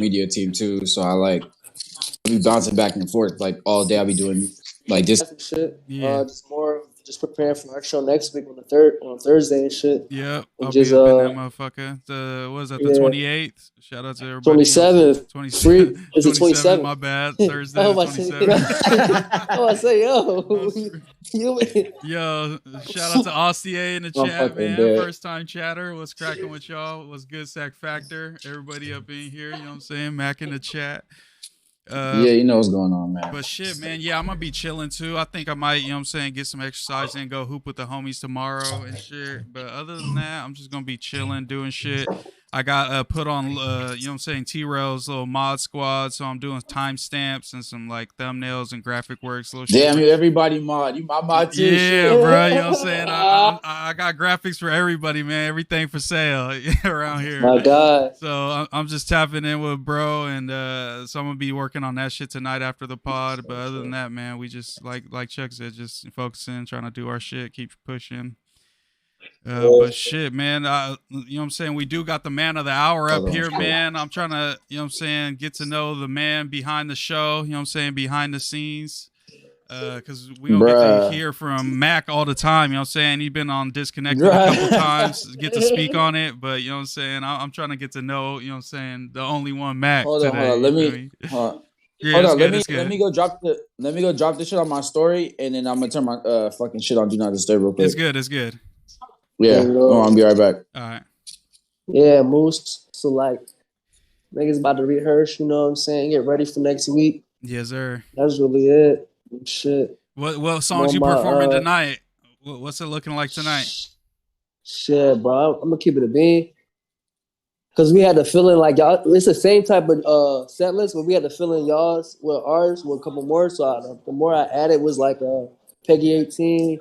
media team too, so I like be bouncing back and forth like all day. I'll be doing like this shit. Yeah. Just preparing for our show next week on Thursday and shit. Yep, And I'll just be up in that motherfucker. What is that, the 28th? Shout out to everybody. 27th. 27th. Is it 27th, my bad. Thursday the 27th. Oh, I say, Yo, shout out to Ostia in the chat, man. Dead. First time chatter. What's cracking with y'all? What's good, Sack Factor? Everybody up in here, you know what I'm saying? Mac in the chat. Yeah, you know what's going on, man. But shit, man, yeah, I'm gonna be chilling too. I think I might, you know what I'm saying, get some exercise and go hoop with the homies tomorrow and shit. But other than that, I'm just gonna be chilling, doing shit. I got put on, you know what I'm saying, T-Rail's little mod squad, so I'm doing timestamps and some like thumbnails and graphic works. Little Damn, shit. everybody mod. You my mod too. Yeah, shit. bro, you know what I'm saying? I got graphics for everybody, man. Everything for sale around here. My God. So I'm just tapping in with bro, and so I'm gonna be working on that shit tonight after the pod. But other than that, man, we just like Chuck said, just focusing, trying to do our shit, keep pushing. But shit, man, you know what I'm saying? We do got the man of the hour up here, man. I'm trying to, you know what I'm saying, get to know the man behind the show, you know what I'm saying, behind the scenes. Because we don't get to hear from Mac all the time, you know what I'm saying? He's been on Disconnected a couple times, get to speak on it, but you know what I'm saying? I'm trying to get to know, you know what I'm saying, the Only1Mac today. Let me go drop this shit on my story, and then I'm gonna turn my fucking shit on Do Not Disturb real quick. It's good. Yeah, I'll be right back. All right. Yeah, Moose. So like, niggas about to rehearse, you know what I'm saying? Get ready for next week. Yes, sir. That's really it. Shit. What songs you performing tonight? What's it looking like tonight? Shit, bro. I'm gonna keep it a bean. Cause we had the feeling like y'all. It's the same type of set list, but we had the feeling y'all's with ours with a couple more. So the more I added was like Peggy 18.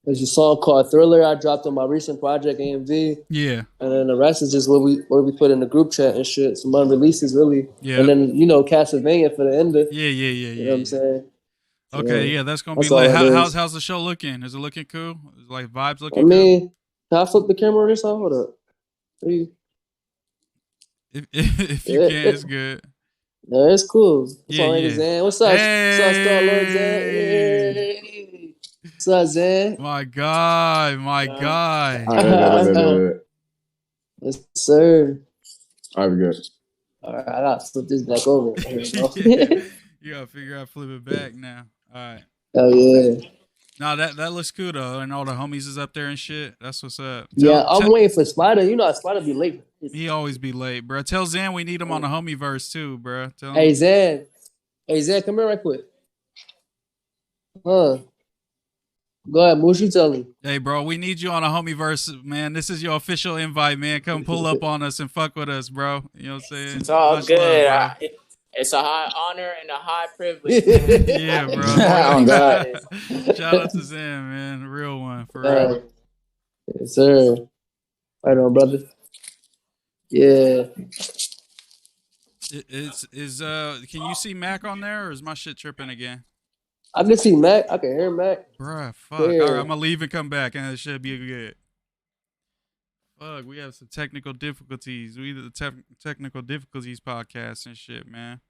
There's a song called Thriller I dropped on my recent project AMV. Yeah. And then the rest is just what we put in the group chat and shit. Some unreleases really. Yeah. And then, you know, Castlevania for the end of. Yeah. You know what I'm saying? Okay, yeah, that's gonna be like how's the show looking? Is it looking cool? Is like vibes looking cool? Can I flip the camera on this side? Hold up. If you can, it's good. Yeah, it's cool. Yeah. Zan. What's up? Hey. What's up, Star Lord Zan? Hey. What's up, Zan? My guy. Yes, sir. All right, good. All right, I gotta flip this back over. You gotta figure out flip it back now. All right. Oh yeah. No, that looks cool though, and all the homies is up there and shit. That's what's up. I'm waiting for Spider. You know, Spider be late. He always be late, bro. Tell Zan we need him on the HOMIEVERSE too, bro. Hey Zan, come here right quick. Go ahead, Moose, you tell him. Hey, bro, we need you on a HOMIEVERSE, man. This is your official invite, man. Come pull up on us and fuck with us, bro. You know what I'm saying? It's all good. Love, it's a high honor and a high privilege. Yeah, bro. Oh, God. Shout out to Zan, man. The real one, for real. Yes, sir. Right on, brother. Yeah. Can you see Mac on there, or is my shit tripping again? I can see Mac. I can hear Mac. Bruh, fuck. Yeah. All right, I'm gonna leave and come back, and it should be good. Fuck, we have some technical difficulties. We the technical difficulties podcast and shit, man.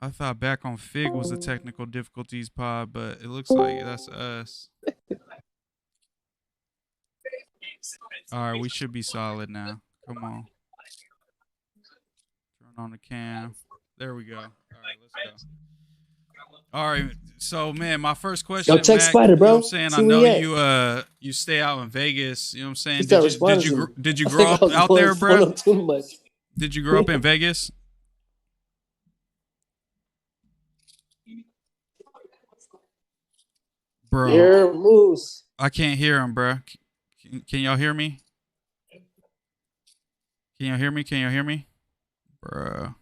I thought Back on Fig was the technical difficulties pod, but it looks like that's us. All right, we should be solid now. Come on. Turn on the cam. There we go. All right, let's go. All right, so man, my first question. Yo, check Mac, Spider, bro. You know what I'm saying? I know you stay out in Vegas. You know what I'm saying? Did you grow up out there, bro? Did you grow up in Vegas? Bro, here, Moose. I can't hear him, bro. Can y'all hear me? Can y'all hear me? Bro.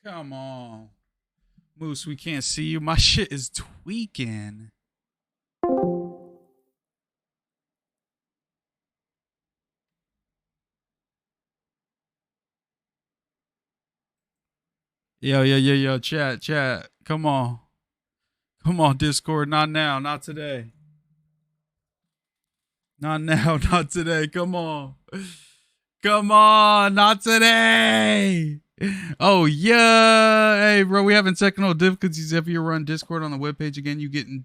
Come on. Moose, we can't see you. My shit is tweaking. Yo, chat. Come on, Discord. Not now, not today. Not now, not today. Come on. Come on, not today. Oh, yeah. Hey, bro, we having technical difficulties. If you run Discord on the webpage again, you getting...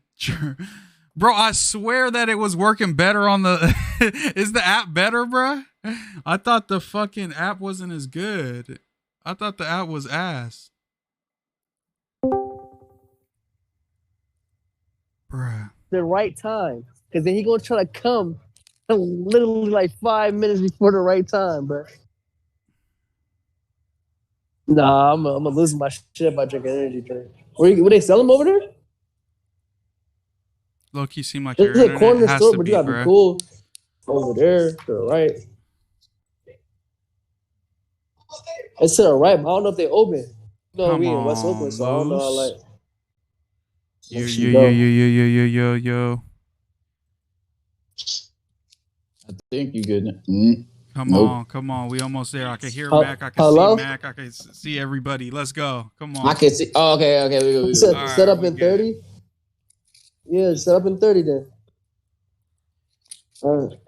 Bro, I swear that it was working better on the... Is the app better, bro? I thought the fucking app wasn't as good. I thought the app was ass. Bruh. The right time. Because then he gonna try to come literally like 5 minutes before the right time, bro. Nah, I'm gonna lose my shit by drinking energy drink. Where they sell them over there? Look, you seem like This your is a internet corner has store, to but be, you gotta be bruh. cool. Over there, to the right. It's to the right, but I don't know if they open. No, Come we in West on, Oakland, so I don't know how Moose. like. Yo. I think you good. Come on. We almost there. I can hear Hello? Mac. I can Hello? see Mac. I can see everybody. Let's go. Come on. I can see. Oh, okay. We go. Set, All set right, up we in good. 30? Yeah, set up in 30 then. All right.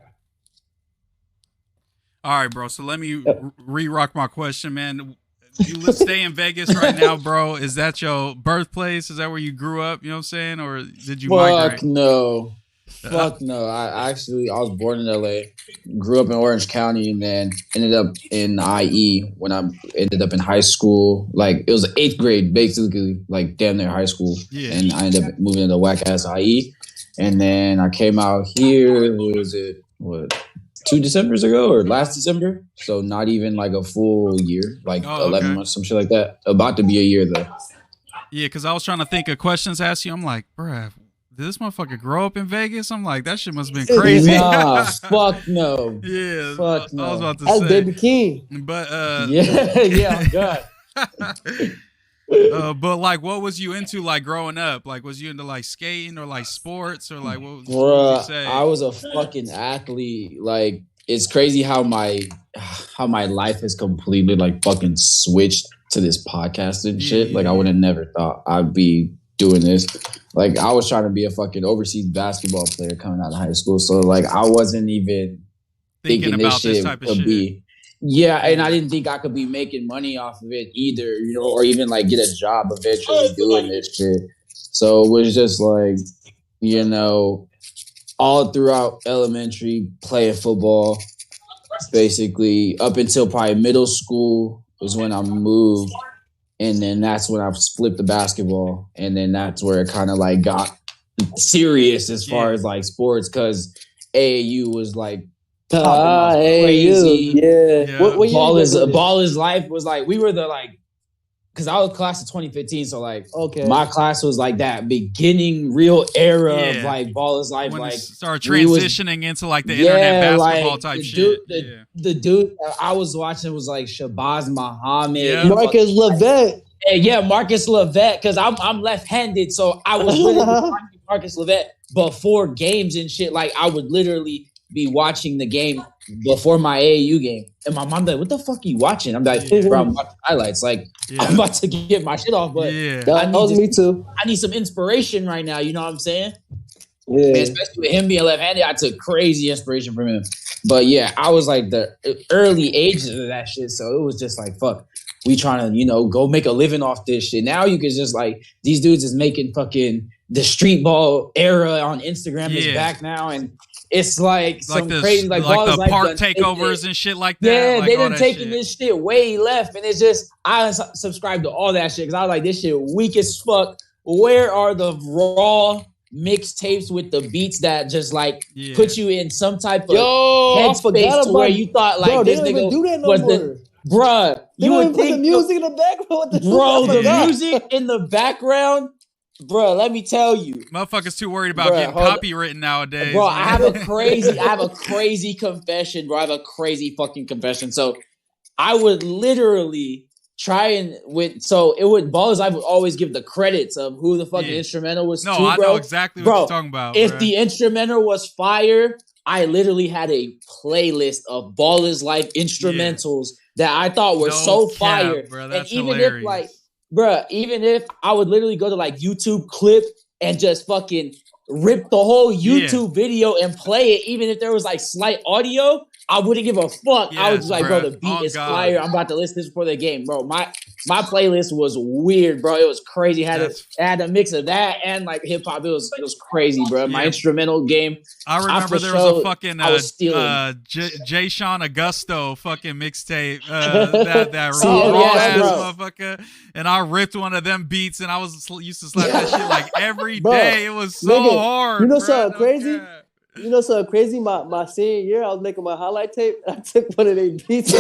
All right, bro. So let me re-rock my question, man. You stay in Vegas right now, bro. Is that your birthplace? Is that where you grew up? You know what I'm saying? Or did you migrate? Fuck no. I was born in LA, grew up in Orange County, and then ended up in IE when I ended up in high school. Like it was 8th grade, basically, like damn near high school. Yeah. And I ended up moving into whack ass IE. And then I came out here, what, 2 Decembers ago or last December? So not even like a full year, like 11 months, some shit like that. About to be a year though. Yeah, because I was trying to think of questions to ask you. I'm like, bruh, did this motherfucker grow up in Vegas? I'm like, that shit must have been crazy. Nah, fuck no. Yeah, Fuck no. I was about to That's say. Baby King. But yeah, God. But like, what was you into like growing up? Like, was you into like skating or like sports or like what would you Bruh, say? I was a fucking athlete. Like, it's crazy how my life has completely like fucking switched to this podcast and shit. Like, I would have never thought I'd be doing this. Like, I was trying to be a fucking overseas basketball player coming out of high school. So like, I wasn't even thinking about this this type of shit. be. Yeah, and I didn't think I could be making money off of it either, you know, or even like get a job eventually doing this shit. So it was just like, you know, all throughout elementary, playing football, basically up until probably middle school was when I moved. And then that's when I flipped the basketball. And then that's where it kind of like got serious as far as like sports, because AAU was like, crazy. Yeah. What Ball is life was like, we were the like, because I was class of 2015, so like my class was like that beginning real era of like Ball is life, when like started transitioning into like the internet basketball like, type shit. The dude I was watching was like Shabazz Muhammad, Marcus Levette. Yeah, Marcus Levette, because I'm left-handed, so I was literally watching Marcus Levette before games and shit. Like I would literally be watching the game before my AAU game. And my mom's like, what the fuck are you watching? I'm like, bro, I'm watching highlights. Like, I'm about to get my shit off, but that was me too. I need some inspiration right now. You know what I'm saying? Yeah. And especially with him being left-handed, I took crazy inspiration from him. But yeah, I was like the early ages of that shit. So it was just like, fuck, we trying to, you know, go make a living off this shit. Now you can just like, these dudes is making fucking the street ball era on Instagram is back now. And it's like some crazy, like the park takeovers and shit like that. Yeah, like they done taking this shit way left. And it's just, I subscribe to all that shit because I was like, this shit weak as fuck. Where are the raw mixtapes with the beats that just like put you in some type of headspace to where you thought like this nigga do that no was more. the bruh. You would think the music in the background. The music in the background. Bro, let me tell you, motherfuckers too worried about getting copywritten nowadays. Bro, I have a crazy confession, bro. I have a crazy fucking confession. So I would literally try and Ball is I would always give the credits of who the fucking instrumental was. No, to, I bro. know exactly what you're talking about. If the instrumental was fire, I literally had a playlist of Ball is Life instrumentals that I thought were so fire. Bro, that's and even hilarious. if even if I would literally go to like YouTube clip and just fucking rip the whole YouTube video and play it, even if there was like slight audio, I wouldn't give a fuck. I was just like, bro, the beat is fire. I'm about to listen to this before the game, bro. My playlist was weird, bro. It was crazy. It had a mix of that and like hip hop. It was crazy, bro. My instrumental game. I remember there was a fucking Jay Sean Augusto fucking mixtape that motherfucker, and I ripped one of them beats, and I used to slap that shit like every day. It was so hard. You know something crazy? You know something crazy? My senior year, I was making my highlight tape. I took one of their beats.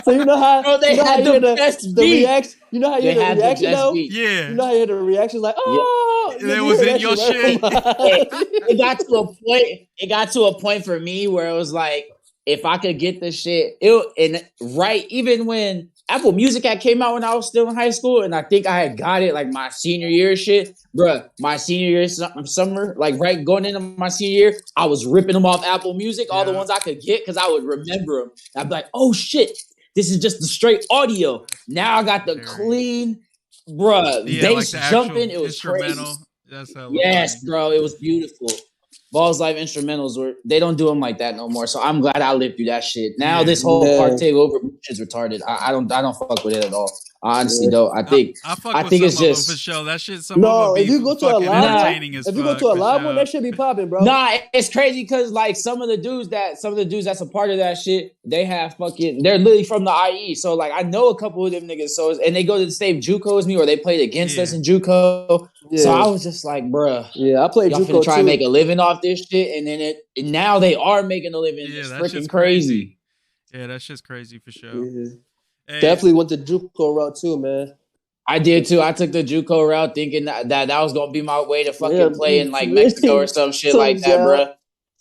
So you know how they had the best beat. Reaction? You know how you hear the reaction though? Yeah. You know how you hear the reaction like, oh, it was in your shit. It got to a point. It got to a point for me where it was like, if I could get the shit, even when Apple Music had came out when I was still in high school, and I think I had got it like my senior year shit, bruh. My senior year summer, like right going into my senior year, I was ripping them off Apple Music, all the ones I could get, because I would remember them. I'd be like, oh shit, this is just the straight audio. Now I got the clean, bruh, bass like jumping. It was crazy. Yes, bro, it was beautiful. Balls Life instrumentals they don't do them like that no more. So I'm glad I lived through that shit. Now this whole Partake over shit's retarded. I don't fuck with it at all. I honestly don't. I think it's just for sure. That shit. If you go to a live one, that should be popping, bro. Nah, it's crazy because like some of the dudes that's a part of that shit, they're literally from the IE. So like I know a couple of them niggas. And they go to the same JUCO as me, or they played against us in JUCO. Yeah. So I was just like, bruh. Yeah, I played JUCO try and make a living off this shit, and then now they are making a living. Yeah, it's freaking crazy. Yeah, that's just crazy for sure. Yeah. Hey. Definitely went the JUCO route too, man. I did too. I took the JUCO route thinking that was gonna be my way to fucking play in like Mexico or some shit like that, bro.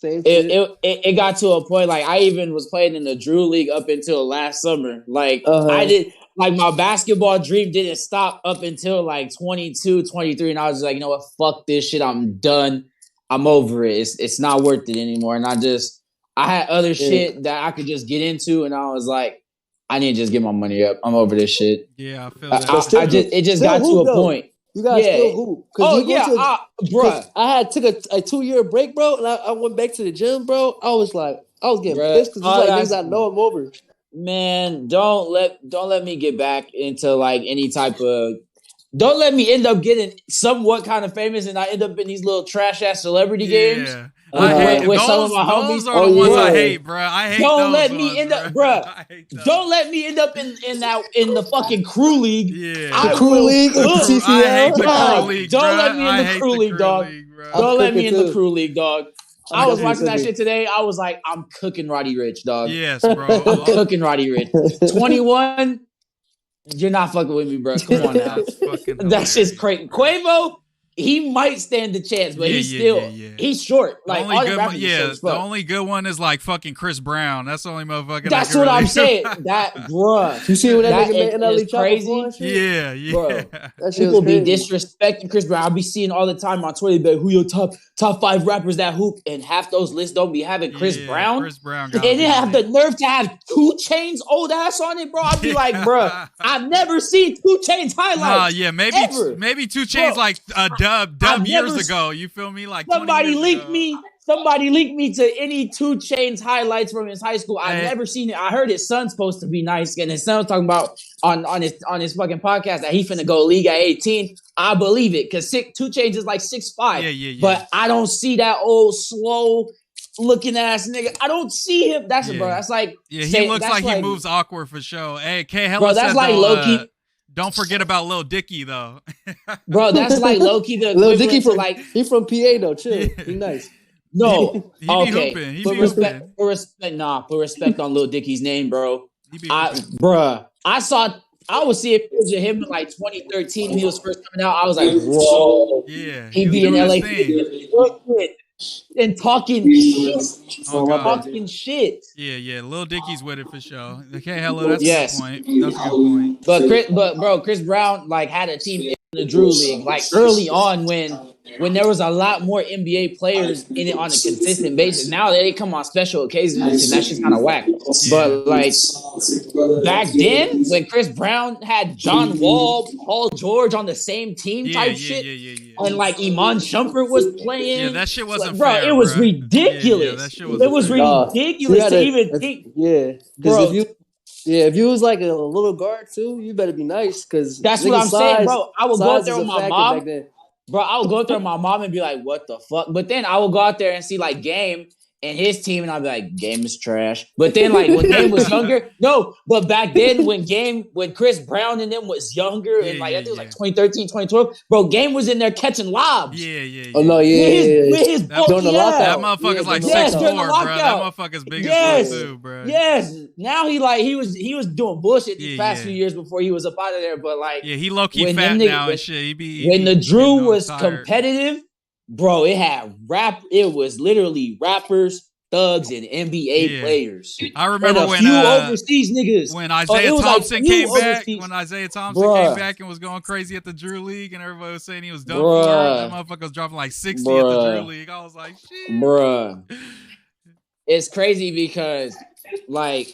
It got to a point like I even was playing in the Drew League up until last summer. Like I did, like my basketball dream didn't stop up until like 22, 23, and I was just like, you know what, fuck this shit. I'm done. I'm over it. It's not worth it anymore. And I had other shit that I could just get into, and I was like, I need to just get my money up. I'm over this shit. Yeah, I feel that. It just got to a point. You guys still hoop. Bro. I had took a 2-year break, bro, and I went back to the gym, bro. I was getting pissed because things I know I'm over. Man, don't let me get back into like any type of. Don't let me end up getting somewhat kind of famous, and I end up in these little trash ass celebrity games. I hate with some of my homies. Those are the ones I hate, bro. I hate. Don't let me end up, bro. Don't let me end up in the fucking crew league. Yeah, the crew league. I hate the crew league. Don't let me in the crew league, dog. Don't let me in the crew league, dog. I was watching that shit today. I was like, I'm cooking Roddy Rich, dog. Yes, bro. I'm cooking Roddy Rich. 21. You're not fucking with me, bro. Come on now. That shit's crazy. Quavo, he might stand a chance, but he's short. Like the only good one is like fucking Chris Brown. That's the only motherfucker. That's what I'm saying. That, bruh. You see what that nigga made in crazy? Yeah. Bro, people be disrespecting Chris Brown. I'll be seeing all the time on Twitter, but who your top 5 rappers that hoop, and half those lists don't be having Chris Brown. Chris Brown, and then have the nerve to have 2 Chainz old ass on it, bro. I'd be like, bruh, I've never seen 2 Chainz highlights. Maybe 2 Chainz like a dub years ago. You feel me? Like somebody leaked me to any 2 Chainz highlights from his high school. I've never seen it. I heard his son's supposed to be nice, and his son was talking about on his fucking podcast that he finna go league at 18. I believe it, because 2 Chainz is like 6'5". Yeah. But I don't see that old slow looking ass nigga. I don't see him. That's bro. That's like he looks like he moves awkward for sure. Hey, K Hella bro, that's said like Loki. Don't forget about Lil Dicky though. Bro, that's like Loki. Lil Dicky he from PA though. Chill, he nice. No, he be hooping. Put respect on Lil Dicky's name, bro. I was seeing pictures of him in like 2013 when he was first coming out. I was like, bro, he be in LA and talking shit. Yeah. Lil Dicky's with it for sure. Okay, hello. That's a good point. That's a good point. But Chris Brown like had a team in the Drew League like early on when when there was a lot more NBA players in it on a consistent basis. Now they come on special occasions and that shit's kind of whack. But like back then, when Chris Brown had John Wall, Paul George on the same team type shit, and like Iman Shumpert was playing, yeah, that shit wasn't bro. fair, it was bro. ridiculous. That shit wasn't it was fair. ridiculous to even think. Yeah, bro. If you was like a little guard too, you better be nice because that's what I'm saying, bro. I would go out there with my mom. Bro, I would go out there with my mom and be like, what the fuck? But then I would go out there and see like Game and his team, and I'd be like, Game is trash. But then like when Game was younger, but back then when Chris Brown and them was younger, and like I think it was like 2013, 2012, bro, Game was in there catching lobs. Oh no, with his during the lockout. That motherfucker's like 6'4", bro. That motherfucker's big as fuck too, bro. Yes. Now he was doing bullshit these past few years before he was up out of there. But like, he low key fat now and shit. When the Drew was competitive, bro, it was literally rappers, thugs, and NBA players. I remember when overseas niggas. When Isaiah Thompson came back, came back and was going crazy at the Drew League, and everybody was saying he was done for. That motherfucker was dropping like 60 at the Drew League. I was like, shit, bruh. It's crazy because like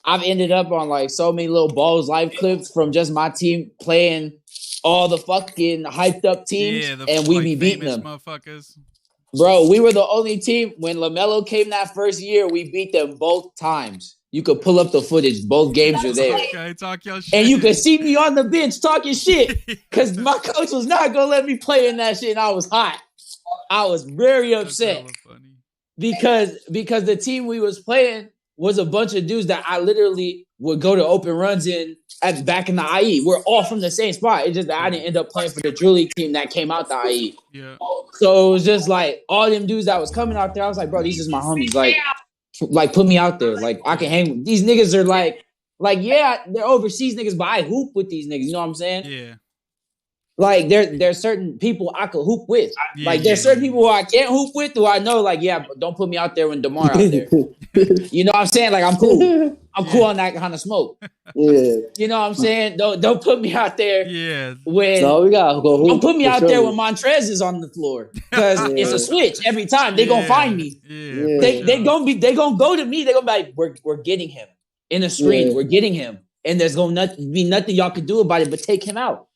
I've ended up on like so many little Balls Life clips from just my team playing all the fucking hyped up teams, and we be beating them. Motherfuckers. Bro, we were the only team when LaMelo came that first year. We beat them both times. You could pull up the footage. Both games are there. Okay, talk your shit. And you could see me on the bench talking shit because my coach was not gonna let me play in that shit. And I was hot. I was very upset because the team we was playing was a bunch of dudes that I literally would go to open runs in back in the IE. We're all from the same spot. It's just that I didn't end up playing for the Drew League team that came out the IE. Yeah. So it was just like all them dudes that was coming out there. I was like, bro, these is my homies. Like put me out there. Like I can hang with these niggas. Are like yeah, they're overseas niggas, but I hoop with these niggas. You know what I'm saying? Yeah. Like there's certain people I could hoop with. There's certain people who I can't hoop with who I know, like, yeah, but don't put me out there when DeMar out there. You know what I'm saying? Like I'm cool. I'm cool on that kind of smoke. Yeah. You know what I'm saying? Don't put me out there when we gotta go hoop. Don't put me out there when Montrez is on the floor. Because it's a switch every time. They gonna find me. They gonna go to me. They gonna be like, we're getting him in the screen. We're getting him. And there's gonna be nothing y'all can do about it but take him out.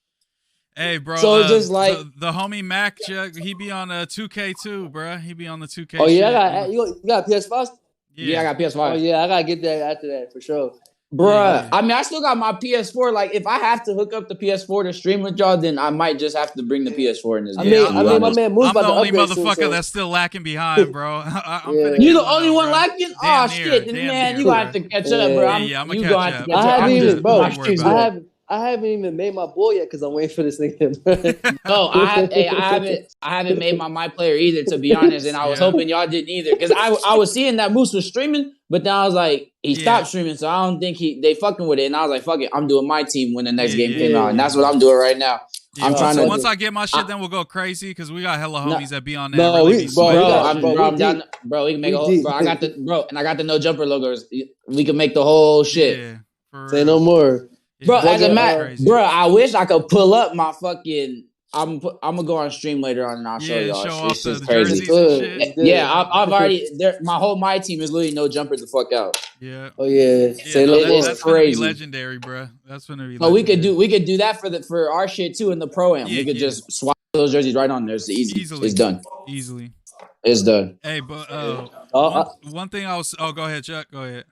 Hey, bro. So just like the homie Mac, he be on 2K too, bro. He be on the 2K. Oh yeah, you got PS5? Yeah, I got PS5. Oh yeah, I gotta get that after that for sure. Bruh, I mean, I still got my PS4. Like, if I have to hook up the PS4 to stream with y'all, then I might just have to bring the PS4 in this game. I mean, my man Moose about to I'm the only motherfucker soon, that's still lacking behind, bro. You the only one lacking? Oh, shit. Man, you gonna have to catch up, bro. I'm gonna catch up. I haven't even, bro. I haven't even made my boy yet because I'm waiting for this nigga. No, I haven't made my player either, to be honest. And I was hoping y'all didn't either, because I was seeing that Moose was streaming, but then I was like, he stopped streaming, so I don't think they fucking with it. And I was like, fuck it, I'm doing my team when the next game came out, and that's what I'm doing right now. Yeah, I'm trying to. Once I get my shit, then we'll go crazy because we got hella homies that be on there. I'm down. Bro, we can make a whole. Bro, I got the no jumper logos. We can make the whole shit. Yeah, say no more. Bro, as a matter, bro, I wish I could pull up my fucking. I'm gonna go on stream later on and I'll show y'all. Show off the crazy. Jerseys and shit. Yeah, I've already. My team is literally no jumper the fuck out. Yeah. Oh yeah. That's crazy. Legendary, bro. That's gonna be. Oh, we could do that for our shit too in the pro am. We could just swap those jerseys right on there. It's easy. Easily. It's done. Easily. It's done. Hey, but one thing I was. Oh, go ahead, Chuck. Go ahead.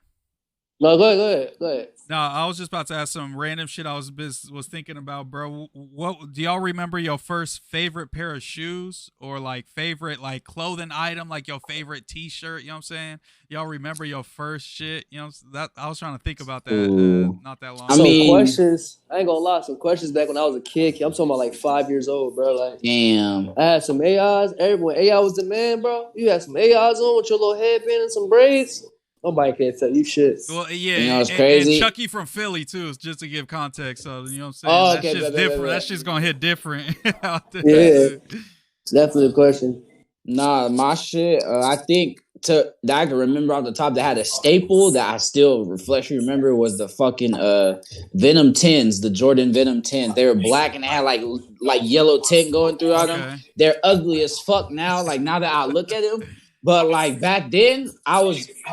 No, go ahead. No, I was just about to ask some random shit I was thinking about, bro. What do y'all remember your first favorite pair of shoes or like favorite like clothing item, like your favorite T-shirt? You know what I'm saying? Y'all remember your first shit? You know that I was trying to think about that not that long. Questions. I ain't gonna lie. Some questions back when I was a kid. I'm talking about like 5 years old, bro. Like damn. I had some AIs. Everyone AI was the man, bro. You had some AIs on with your little headband and some braids. Nobody can tell you shit. Well, yeah, you know, it's crazy. And Chucky from Philly too, just to give context. So you know what I'm saying? Oh, that shit's different. That shit's gonna hit different out there. Yeah, definitely a question. Nah, my shit. I think that I can remember off the top that had a staple that I still reflexively remember was the fucking Venom 10s, the Jordan Venom 10. They were black and they had like yellow tint going throughout them. They're ugly as fuck now. Like now that I look at them, but like back then I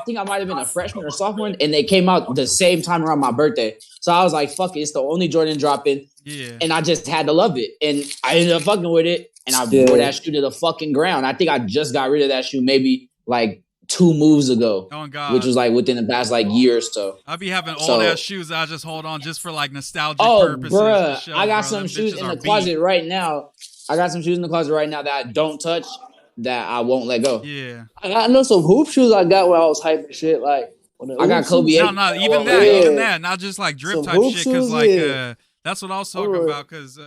think I might have been a freshman or sophomore, and they came out the same time around my birthday. So I was like, fuck it, it's the only Jordan dropping. Yeah. And I just had to love it, and I ended up fucking with it, and I wore that shoe to the fucking ground. I think I just got rid of that shoe maybe like 2 moves ago, which was like within the past like year or so. I be having old ass shoes that I just hold on just for like nostalgic purposes. Bruh, I got some shoes in the closet right now. That I don't touch, that I won't let go. Yeah, I know some hoop shoes I got when I was hyping shit. Like I got Kobe. No, even that, not just like drip type shit. Because like that's what I was talking about. Because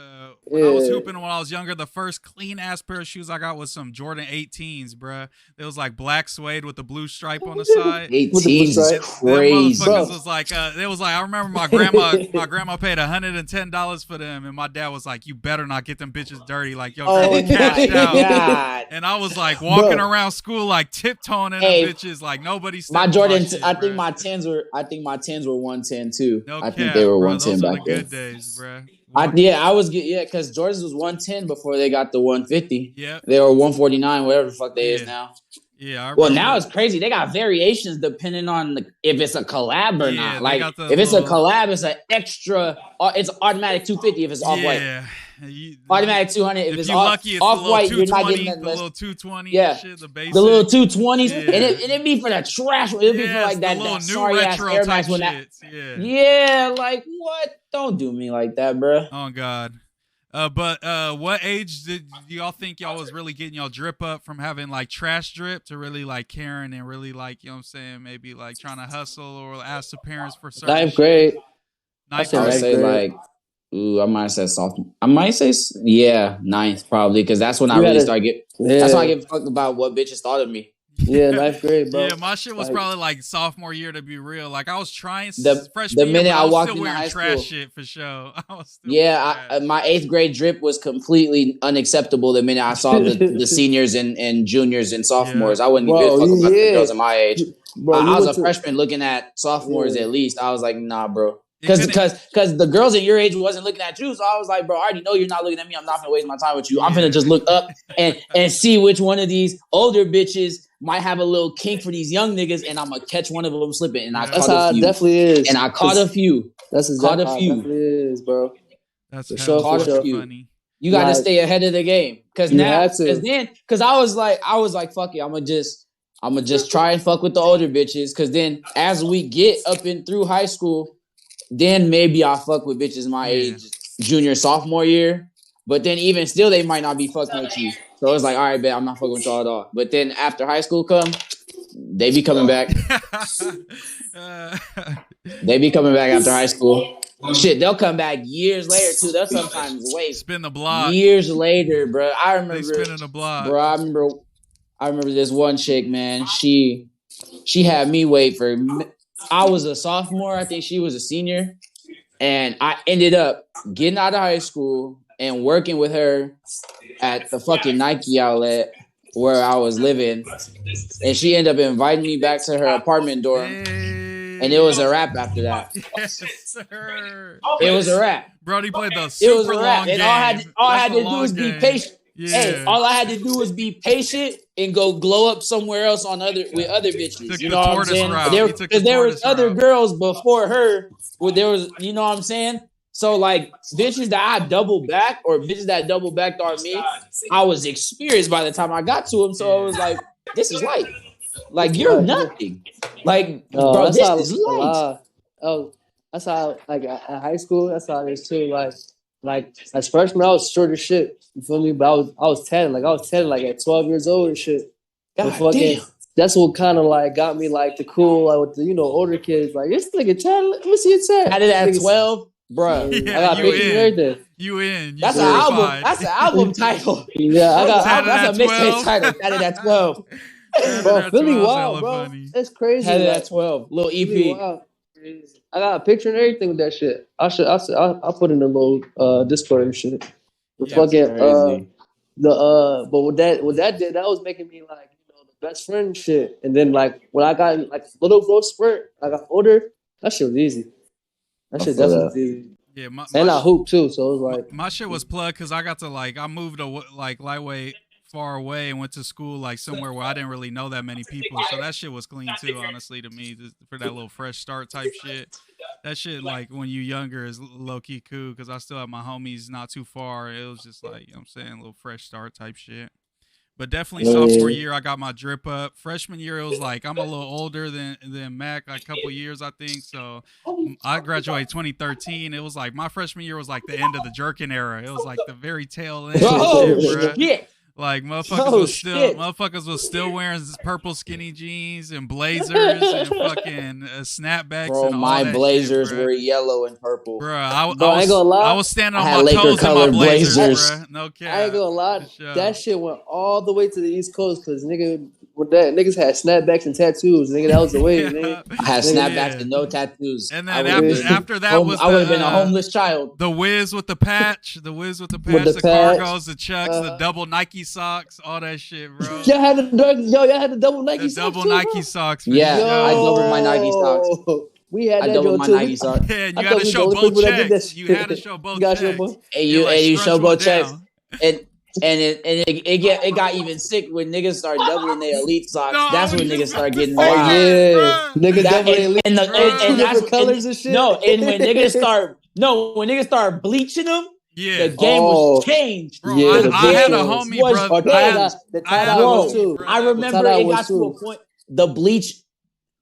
when I was hooping when I was younger, the first clean ass pair of shoes I got was some Jordan 18s, bruh. It was like black suede with the blue stripe on the side. 18s is crazy. Motherfuckers was like, it was like I remember my grandma paid $110 for them, and my dad was like, "You better not get them bitches dirty." Like, yo, grandma cashed out. God. And I was like walking around school like tiptoeing in the bitches, like nobody. My Jordan, I think my 10s were 110 too. I think they were 110 back then. Good days, bro. Because Jordans was 110 before they got the 150. Yeah, they were 149, whatever the fuck they is now. Yeah. Well, now it's crazy. They got variations depending on if it's a collab or not. Like if it's a collab, it's an extra. It's automatic 250 if it's off white. Yeah. Automatic 200 if it's off white. You're not getting that. The little 220. Yeah, shit, the little 220s, and it be for the trash. It'll be for like that sorry ass Air Max when that. Yeah, like what? Don't do me like that, bro. Oh God. But what age do y'all think y'all was really getting y'all drip up from having like trash drip to really like caring and really like, you know what I'm saying, maybe like trying to hustle or ask the parents for certain ninth grade. I would say like, I might say sophomore. I might say ninth probably, because that's when I really started getting. That's when I get fucked about what bitches thought of me. Yeah, ninth grade, bro. Yeah, my shit was probably like sophomore year, to be real. Like I was trying freshman year, minute I walked still into wearing high trash school. shit for sure. My 8th grade drip was completely unacceptable the minute I saw the seniors and juniors and sophomores. I wouldn't give a fuck about the girls of my age. Bro, I was a freshman looking at sophomores at least. I was like, nah, bro. Because the girls at your age wasn't looking at you, so I was like, bro, I already know you're not looking at me. I'm not gonna waste my time with you. I'm gonna just look up and see which one of these older bitches might have a little kink for these young niggas, and I'm gonna catch one of them slipping. And that's how it definitely is. And I caught a few. That's exactly how it definitely is, bro. That's for sure. funny. You got to stay ahead of the game, because I was like, fuck it, I'm gonna just try and fuck with the older bitches, because then as we get up and through high school, then maybe I'll fuck with bitches my age, junior, sophomore year. But then even still, they might not be fucking with you. So it's like, all right, bet, I'm not fucking with y'all at all. But then after high school they be coming back. They be coming back after high school. Shit, they'll come back years later too. They'll sometimes wait. Spin the block. Years later, bro. I remember. They spinning the block. Bro, I remember this one chick, man. She had me wait for. I was a sophomore. I think she was a senior. And I ended up getting out of high school and working with her at the fucking Nike outlet where I was living. And she ended up inviting me back to her apartment dorm. And it was a wrap after that. Yes, sir. It was a wrap. Brody played the super long game. And all I had to do was be patient. Yeah. Hey, all I had to do was be patient and go glow up somewhere else with other bitches. You know what I'm saying? Because there was other girls before her. There was, you know what I'm saying? So like bitches that I double back or bitches that double backed on me, I was experienced by the time I got to them. So it was like, this is light. Like you're nothing. Like bro, this is light. That's how like at high school. That's how it is too. Like as freshman, I was short as shit. You feel me? But I was 10. Like I was 10, like at 12 years old and shit. Damn. That's what kind of like got me like the cool, like with the older kids. Like this nigga 10. Let me see it 10. Had it at 12, bro. Yeah, I got pictures and everything. You in? That's an album. That's an album title. Yeah, that's a mixtape title. Had it at 12. Bro, Philly wild, bro. It's crazy. Had it at 12. Little EP. I got a picture and everything with that shit. I'll put in a little Discord and shit. But fucking but what that did, that was making me like, best friend shit. And then like when I got like little growth spurt, I got older. That shit was easy. That shit definitely was easy. Yeah, and I hoop too, so it was like my shit was plugged because I got to I moved to like lightweight far away and went to school like somewhere where I didn't really know that many people, so that shit was clean too, honestly, to me, for that little fresh start type shit. That shit, like when you younger, is low key cool because I still have my homies not too far. It was just like, you know what I'm saying, a little fresh start type shit. But definitely sophomore year, I got my drip up. Freshman year, it was like I'm a little older than Mac, like a couple years, I think. So I graduated 2013. It was like my freshman year was like the end of the jerkin era. It was like the very tail end. Shit. Like motherfuckers was still wearing purple skinny jeans and blazers and fucking snapbacks. Bro, and all my that blazers shit, were yellow and purple. Bro, I ain't gonna lie. I was standing on my toes in my blazers, bro. No cap. I ain't gonna lie. That shit went all the way to the East Coast because niggas had snapbacks and tattoos. Nigga, that was the way. Nigga. I had snapbacks and no tattoos. And then after that I would have been a homeless child. The Wiz with the patch, the cargos, the chucks, the double Nike socks, all that shit, bro. Y'all had the double Nike socks. Double Nike socks. Yeah, I doubled my Nike socks. We had that doubled my too. Nike socks. Yeah, you had to show both checks. You had to show both checks. And you show both checks. And it got even sick when niggas start doubling their elite socks. That's when niggas start getting wild. Niggas doubling elite. And that's colors and shit. And when niggas start bleaching them. Yeah, the game was changed. Bro, I had a homie, bro. I remember it got to a point. The bleach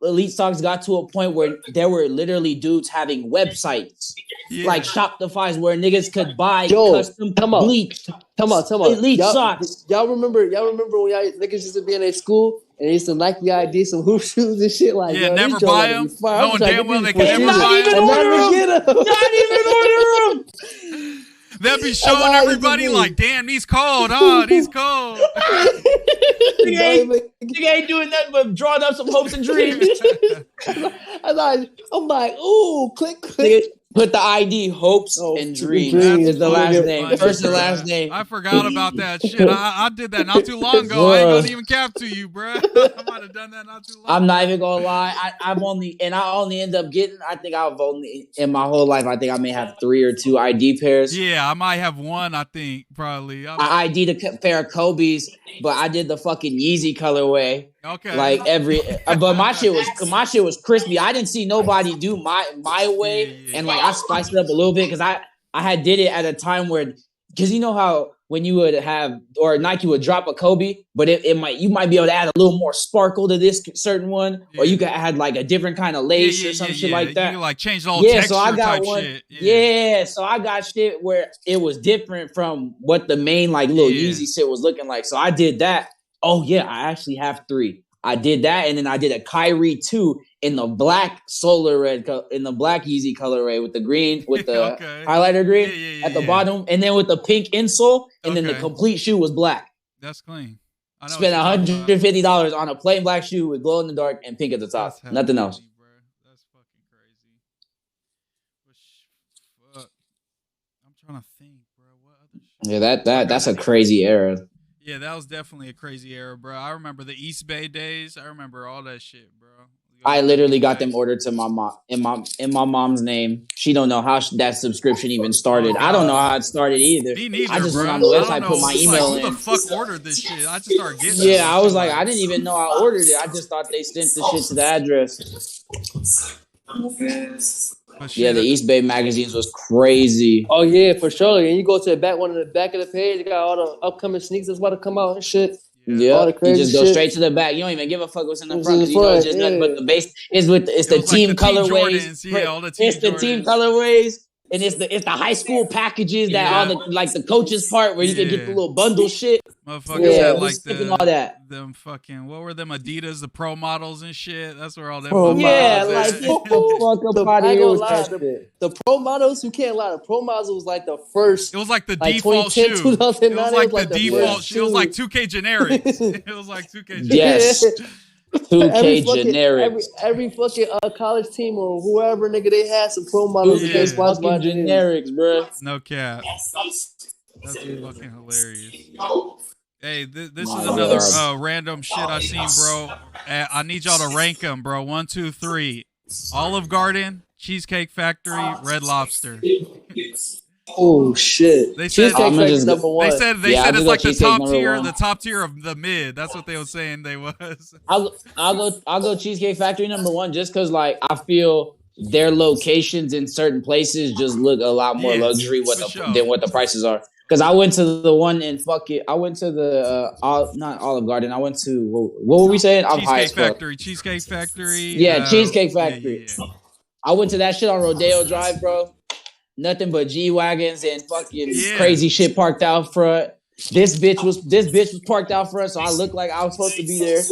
elite socks got to a point where there were literally dudes having websites like Shopify's where niggas could buy custom bleached. Come on. Elite socks. Y'all remember when y'all niggas used to be in a school and they used to Nike ID some hoop shoes and shit like never buy them. No, damn well they can never buy them. Not even order them. They'll be showing everybody like, damn, these cold, huh? These cold. Nigga ain't doing nothing but drawing up some hopes and dreams. I'm like, ooh, click. Nigga, put the ID hopes and dreams is the last name. First and last name. I forgot about that shit. I did that not too long ago. I ain't gonna even cap to you, bro. I might have done that not too long ago. I'm not even gonna lie. I only end up getting, I think I've only, in my whole life, I think I may have 3 or 2 ID pairs. Yeah, I might have 1, I think, probably. I ID'd a pair of Kobe's, but I did the fucking Yeezy colorway. Okay. Like but my shit was crispy. I didn't see nobody do my way, and like I spiced it up a little bit because I had did it at a time where, because you know how when you would have, or Nike would drop a Kobe, but you might be able to add a little more sparkle to this certain one, or you could add like a different kind of lace or some shit like that. You could like change the whole texture so I got type one. Shit. So I got shit where it was different from what the main like little Yeezy shit was looking like. So I did that. Oh yeah, I actually have 3. I did that, and then I did a Kyrie 2 in the black solar red, in the black Yeezy colorway with the green, with the highlighter green at the bottom, and then with the pink insole, and then the complete shoe was black. That's clean. I know. Spent $150 on a plain black shoe with glow in the dark and pink at the top. Nothing else. Bro. That's fucking crazy. Fuck. I'm trying to think, bro. What other shit? Yeah, that's a crazy era. Yeah, that was definitely a crazy era, bro. I remember the East Bay days. I remember all that shit, bro. I literally got them ordered to my mom in my mom's name. She don't know how that subscription even started. I don't know how it started either. Me neither, I just bro. went on the website, put my email in. Who the fuck ordered this shit? I just started getting. Yeah, I was like, I didn't even know I ordered it. I just thought they sent the shit to the address. Yeah, the East Bay magazines was crazy. Oh yeah, for sure. And you go to the back of the page, you got all the upcoming sneaks that's about to come out and shit. Yeah, you just go straight to the back. You don't even give a fuck what's in the front. You know, it's just nothing but the base. It's the team colorways. It's the team colorways. And it's the high school packages that all the coaches part where you can get the little bundle shit. Motherfuckers had like all that. Them fucking, what were them Adidas, the pro models and shit? That's where all them the pro models, you can't lie. The pro models was like the first. It was like the default shoe. It was like the default shoe. It was like 2K generics. It was like 2K generics. Yes. 2K generics. Every fucking college team or whoever nigga they had some pro models. Yeah, fucking generics, bro. No cap. That's fucking hilarious. Hey, this is My another God. random shit I seen, bro. I need y'all to rank them, bro. 1, 2, 3. Olive Garden, Cheesecake Factory, Red Lobster. Oh shit! They said Cheesecake I'm gonna Factory just go, number they one. said they yeah, I'll said just it's go like the cheesecake top number tier, one. the top tier of the mid. That's what they were saying they was. I'll go Cheesecake Factory number one just because like I feel their locations in certain places just look a lot more Yeah, luxury for sure. than what the prices are. Because I went to the one in I went to the not Olive Garden. I went to what were we saying? I'm high as fuck. Cheesecake Factory. Yeah, Cheesecake Yeah, Factory. yeah, yeah. I went to that shit on Rodeo Drive, bro. Nothing but G wagons and fucking Yeah. crazy shit parked out front. This bitch was parked out front, so I looked like I was supposed to be there.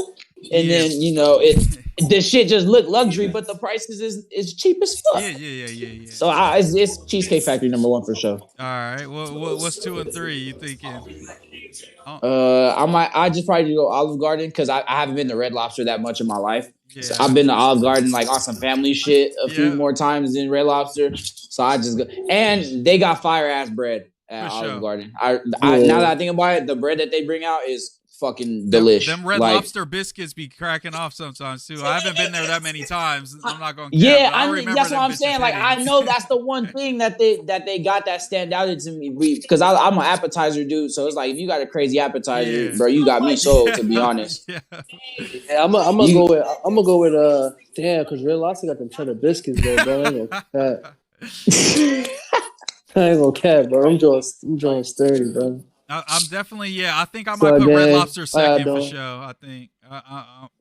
And Yeah. then the shit just looked luxury, but the prices is cheap as fuck. Yeah. So it's Cheesecake Factory number one for sure. All right. What's 2 and 3? You thinking? I just probably go Olive Garden because I haven't been to Red Lobster that much in my life. Yeah. So I've been to Olive Garden like on some family shit a few Yeah. more times than Red Lobster. So I just go, and they got fire ass bread at For Olive sure. Garden. Now that I think about it, the bread that they bring out is fucking delish. Them Red like, Lobster biscuits be cracking off sometimes too. I haven't been there that many times. I'm not gonna. yeah, I remember that's what them I'm bitches saying. Like, hitting. I know that's the one thing that they got that stand out to me. Because I'm an appetizer dude, so it's like if you got a crazy appetizer, Yeah. bro, you got me sold. To be honest, Yeah. Yeah, I'm gonna go with damn, because Red Lobster got them cheddar biscuits though, bro. I ain't gonna cap, bro. I'm drawing sturdy, bro. I'm definitely, yeah. I think I So might put Red then, Lobster second for doing? sure. I think.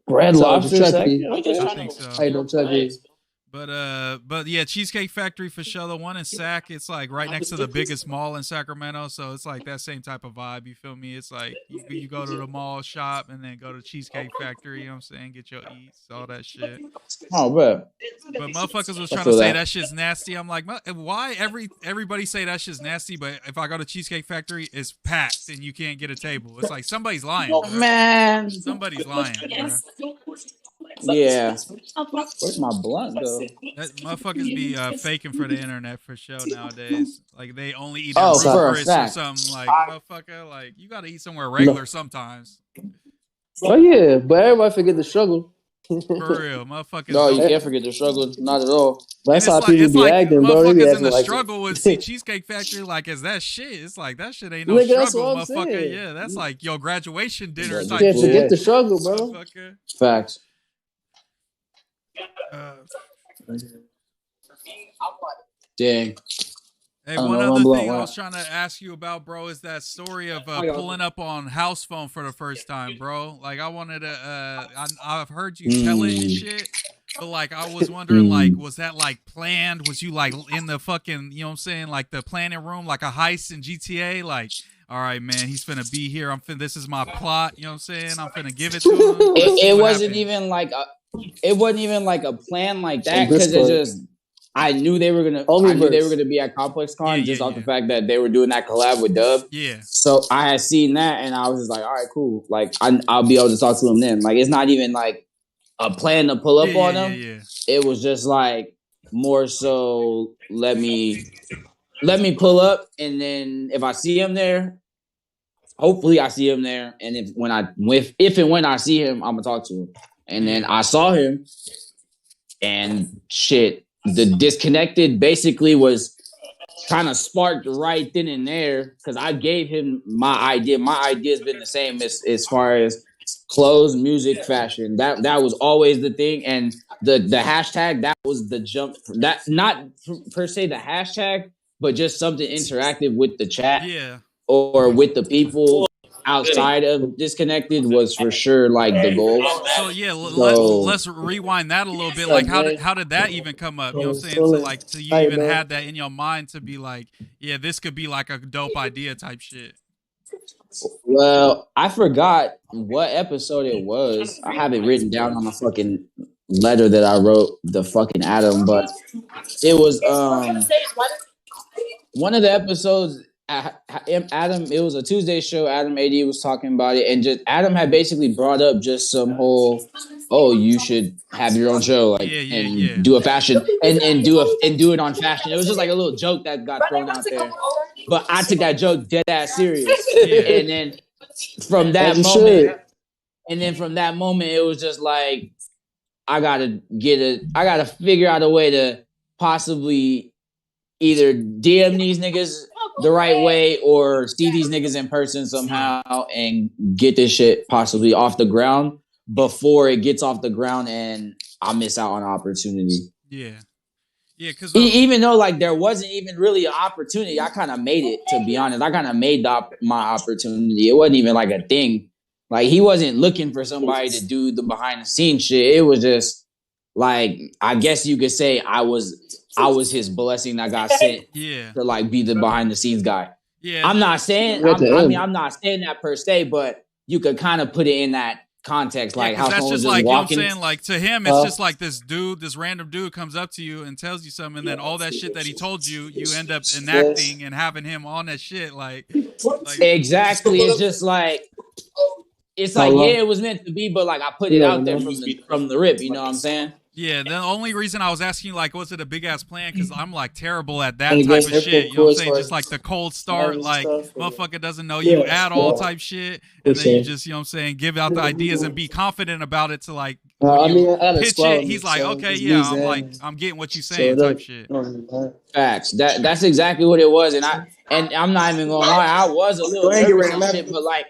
Red So, Lobster Chucky. second. I think so. How you doing, Chucky? But yeah, Cheesecake Factory for sure. The one in Sac, it's like right next to the biggest mall in Sacramento, so it's like that same type of vibe. You feel me? It's like you go to the mall, shop, and then go to Cheesecake Factory. You know what I'm saying? Get your eats, all that shit. Oh, bro. But motherfuckers was I trying to feel say that. that shit's nasty. I'm like, why everybody say that shit's nasty, but if I go to Cheesecake Factory, it's packed and you can't get a table. It's like somebody's lying. Oh, Bro. man. Somebody's lying, bro. Yeah. Where's my blunt though? That motherfuckers be faking for the internet for sure nowadays. Like they only eat Oh, at for Ruth a Chris or fact. something. Like motherfucker, like you gotta eat somewhere regular sometimes. Oh yeah, but everybody forget the struggle. For real, motherfuckers. No, you don't- can't forget the struggle. Not at all. That's and how people be acting, bro. They be motherfuckers in acting the like struggle would see Cheesecake Factory like as that shit. It's like that shit ain't no Nigga, that's struggle, what I'm motherfucker. saying. Yeah, that's like your graduation dinner You type can't shit. forget the struggle, bro. Motherfucker. Facts. Dang. Hey, I don't one know, other I'm thing I blown. was trying to ask you about, bro, is that story of pulling up on house phone for the first time, bro. Like, I wanted to, I've heard you tell it and shit, but like, I was wondering, like, was that like planned? Was you like in the fucking, you know what I'm saying, like the planning room, like a heist in GTA? Like, all right, man, he's finna be here. This is my plot. You know what I'm saying? I'm finna give it to him. It wasn't even like a plan like that because it just. I knew they were gonna be at Complex Con just off the fact that they were doing that collab with Dub. Yeah. So I had seen that and I was just like, all right, cool. Like I'll be able to talk to him then. Like it's not even like a plan to pull up on him. Yeah. It was just like more so let me pull up and then if I see him there, hopefully I see him there. And if and when I see him, I'm gonna talk to him. And then I saw him and shit. The disconnected basically was kind of sparked right then and there because I gave him my idea. My idea has been the same as far as clothes, music, fashion. That was always the thing, and the hashtag that was the jump. That not per se the hashtag, but just something interactive with the chat, or with the people outside of disconnected was for sure like the goal. So yeah, let's rewind that a little bit. Like how did that even come up? You know what I'm saying? So like so you even had that in your mind to be like, yeah, this could be like a dope idea type shit. Well, I forgot what episode it was. I have it written down on the fucking letter that I wrote the fucking Adam, but it was one of the episodes. Adam, it was a Tuesday show. Adam AD was talking about it, and just Adam had basically brought up just some whole, you should have your own show, like do a fashion and do it on fashion. It was just like a little joke that got thrown out there, but I took that joke dead ass serious, and then from that As you moment, should. and then from that moment, it was just like I gotta figure out a way to possibly either DM these niggas the right way or see these niggas in person somehow and get this shit possibly off the ground before it gets off the ground and I miss out on an opportunity. Yeah. Yeah, because even though like there wasn't even really an opportunity, I kind of made it, to be honest. I kind of made my opportunity. It wasn't even like a thing. Like he wasn't looking for somebody to do the behind the scenes shit. It was just like, I guess you could say I was his blessing that got sent to like be the behind the scenes guy. Yeah. I'm not saying I'm not saying that per se, but you could kind of put it in that context, like how that's someone just was like walking. You know what I'm saying, like to him, it's just like this random dude comes up to you and tells you something, and then all that shit that he told you, you end up enacting and having him on that shit. Like exactly, it's just like it was meant to be, but like I put it out there from the rip. You know what I'm saying? Yeah, the only reason I was asking you, like, was it a big ass plan? Because I'm like terrible at that type of shit. You know what I'm saying? Just like the cold start, like motherfucker doesn't know you at all type shit, and then you just, you know what I'm saying, give out the ideas and be confident about it to like pitch it. He's like, okay, yeah, I'm getting what you saying type shit. Facts. That's exactly what it was, and I'm not even gonna lie, I was a little nervous and shit, but like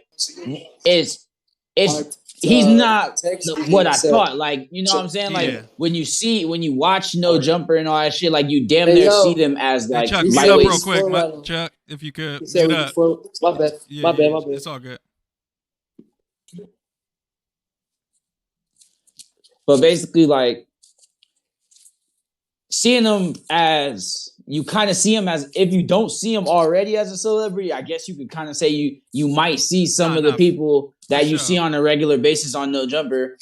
he's not what I thought. Like, you know what I'm saying? Like when you watch No Jumper and all that shit, like you damn near see them as like Chuck, mute up real quick, Chuck, if you could. Mute up. My bad. My bad. It's all good. But basically, like seeing them as you kind of see him as, if you don't see him already as a celebrity, I guess you could kind of say you might see some of the people that you see on a regular basis on No Jumper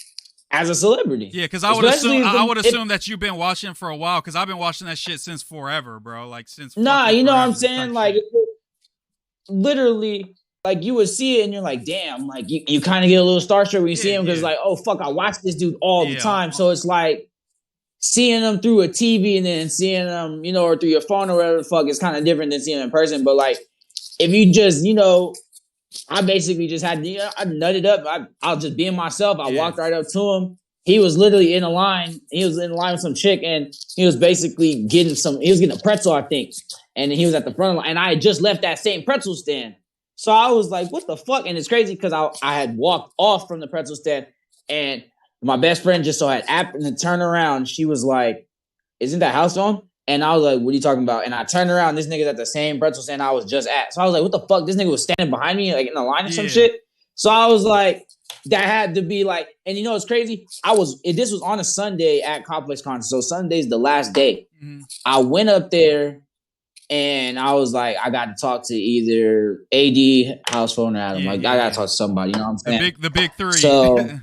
as a celebrity. Yeah, because I would assume that you've been watching for a while, because I've been watching that shit since forever, bro. Like since you know what I'm saying? Like literally, like you would see it and you're like, damn, like you kind of get a little starstruck when you see him, because like, oh fuck, I watch this dude all the time. So it's like seeing them through a TV and then seeing them, you know, or through your phone or whatever the fuck is kind of different than seeing them in person. But like, if you just, you know, I basically just had, you know, I nutted up. I was just being myself. I walked right up to him. He was literally in a line. He was in line with some chick, and he was basically getting a pretzel, I think. And he was at the front of the line, and I had just left that same pretzel stand. So I was like, what the fuck? And it's crazy because I had walked off from the pretzel stand, and my best friend just so had happened to turn around. She was like, isn't that house on? And I was like, what are you talking about? And I turned around. This nigga's at the same pretzel stand I was just at. So I was like, what the fuck? This nigga was standing behind me, like in the line or some shit. So I was like, that had to be like, and you know, it's crazy. This was on a Sunday at Complex Con. So Sunday's the last day. Mm-hmm. I went up there and I was like, I got to talk to either AD, House Phone, or Adam. I got to talk to somebody. You know what I'm saying? The big three. So,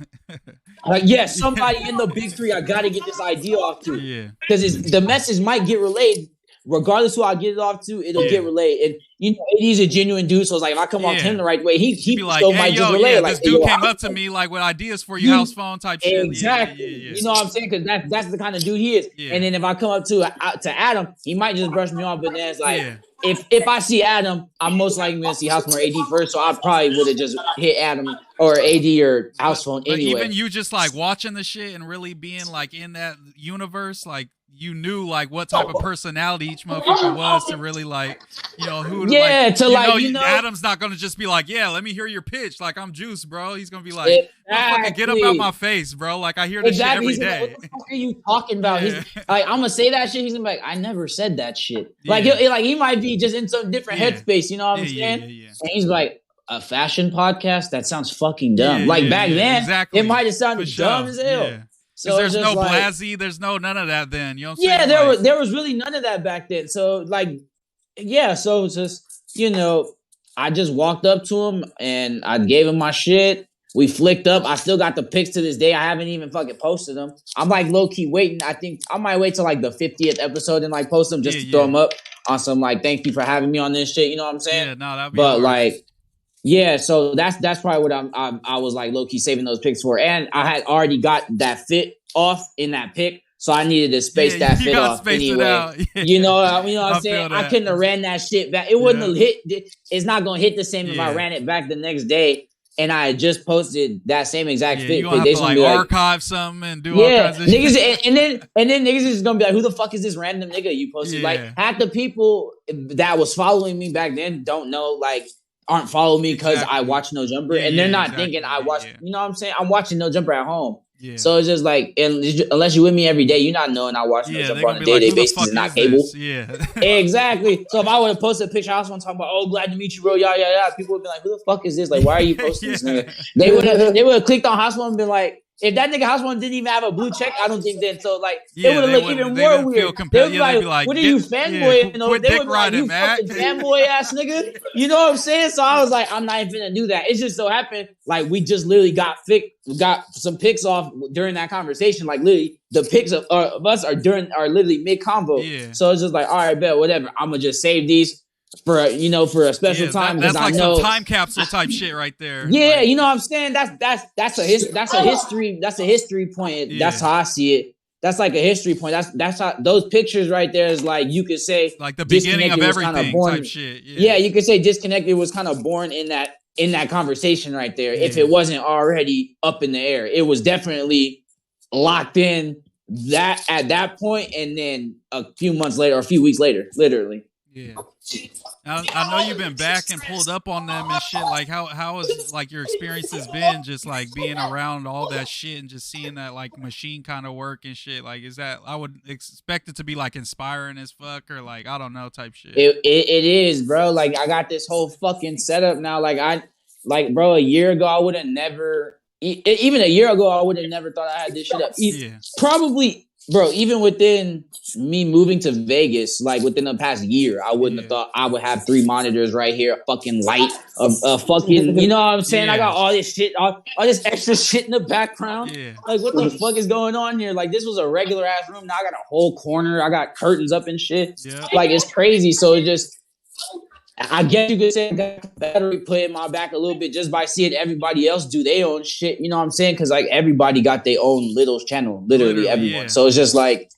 somebody in the big three, I got to get this idea off to. Yeah. Because the message might get relayed. Regardless who I get it off to, it'll get relayed. And, you know, AD's a genuine dude. So it's like, if I come off to him the right way, he be like, still might just relay. Like, this dude came up to me like with ideas for your house phone type shit. Exactly. You know what I'm saying? Because that's the kind of dude he is. Yeah. And then if I come up to Adam, he might just brush me off. But then it's like, if I see Adam, I'm most likely going to see House Phone or AD first. So I probably would have just hit Adam or AD or House Phone anyway. Even you just like watching the shit and really being like in that universe, like, you knew like what type of personality each motherfucker was to really like, you know, who Adam's not gonna just be like, yeah, let me hear your pitch. Like, I'm Juice, bro. He's gonna be like, motherfucker, get up out my face, bro. Like, I hear this shit every day. Like, what the fuck are you talking about? He's like, I'm gonna say that shit. He's gonna be like, I never said that shit. Like, he might be just in some different headspace. You know what I'm saying? And he's like, a fashion podcast? That sounds fucking dumb. Back then, it might have sounded dumb as hell. Yeah. So there's no Blassie, there's none of that then. You know what I'm saying? There was really none of that back then. So so it's just, you know, I just walked up to him and I gave him my shit. We flicked up. I still got the pics to this day. I haven't even fucking posted them. I'm like low key waiting. I think I might wait till like the 50th episode and like post them just to throw them up on some like, thank you for having me on this shit. You know what I'm saying? Yeah, no, that'd be hard. Like, yeah, so that's probably what I was like low key saving those pics for, and I had already got that fit off in that pic, so I needed to space that fit off anyway. You know what I'm saying? I couldn't have ran that shit back. It wouldn't have hit. It's not gonna hit the same if I ran it back the next day. and I had just posted that same exact Yeah, fit you pic, gonna have they to gonna like be archive something and do all kinds of niggas, shit. and then niggas is gonna be like, who the fuck is this random nigga you posted? Yeah. Like, half the people that was following me back then don't know, like, aren't following me because I Exactly. watch No Jumper, Yeah, and they're yeah, not exactly. thinking I Yeah, watch. yeah. You know what I'm saying? I'm watching No Jumper at home. Yeah. So it's just like, unless you're with me every day, you're not knowing I watch No Yeah, they're Jumper on gonna a be like, day-to-day who the basis fuck and not is cable. this? Yeah. Exactly. So if I would have posted a picture, I was want to talk about, oh, glad to meet you, bro. Yeah. People would be like, who the fuck is this? Like, why are you posting this nigga? They would have clicked on House One and been like, if that nigga House One didn't even have a blue check, I don't think then. So like, Yeah, it would have they looked wouldn't- even they more wouldn't feel weird. compelled. They would Yeah, they'd be be like, like, what are get- you yeah, fanboying? quit They dick would be like, riding, you Mac. fucking fanboy ass nigga. You know what I'm saying? So I was like, I'm not even gonna do that. It just so happened, like, we just literally got some pics off during that conversation. Like, literally, the pics of us are literally mid convo. Yeah. So it's just like, all right, bet, whatever. I'm gonna just save these for a special time, because that's like I know some time capsule type shit right there. Yeah, Like, you know what I'm saying? That's a history point. Yeah. That's how I see it. That's like a history point. That's how those pictures right there is like, you could say like the beginning of Disconnected was kinda everything born- type shit. Yeah, you could say Disconnected was kind of born in that conversation right there. If Yeah. it wasn't already up in the air, it was definitely locked in at that point, and then a few months later or a few weeks later, literally. Yeah. I know you've been back and pulled up on them and shit. Like, how has like your experiences been, just like being around all that shit and just seeing that like machine kind of work and shit? Like, is that, I would expect it to be like inspiring as fuck, or like, I don't know, type shit. It is, bro. Like, I got this whole fucking setup now. Bro, a year ago I would have never, even a year ago I would have never thought I had this shit up. Yeah. Probably, bro, even within me moving to Vegas, like within the past year, I wouldn't have thought I would have 3 monitors right here, a fucking light, a fucking, you know what I'm saying? Yeah. I got all this shit, all this extra shit in the background. Yeah. Like, what the fuck is going on here? Like, this was a regular ass room. Now I got a whole corner. I got curtains up and shit. Yeah. Like, it's crazy. So it just, I guess you could say I got the battery put in my back a little bit just by seeing everybody else do their own shit. You know what I'm saying? Because like, everybody got their own little channel, literally everyone. Yeah. So it's just like,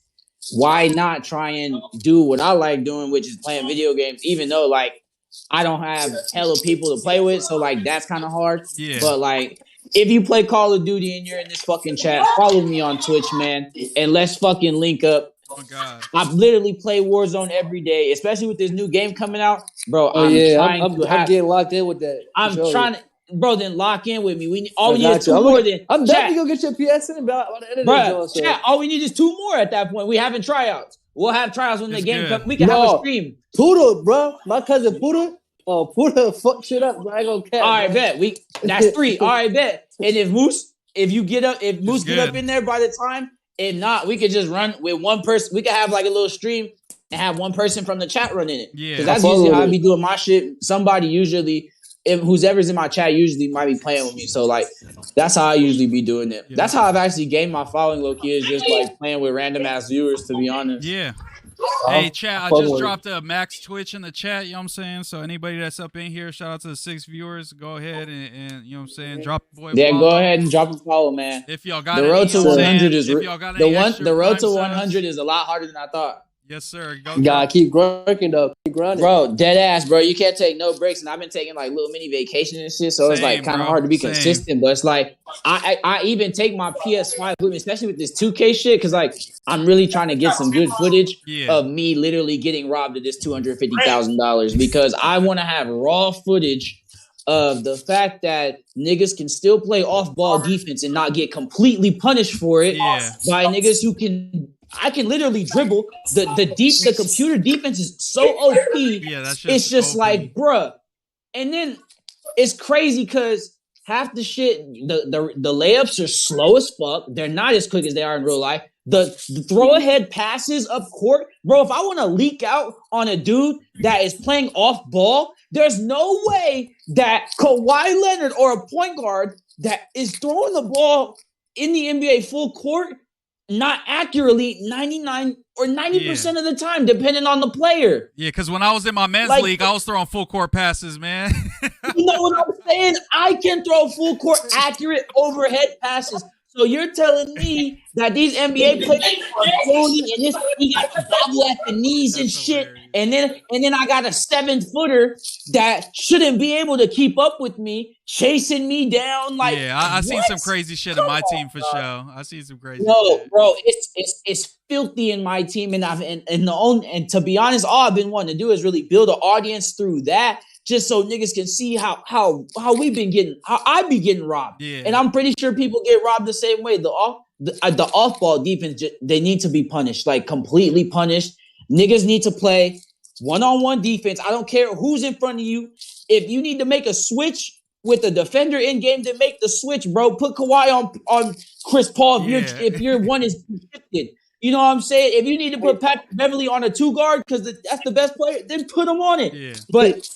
why not try and do what I like doing, which is playing video games, even though like I don't have hella people to play with. So like, that's kind of hard. Yeah. But like, if you play Call of Duty and you're in this fucking chat, follow me on Twitch, man, and let's fucking link up. Oh God. I literally play Warzone every day, especially with this new game coming out, bro. I'm getting locked in with that. I'm trying to, bro. Then lock in with me. We need 2 I'm more. Then I'm chat, definitely gonna get your PSN by the end of bro. this. Chat. All we need is 2 more at that point. We having tryouts. We'll have tryouts when the It's game good. comes. We can have a stream. Puda, bro. My cousin Puda. Oh, Puda fuck shit up. Bro. I ain't gonna cap. All right, bet. That's 3. All right, bet. And if Moose get up in there by the time. If not, we could just run with one person. We could have like a little stream and have one person from the chat running it. Yeah. Because that's usually how I be doing my shit. Somebody usually, whoever's in my chat usually might be playing with me. So like, that's how I usually be doing it. Yeah. That's how I've actually gained my following, low key, is just like playing with random ass viewers, to be honest. Yeah. Hey, chat, I just dropped a Max Twitch in the chat, you know what I'm saying? So anybody that's up in here, shout out to the 6 viewers. Go ahead and you know what I'm saying, drop the boy. Yeah, follow. go ahead and drop a follow, man. If y'all got the road to 100 is the road to 100 is a lot harder than I thought. Yes, sir. You gotta keep working though. Keep grinding. Bro, dead ass, bro. You can't take no breaks. And I've been taking like little mini vacations and shit. So it's like kind of hard to be consistent. But it's like, I even take my PS5 with me, especially with this 2K shit. Cause like, I'm really trying to get some good footage of me literally getting robbed of this $250,000. Because I want to have raw footage of the fact that niggas can still play off-ball defense and not get completely punished for it by niggas who can... I can literally dribble. The computer defense is so OP. Yeah, that's just it's just OP. like, bruh. And then it's crazy because half the shit, the layups are slow as fuck. They're not as quick as they are in real life. The throw ahead passes up court, bro. If I want to leak out on a dude that is playing off ball, there's no way that Kawhi Leonard or a point guard that is throwing the ball in the NBA full court not accurately 99 or 90% of the time, depending on the player. Yeah, because when I was in my men's league, I was throwing full court passes, man. You know what I'm saying? I can throw full court accurate overhead passes. So you're telling me that these NBA players are floating and he got to bobble at the knees and shit. Hilarious. And then I got a 7-footer that shouldn't be able to keep up with me, chasing me down. Like, yeah, I seen some crazy shit in my team for sure. I see some crazy shit. Bro, it's filthy in my team, and to be honest, all I've been wanting to do is really build an audience through that, just so niggas can see how we been getting, how I be getting robbed. Yeah. And I'm pretty sure people get robbed the same way. The off-ball defense, they need to be punished, like completely punished. Niggas need to play one-on-one defense. I don't care who's in front of you. If you need to make a switch with the defender in game, then make the switch, bro. Put Kawhi on Chris Paul if your one is shifted. You know what I'm saying? If you need to put Pat Beverly on a 2-guard because that's the best player, then put him on it. Yeah. But,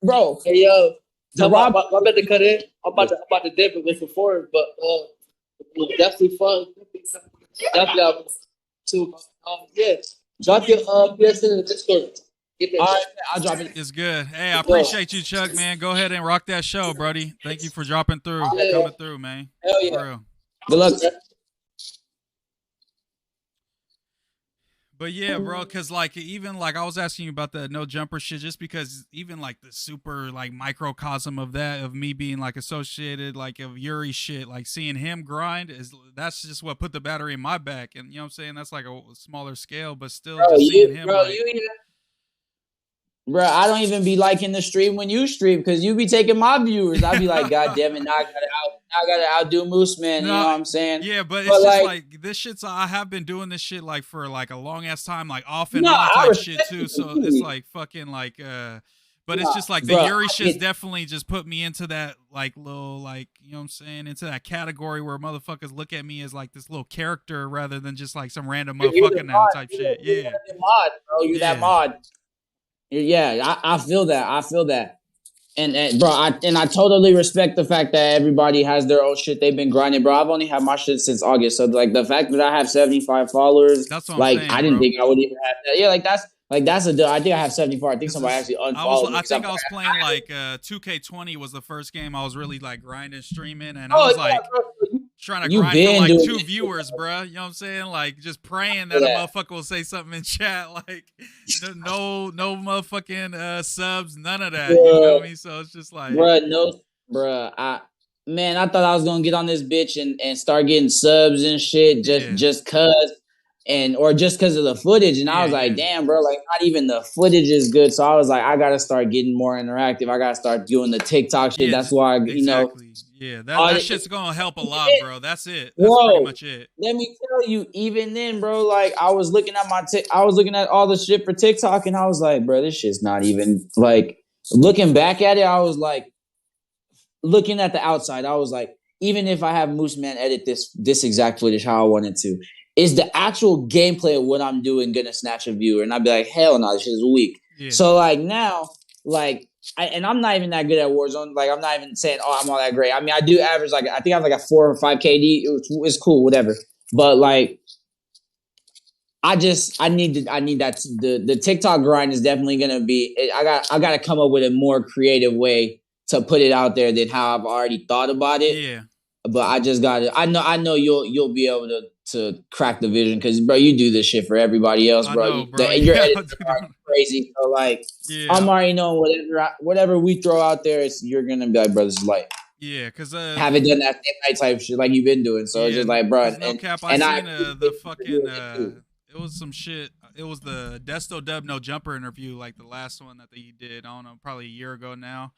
bro. Hey, yo. I'm about to cut in. I'm about to dip it with the forward, but it was definitely fun. Definitely too. Yeah. Drop your PSN in the Discord. All right, I'll drop it. It's good. Hey, I appreciate you, Chuck, man. Go ahead and rock that show, buddy. Thank you for dropping through, coming through, man. Hell yeah. For real. Good luck. But yeah, bro, because like even like I was asking you about the no jumper shit, just because even like the super like microcosm of that, of me being like associated like of Yuri shit, like seeing him grind that's just what put the battery in my back, and you know what I'm saying, that's like a smaller scale, but still just seeing him. Bro, I don't even be liking the stream when you stream because you be taking my viewers. I be like, God damn it, now I gotta outdo Moose Man. You know what I'm saying? Yeah, but it's just like this shit's. I have been doing this shit like for like a long ass time, like off and on type shit too. So it's like fucking like but it's just like the Yuri shit's definitely just put me into that like little like, you know what I'm saying, into that category where motherfuckers look at me as like this little character rather than just like some random motherfucker now type shit. Yeah, that mod, bro. You that mod. Yeah, I feel that. And bro, I totally respect the fact that everybody has their own shit they've been grinding, bro. I've only had my shit since August, so like the fact that I have 75 followers, that's what like I'm saying, I didn't bro. think I would even have that. Yeah, that's I think I have 74. I think somebody actually unfollowed me. I think I was playing like 2K20 was the first game I was really like grinding, streaming, and I was like trying to grind for like 2 viewers, bro. You know what I'm saying? Like just praying that a motherfucker will say something in chat, like no motherfucking subs, none of that. You know me? So it's just like, I thought I was gonna get on this bitch and start getting subs and shit just cause. Or just because of the footage. And I was like, damn, bro, like not even the footage is good. So I was like, I got to start getting more interactive. I got to start doing the TikTok shit. That's why, you know. Yeah, that shit's going to help a lot, bro. That's it. That's pretty much it. Let me tell you, even then, bro, like I was looking at all the shit for TikTok and I was like, bro, this shit's not even like looking back at it. I was like, looking at the outside, I was like, even if I have Moose Man edit this exact footage how I wanted to, is the actual gameplay of what I'm doing gonna snatch a viewer? And I'd be like, hell no, this shit is weak. Yeah. So like now, like, I'm not even that good at Warzone. Like I'm not even saying, I'm all that great. I mean, I do average like I think I have like a 4 or 5 KD. It's cool, whatever. But like, I need that. The TikTok grind is definitely gonna be. I got to come up with a more creative way to put it out there than how I've already thought about it. Yeah. But I just got it. I know you'll be able to crack the vision because, bro, you do this shit for everybody else, bro. Your edits are crazy. So, like, I'm already knowing whatever we throw out there, you're going to be like, bro, this is light. Yeah, because haven't done that same night type shit like you've been doing. So, it's just like, bro. No cap, I seen the fucking, it was some shit. It was the Desto Dub No Jumper interview, like the last one that he did, I don't know, probably a year ago now.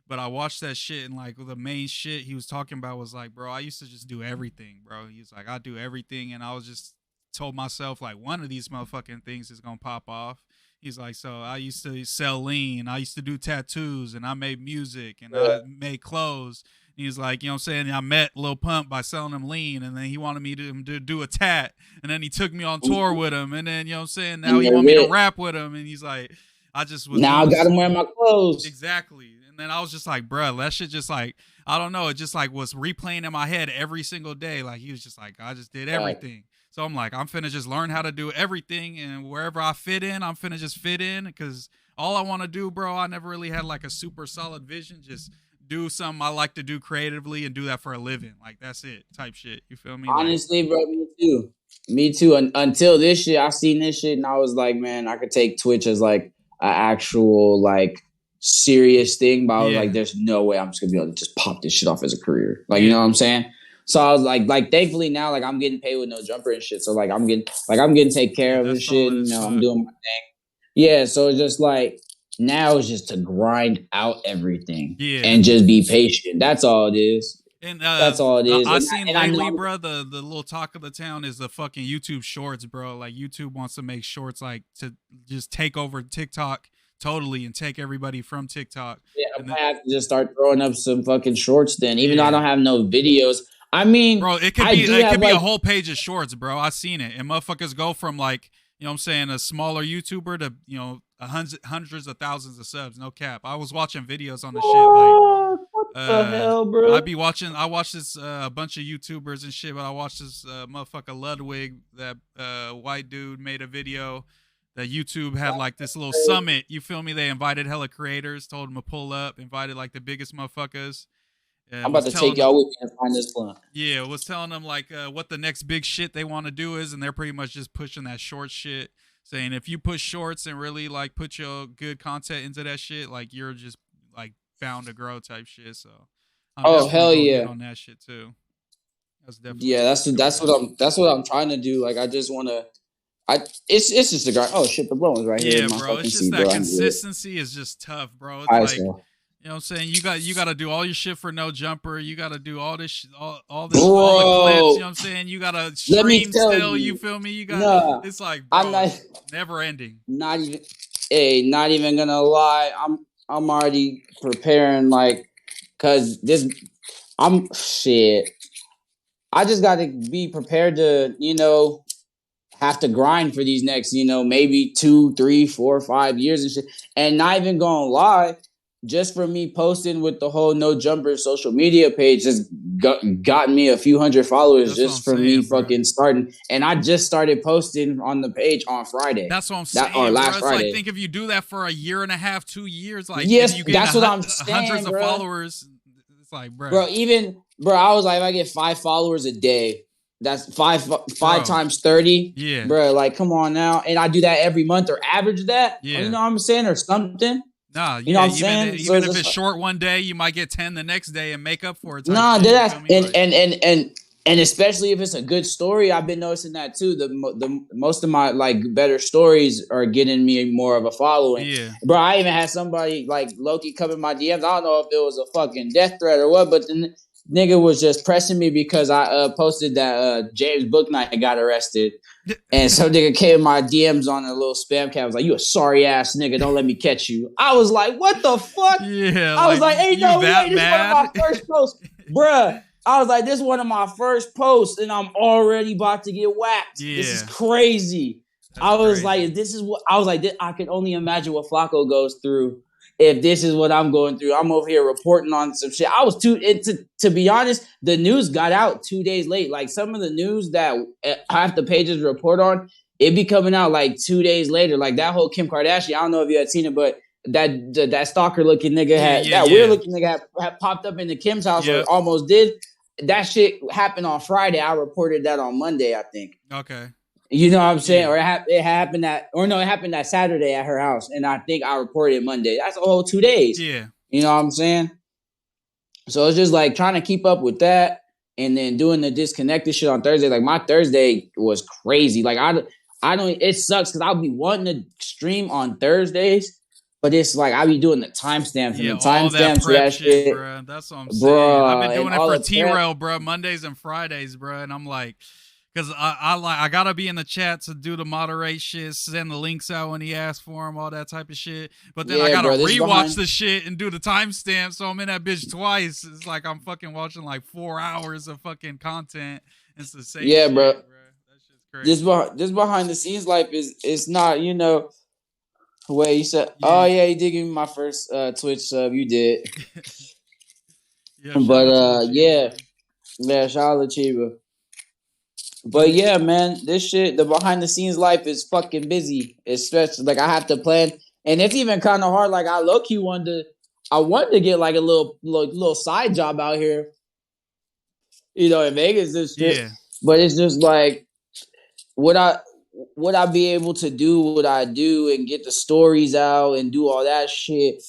But I watched that shit and like the main shit he was talking about was like, bro, I used to just do everything, bro. He's like, I do everything. And I was just told myself like one of these motherfucking things is going to pop off. He's like, so I used to sell lean. I used to do tattoos and I made music and I made clothes. And he's like, you know what I'm saying? I met Lil Pump by selling him lean. And then he wanted me to do a tat. And then he took me on tour with him. And then, you know what I'm saying? Now he want me to rap with him. And he's like, I just was. Now I got him wearing my clothes. Exactly. And then I was just like, bruh, that shit just like, I don't know. It just like was replaying in my head every single day. Like he was just like, I just did everything. So I'm like, I'm finna just learn how to do everything. And wherever I fit in, I'm finna just fit in. Because all I want to do, bro, I never really had like a super solid vision. Just do something I like to do creatively and do that for a living. Like that's it type shit. You feel me? Honestly, bro, me too. Until this shit, I seen this shit and I was like, man, I could take Twitch as like actual like serious thing, but I was Yeah. like, there's no way I'm just gonna be able to just pop this shit off as a career. Like, Yeah. you know what I'm saying? So I was like thankfully now, like I'm getting paid with no jumper and shit. So like I'm getting taken care of and that's shit. solid You as know, I'm fuck. doing my thing. Yeah, so it's just like now it's just to grind out everything Yeah. and just be patient. That's all it is. And That's all it is. I And seen I lately, know bro, the little talk of the town is the fucking YouTube shorts, bro. Like YouTube wants to make shorts like to just take over TikTok totally and take everybody from TikTok. yeah, I And might have to just start throwing up some fucking shorts then, even though I Yeah. don't have no videos. I mean, bro, it could I be do it have could be like a whole page of shorts, bro. I seen it. And motherfuckers go from like, you know what I'm saying, a smaller YouTuber to, you know, hundreds of thousands of subs, no cap. I was watching videos on the shit like What the hell, bro? I watch this a bunch of YouTubers and shit, but I watched this motherfucker Ludwig, that white dude made a video that YouTube had like this little summit. You feel me? They invited hella creators, told them to pull up, invited like the biggest motherfuckers. I'm about to take y'all with me and find this blunt. Yeah, was telling them like what the next big shit they want to do is, and they're pretty much just pushing that short shit, saying if you push shorts and really like put your good content into that shit, like you're just like bound to grow type shit. So I'm Oh definitely hell gonna yeah, get on that shit too. That's definitely yeah. That's what I'm trying to do. Like I just want to. It's just a grind. Oh shit, the blunt was right here Yeah, in my bro. fucking It's just seat, that bro. consistency is just tough, bro. It's I like, saw. you know what I'm saying? You got to do all your shit for no jumper. You got to do all this all this Bro, all the clips, you know what I'm saying? You got to let me stream tell still, you. you feel me? You got Nah, it's like, I'm bro, not. never ending. Not even. Hey, not even gonna lie. I'm already preparing like, cause this. I'm shit. I just got to be prepared to, have to grind for these next, maybe 2, 3, 4, 5 years and shit. And not even gonna lie, just for me posting with the whole No Jumper social media page just gotten me a few hundred followers. That's what just I'm for me saying, bro. fucking starting. And I just started posting on the page on Friday. That's what I'm saying, or bro. last It's Friday. like, think if you do that for a year and a half, 2 years, like Yes, if you get that's what I'm saying, hundreds of bro. followers, it's like, bro. Bro, I was like, if I get 5 followers a day, that's five times 30. Yeah. Bro, like, come on now. And I do that every month or average that. Yeah. You know what I'm saying? Or something. Nah, you know what I'm saying? Even if it's short one day, you might get 10 the next day and make up for it. Nah, and especially if it's a good story, I've been noticing that too. The most of my like better stories are getting me more of a following. Yeah. Bro, I even had somebody like Loki come in my DMs. I don't know if it was a fucking death threat or what, but the nigga was just pressing me because I posted that James Booknight got arrested. And some nigga came in my DMs on a little spam cat. I was like, you a sorry ass nigga. Don't let me catch you. I was like, what the fuck? Yeah. I was like, hey, no way. This is one of my first posts. Bruh. I was like, this is one of my first posts, and I'm already about to get whacked. Yeah. This is crazy. I was like, I can only imagine what Flacco goes through if this is what I'm going through. I'm over here reporting on some shit. I was to be honest, the news got out 2 days late. Like some of the news that half the pages report on, it be coming out like 2 days later. Like that whole Kim Kardashian, I don't know if you had seen it, but that stalker looking nigga weird looking nigga had popped up into Kim's house or almost did. That shit happened on Friday. I reported that on Monday, I think. Okay. You know what I'm saying? Or it happened that Saturday at her house. And I think I reported it Monday. That's a whole 2 days. Yeah. You know what I'm saying? So it's just like trying to keep up with that and then doing the disconnected shit on Thursday. Like my Thursday was crazy. Like I don't, it sucks because I'll be wanting to stream on Thursdays. But it's like I be doing the timestamps and the timestamps for that shit, bro. That's what I'm saying. I've been doing it for T-Rail, bro, Mondays and Fridays, bro. And I'm like, because I gotta be in the chat to do the moderate shit, send the links out when he asks for them, all that type of shit. But then I gotta rewatch the shit and do the timestamp, so I'm in that bitch twice. It's like I'm fucking watching like 4 hours of fucking content. It's the same. Yeah, shit, bro. That shit's crazy. This behind the scenes life is not, Wait, you said, oh yeah, you did give me my first Twitch sub. You did. But shout out to Chiba. But yeah, man, this shit, the behind the scenes life is fucking busy. It's stressed. Like I have to plan, and it's even kind of hard. Like I low key wanted to get like a little side job out here, in Vegas. This shit. Yeah. But it's just like would I be able to do what I do and get the stories out and do all that shit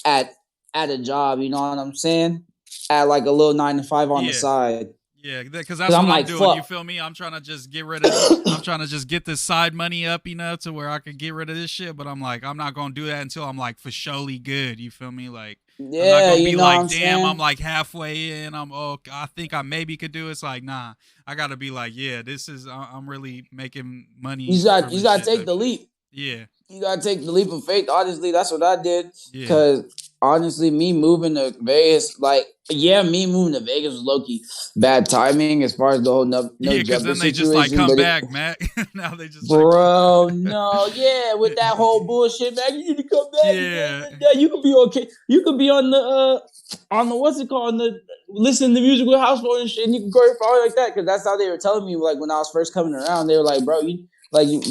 at a job? You know what I'm saying? At like a little 9 to 5 on the side. Yeah, because that's what I'm doing. Fuck. You feel me? I'm trying to just get rid of. I'm trying to just get this side money up, to where I can get rid of this shit. But I'm like, I'm not gonna do that until I'm like for surely good. You feel me? Like, I'm not gonna be like, damn, I'm like halfway in. I think I maybe could do it. It's like, nah, I gotta be like, yeah, this is. I'm really making money. You gotta take the leap. Yeah. You gotta take the leap of faith. Honestly, that's what I did. Because honestly, me moving to Vegas, me moving to Vegas was low-key bad timing as far as the whole no because then they just like come back, Mac. Now they just bro, with that whole bullshit, Mac, you need to come back. Yeah, you could be okay. You could be on the what's it called, listen to music with house phone and shit, and you can go far like that. Because that's how they were telling me, like when I was first coming around, they were like, bro, you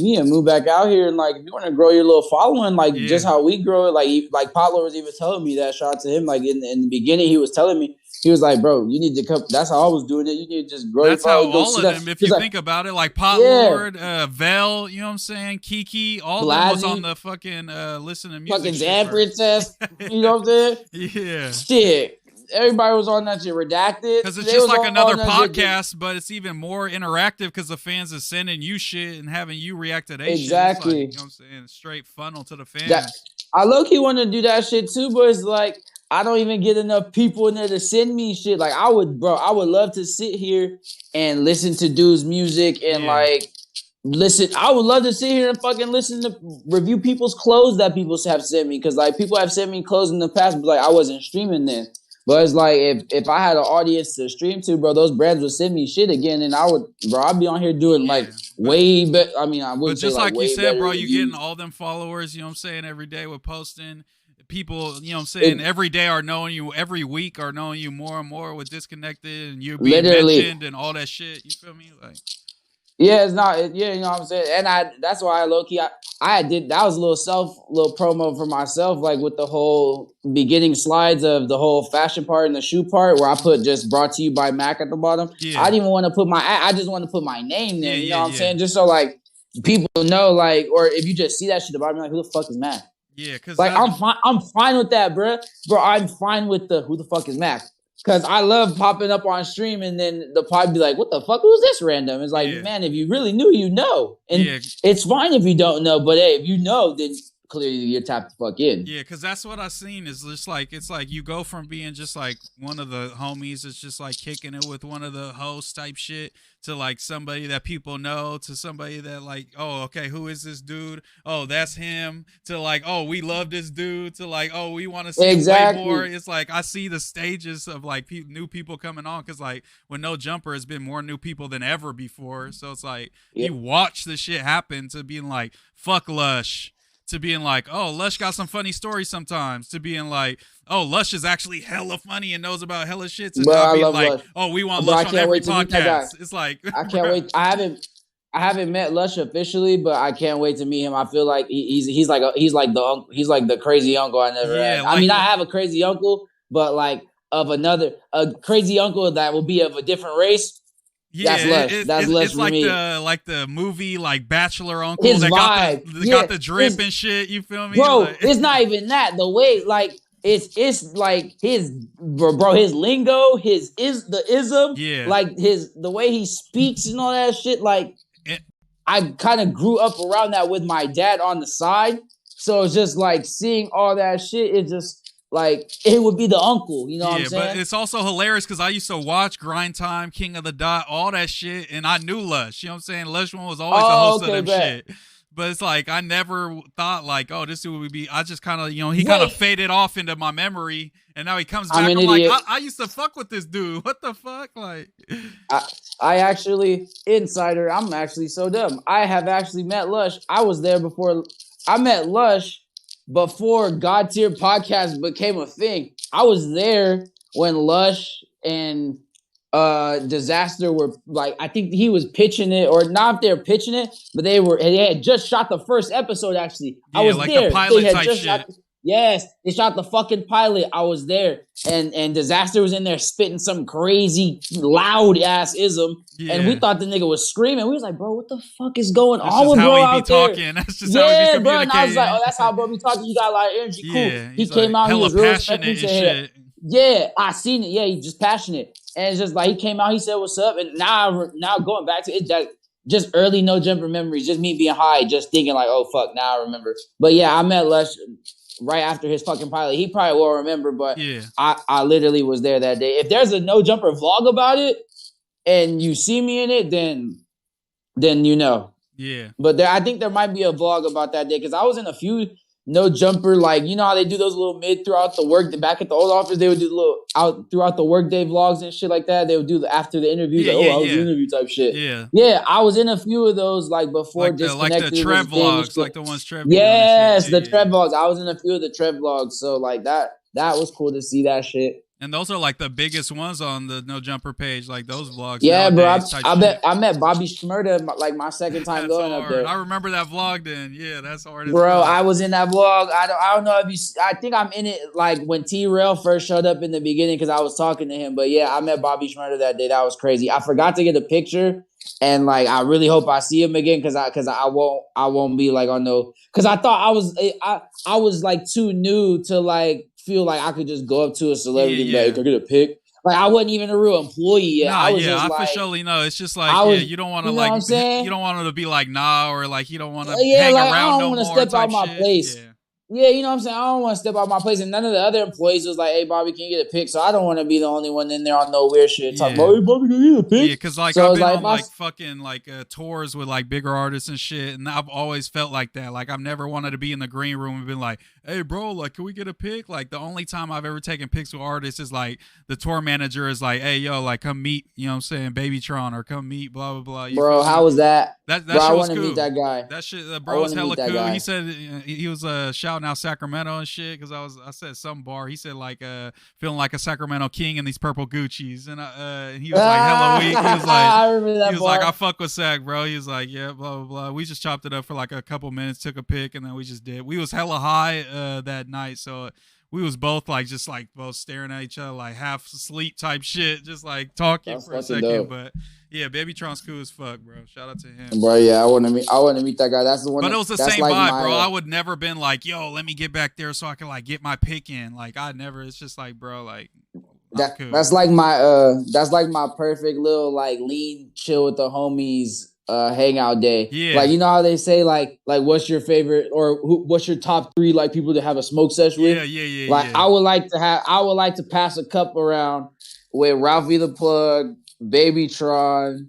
need to move back out here, and like if you want to grow your little following, just how we grow it, like Pablo was even telling me that. Shout out to him. Like in the beginning, he was telling me, he was like, bro, you need to come. That's how I was doing it. You need to just grow. That's how all of them. If you think about it, like Pot Lord, Vel, you know what I'm saying, Kiki, all of them was on the fucking listen to music. Fucking Zan Princess, you know what I'm saying? Yeah. Shit. Everybody was on that shit, redacted. Because it's just like another podcast, but it's even more interactive because the fans are sending you shit and having you react to their exactly. Shit. Like, you know what I'm saying? Straight funnel to the fans. I low-key want to do that shit too, but it's like I don't even get enough people in there to send me shit. Like I would love to sit here and listen to dudes' music and listen. I would love to sit here and fucking listen to review people's clothes that people have sent me. Because like people have sent me clothes in the past, but like I wasn't streaming then. But it's like if I had an audience to stream to, bro, those brands would send me shit again, and I'd be on here doing way better. I mean, I wouldn't say just like you said, bro, you reviews. getting all them followers. You know what I'm saying? Every day with posting, people, you know what I'm saying? Every day are knowing you. Every week are knowing you more and more with Disconnected, and you're being mentioned and all that shit. You feel me? Like. Yeah, it's not. Yeah, you know what I'm saying, and that's why I low key I did. That was a little promo for myself, like with the whole beginning slides of the whole fashion part and the shoe part, where I put just brought to you by Mac at the bottom. Yeah. I didn't even want to put I just want to put my name there. You know what I'm saying, just so like people know, like, or if you just see that shit at the bottom, you're like, who the fuck is Mac? Yeah, because like I'm fine with that, bro. I'm fine with the who the fuck is Mac. Because I love popping up on stream and then the pod be like, what the fuck? Who's this random? It's like, man, if you really knew, you know. And it's fine if you don't know. But hey, if you know, then clearly you're tapped the fuck in. Yeah, because that's what I seen is just like, it's like you go from being just like one of the homies that's just like kicking it with one of the hosts type shit to like somebody that people know to somebody that like, oh, okay, who is this dude? Oh, that's him. To like, oh, we love this dude. To like, oh, we want to see way more. It's like I see the stages of like new people coming on because like with No Jumper, it's been more new people than ever before. So it's like you watch the shit happen to being like, fuck Lush. To being like, oh, Lush got some funny stories sometimes. To being like, oh, Lush is actually hella funny and knows about hella shit. To not being like, Lush. Oh, we want Lush on every podcast. It's like, I can't wait. I haven't met Lush officially, but I can't wait to meet him. I feel like he's like the crazy uncle I never had. Like, I mean, I have a crazy uncle, but like a crazy uncle that will be of a different race. Yeah, that's Lush. It's like the movie like Bachelor Uncle that got the drip and shit. You feel me, bro? Like, it's not even that. The way like it's like his lingo, the ism, like the way he speaks and all that shit. Like I kind of grew up around that with my dad on the side, so it's just like seeing all that shit. It just. Like, it would be the uncle, you know what I'm saying? But it's also hilarious because I used to watch Grind Time, King of the Dot, all that shit, and I knew Lush. You know what I'm saying? Lush one was always the host of them shit. But it's like, I never thought, like, oh, this dude would be... I just kind of, he kind of faded off into my memory, and now he comes back. I'm like, I used to fuck with this dude. What the fuck? Like... I actually... Insider, I'm actually so dumb. I have actually met Lush. I was there before... I met Lush... Before God Tier Podcast became a thing. I was there when Lush and Disaster were like, I think he was pitching it, or not if they were pitching it, but they had just shot the first episode actually. I was like there. The pilot type shit. Yes, they shot the fucking pilot. I was there, and Disaster was in there spitting some crazy loud ass ism, and we thought the nigga was screaming. We was like, bro, what the fuck is going That's on just with how bro he be out there? talking. That's just how he be Yeah, bro. communicating. And I was like, oh, that's how bro be talking. You got a lot of energy. Yeah, Cool. He he's came like out. He hella was real passionate respectful. and He said, shit. yeah, I seen it. Yeah, he's just passionate, and it's just like he came out. He said, "What's up?" And now going back to it, that just early no jumper memories, just me being high, just thinking like, "Oh fuck," now I remember. But yeah, I met Lush right after his fucking pilot. He probably won't remember, but Yeah. I literally was there that day. If there's a no jumper vlog about it, and you see me in it, then you know. Yeah. But I think there might be a vlog about that day because I was in a few no jumper, like, you know how they do those little mid throughout the work. Back at the old office, they would do little out throughout the workday vlogs and shit like that. They would do after the interviews, I was in the interview type shit. Yeah. Yeah, I was in a few of those, like before like Disconnected. the Trev vlogs, like the ones Trev. Yes, the Trev vlogs. I was in a few of the Trev vlogs, so like that was cool to see that shit. And those are like the biggest ones on the No Jumper page, like those vlogs. Yeah, bro. I met Bobby Shmurda like my second time going hard. up there. I remember that vlog then. Yeah, that's hard. Bro, I was in that vlog. I don't know if you. I think I'm in it like when T-Rail first showed up in the beginning because I was talking to him. But yeah, I met Bobby Shmurda that day. That was crazy. I forgot to get a picture, and like I really hope I see him again because I won't be like on no because I thought I was like too new to like feel like I could just go up to a celebrity and be like, "Can I get a pic?" Like I wasn't even a real employee yet. Nah, I was yeah, just I like, for surely know. It's just like, you don't want to like, you don't want to be like, nah, or like you don't want to hang like, around no more. I don't want to step out my place. Yeah, you know what I'm saying? I don't want to step out my place. And none of the other employees was like, hey, Bobby, can you get a pic? So I don't want to be the only one in there on no weird shit. Talking about, hey, Bobby, can you get a pic? Yeah, because like I've been on like fucking like tours with like bigger artists and shit. And I've always felt like that. Like I've never wanted to be in the green room and been like, hey, bro, like, can we get a pic? Like the only time I've ever taken pics with artists is like the tour manager is like, hey, yo, like come meet, you know what I'm saying, Babytron or come meet, blah, blah, blah. Bro, how was that? That bro, shit was cool. Meet that guy. That shit, bro, was hella cool. He said he was shouting out Sacramento and shit because I said some bar. He said like feeling like a Sacramento king in these purple Gucci's, and he was like hella weak. He was like, I remember that. He was like, I fuck with Sac, bro. He was like, yeah, blah blah blah. We just chopped it up for like a couple minutes, took a pic, and then we just did. We was hella high that night, so we was both like just like both staring at each other like half asleep type shit, just like talking for a second, dope. But. Yeah, Babytron's cool as fuck, bro. Shout out to him, bro. Yeah, I want to meet that guy. That's the one. But it was the same like vibe, bro. I would never been like, yo, let me get back there so I can like get my pick in. Like I never. It's just like, bro, like cool. That's like my perfect little like lean chill with the homies hangout day. Yeah, like you know how they say like what's your favorite or what's your top 3 like people to have a smoke session with? Yeah. Like I would like to pass a cup around with Ralphie the Plug, Babytron,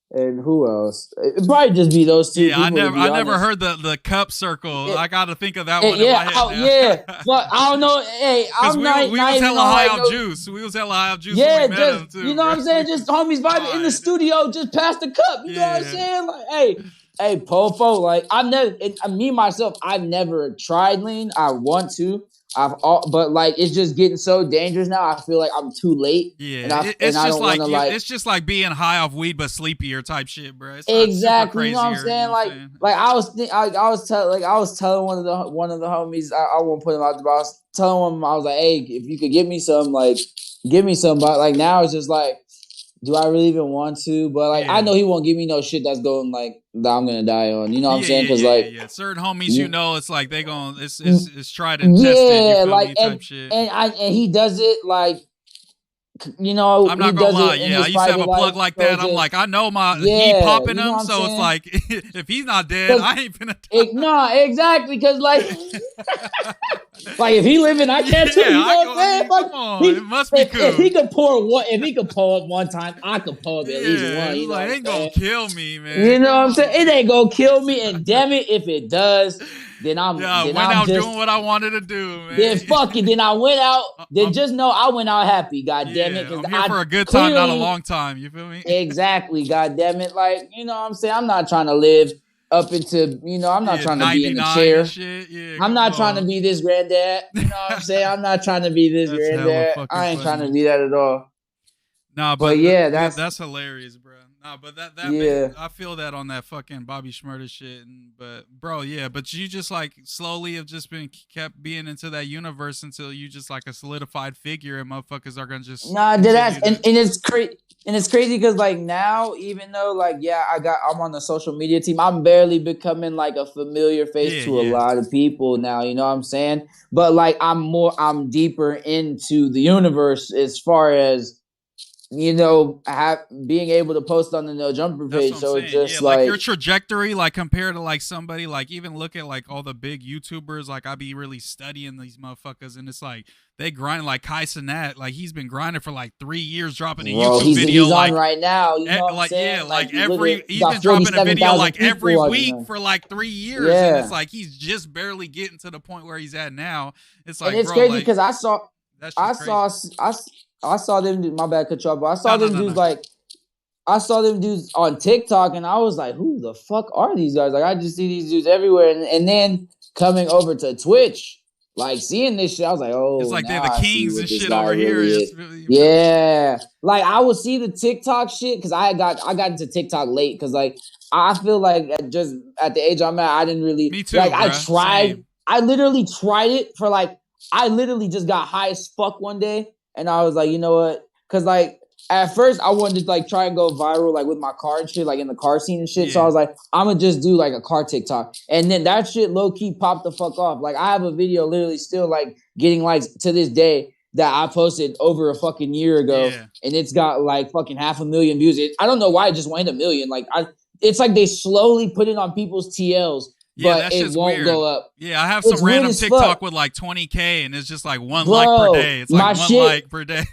and who else? It'd probably just be those 2. Yeah, I never heard the cup circle. I got to think of that one. Yeah, but I don't know. Hey, I'm not. We was hella high off juice. We was hella high off juice. Yeah, when we met him too, you know what I'm saying? Just homies vibing in the studio. Just pass the cup. You know what I'm saying? Like, hey, Pofo. Like, I've never tried lean. I want to. But like it's just getting so dangerous now. I feel like I'm too late. Yeah, it's just like being high off weed but sleepier type shit, bro. It's exactly. You know what I'm saying? I was telling one of the homies. I won't put him out, but I was telling him I was like, hey, if you could give me some, like, give me some. But like now it's just like, do I really even want to? But like I know he won't give me no shit that's going like that I'm gonna die on. You know what I'm saying? Because certain homies, you know, it's like they gonna it's tried and tested. Like and he does it like. You know, I'm not gonna lie. Yeah, I used to have a plug like that. I'm like, I know my he popping him, so it's like if he's not dead, I ain't finna. No, exactly, because like, like if he living, I can't too. You know what I'm saying? Like, come on, it must be cool. If he could pull up one time, I could pull up at least one. You know, like, it ain't gonna kill me, man. You know what I'm saying? It ain't gonna kill me, and damn it, if it does. Then I went out doing what I wanted to do, man. Then fuck it. Then I went out. Then just know I went out happy. God damn it. I'm here for a good time, not a long time. You feel me? Exactly. God damn it. Like, you know what I'm saying? I'm not trying to live up into, you know, I'm not trying to be in the chair. I'm not trying to be this granddad. You know what I'm saying? I'm not trying to be this granddad. I ain't trying to be that at all. Nah, but yeah, that's hilarious, bro. Nah, but that Yeah. I feel that on that fucking Bobby Shmurda shit. But bro, yeah, but you just like slowly have just been kept being into that universe until you just like a solidified figure, and motherfuckers are gonna just Nah, dead ass, continue and it's crazy. And it's crazy because like now, even though like I'm on the social media team, I'm barely becoming like a familiar face to a lot of people now. You know what I'm saying? But like I'm deeper into the universe as far as being able to post on the No Jumper That's page. what I'm So saying. it's just Yeah, like your trajectory, like compared to like somebody, like even look at like all the big YouTubers, like I be really studying these motherfuckers, and it's like they grind like Kai Cenat, like he's been grinding for like 3 years, dropping a YouTube video he's like on right now. You know what I'm like saying? yeah, like he's he's got been dropping a video 47,000 like every people week watching for like 3 years, Yeah. and it's like he's just barely getting to the point where he's at now. It's like, And it's bro, crazy like because I saw that's I just crazy. saw I saw them do my bad cut you off, but I saw No, them no, dudes no. like I saw them dudes on TikTok, and I was like, who the fuck are these guys? Like, I just see these dudes everywhere. And then coming over to Twitch, like, seeing this shit, I was like, oh, It's like they're now the I see kings what and this shit guy over here. really It's is. really, Yeah. Like, I would see the TikTok shit, because I got into TikTok late, because, like, I feel like just at the age I'm at, I didn't really... Me too, Like, I bruh. tried... Same. I literally tried it for, like... I literally just got high as fuck one day, and I was like, you know what? Because, like... At first, I wanted to like try and go viral, like with my car and shit, like in the car scene and shit. So I was like, I'm gonna just do like a car TikTok, and then that shit low key popped the fuck off. Like I have a video literally still like getting likes to this day that I posted over a fucking year ago, and it's got like fucking 500,000 views. I don't know why it just went 1 million. Like it's like they slowly put it on people's TLs. But it won't weird. go up. Yeah, I have It's some random weird as TikTok fuck. with like 20K, and it's just like one Bro, like per day. It's like my one shit- like per day.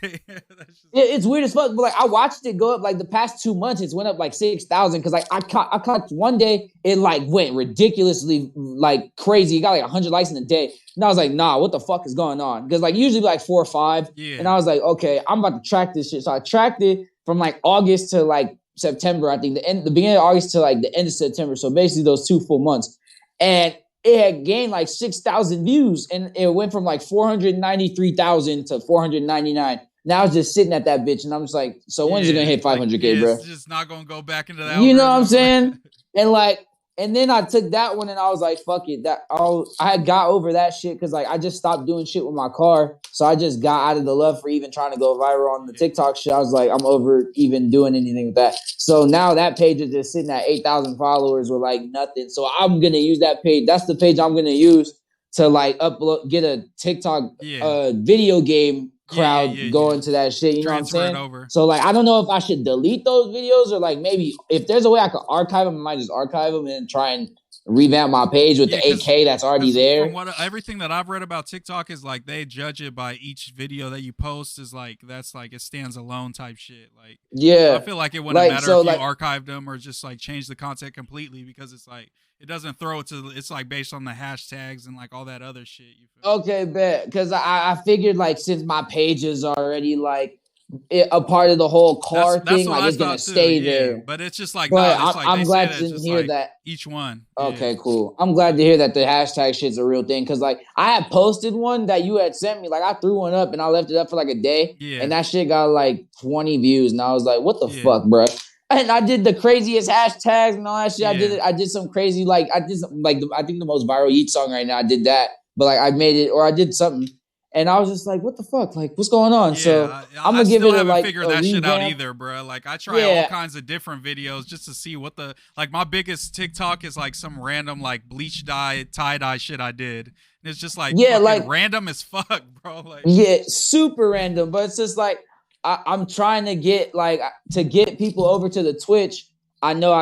It's weird as fuck, but like I watched it go up like the past 2 months. It's went up like 6,000 because like I caught one day it like went ridiculously like crazy. It got like 100 likes in a day, and I was like, nah, what the fuck is going on? Because like usually like 4 or 5, and I was like, okay, I'm about to track this shit. So I tracked it from like August to like September. I think the beginning of August to like the end of September. So basically those 2 full months, and it had gained like 6,000 views, and it went from like 493,000 to 499. Now it's just sitting at that bitch, and I'm just like, so when's it gonna hit 500K, bro? It's just not gonna go back into that. You know what I'm saying? And then I took that one, and I was like, fuck it. I had got over that shit because like I just stopped doing shit with my car, so I just got out of the love for even trying to go viral on the TikTok shit. I was like, I'm over even doing anything with that. So now that page is just sitting at 8,000 followers with like nothing. So I'm gonna use that page. That's the page I'm gonna use to like get a TikTok video game crowd going to that shit. You know what I'm saying? Over. So like I don't know if I should delete those videos or like maybe if there's a way I could archive them, I might just archive them and try and revamp my page with the 8K that's already there. From everything that I've read about TikTok is like they judge it by each video that you post is like that's like it stands alone type shit. Like I feel like it wouldn't matter if you archived them or just like change the content completely because it's like it doesn't throw it to it's like based on the hashtags and like all that other shit. You feel okay, bet because I figured like since my page is already like a part of the whole car thing, like it's gonna stay there. But it's just like, I'm glad to hear that each one. Okay, cool. I'm glad to hear that the hashtag shit's a real thing because like I had posted one that you had sent me. Like I threw one up and I left it up for like a day, and that shit got like 20 views, and I was like, what the fuck, bro? And I did the craziest hashtags and all that shit. I did some crazy like I think the most viral Yeet song right now. I did that, but like I made it or I did something. And I was just like, what the fuck? Like, what's going on? So I'm going to give it a like figure that shit out either, bro. Like I try all kinds of different videos just to see what the like my biggest TikTok is like some random like bleach dye, tie-dye shit I did. And it's just like like random as fuck, bro. Like super random. But it's just like I'm trying to get people over to the Twitch. I know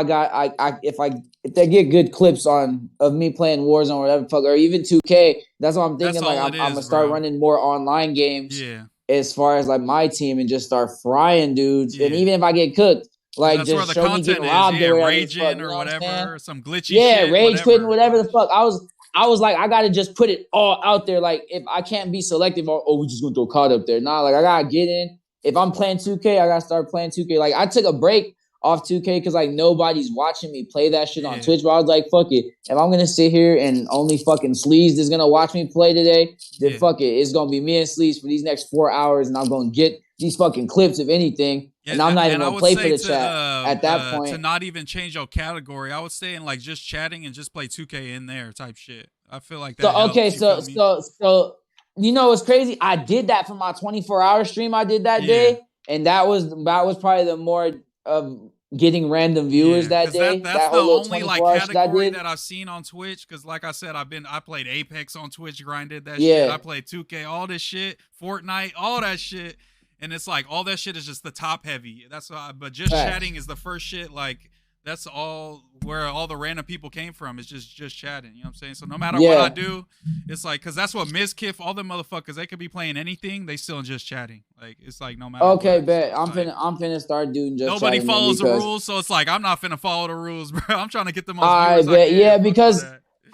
if they get good clips of me playing Warzone or whatever fuck or even 2K, that's what I'm thinking. Like I'm gonna start running more online games. As far as like my team and just start frying dudes. And even if I get cooked, like just show me getting robbed or raging or whatever, or some glitchy shit. Rage quitting, whatever the fuck. I was like, I gotta just put it all out there. Like if I can't be selective, we're just gonna throw COD up there. Nah, like I gotta get in. If I'm playing 2K, I gotta start playing 2K. Like I took a break off 2K because like nobody's watching me play that shit on Twitch, but I was like, fuck it. If I'm gonna sit here and only fucking Sleaze is gonna watch me play today, then fuck it. It's gonna be me and Sleaze for these next 4 hours, and I'm gonna get these fucking clips, if anything. And I'm not even gonna play for the chat at that point. To not even change your category, I would stay in like just chatting and just play 2K in there type shit. I feel like that. So helps, okay, so you know what's crazy? I did that for my 24-hour stream I did that day, and that was probably the more of getting random viewers that day. That's the only like category that I've seen on Twitch. Because like I said, I played Apex on Twitch, grinded that shit. I played 2K, all this shit, Fortnite, all that shit. And it's like all that shit is just the top heavy. That's why, but just chatting is the first shit. Like that's all where all the random people came from. It's just chatting. You know what I'm saying? So no matter what I do, it's like because that's what Mizkiff, all the motherfuckers, they could be playing anything, they still just chatting. Like it's like no matter. Okay, what, bet I'm finna start doing just. Nobody follows the rules, so it's like I'm not finna follow the rules, bro. I'm trying to get the most. I bet, yeah, because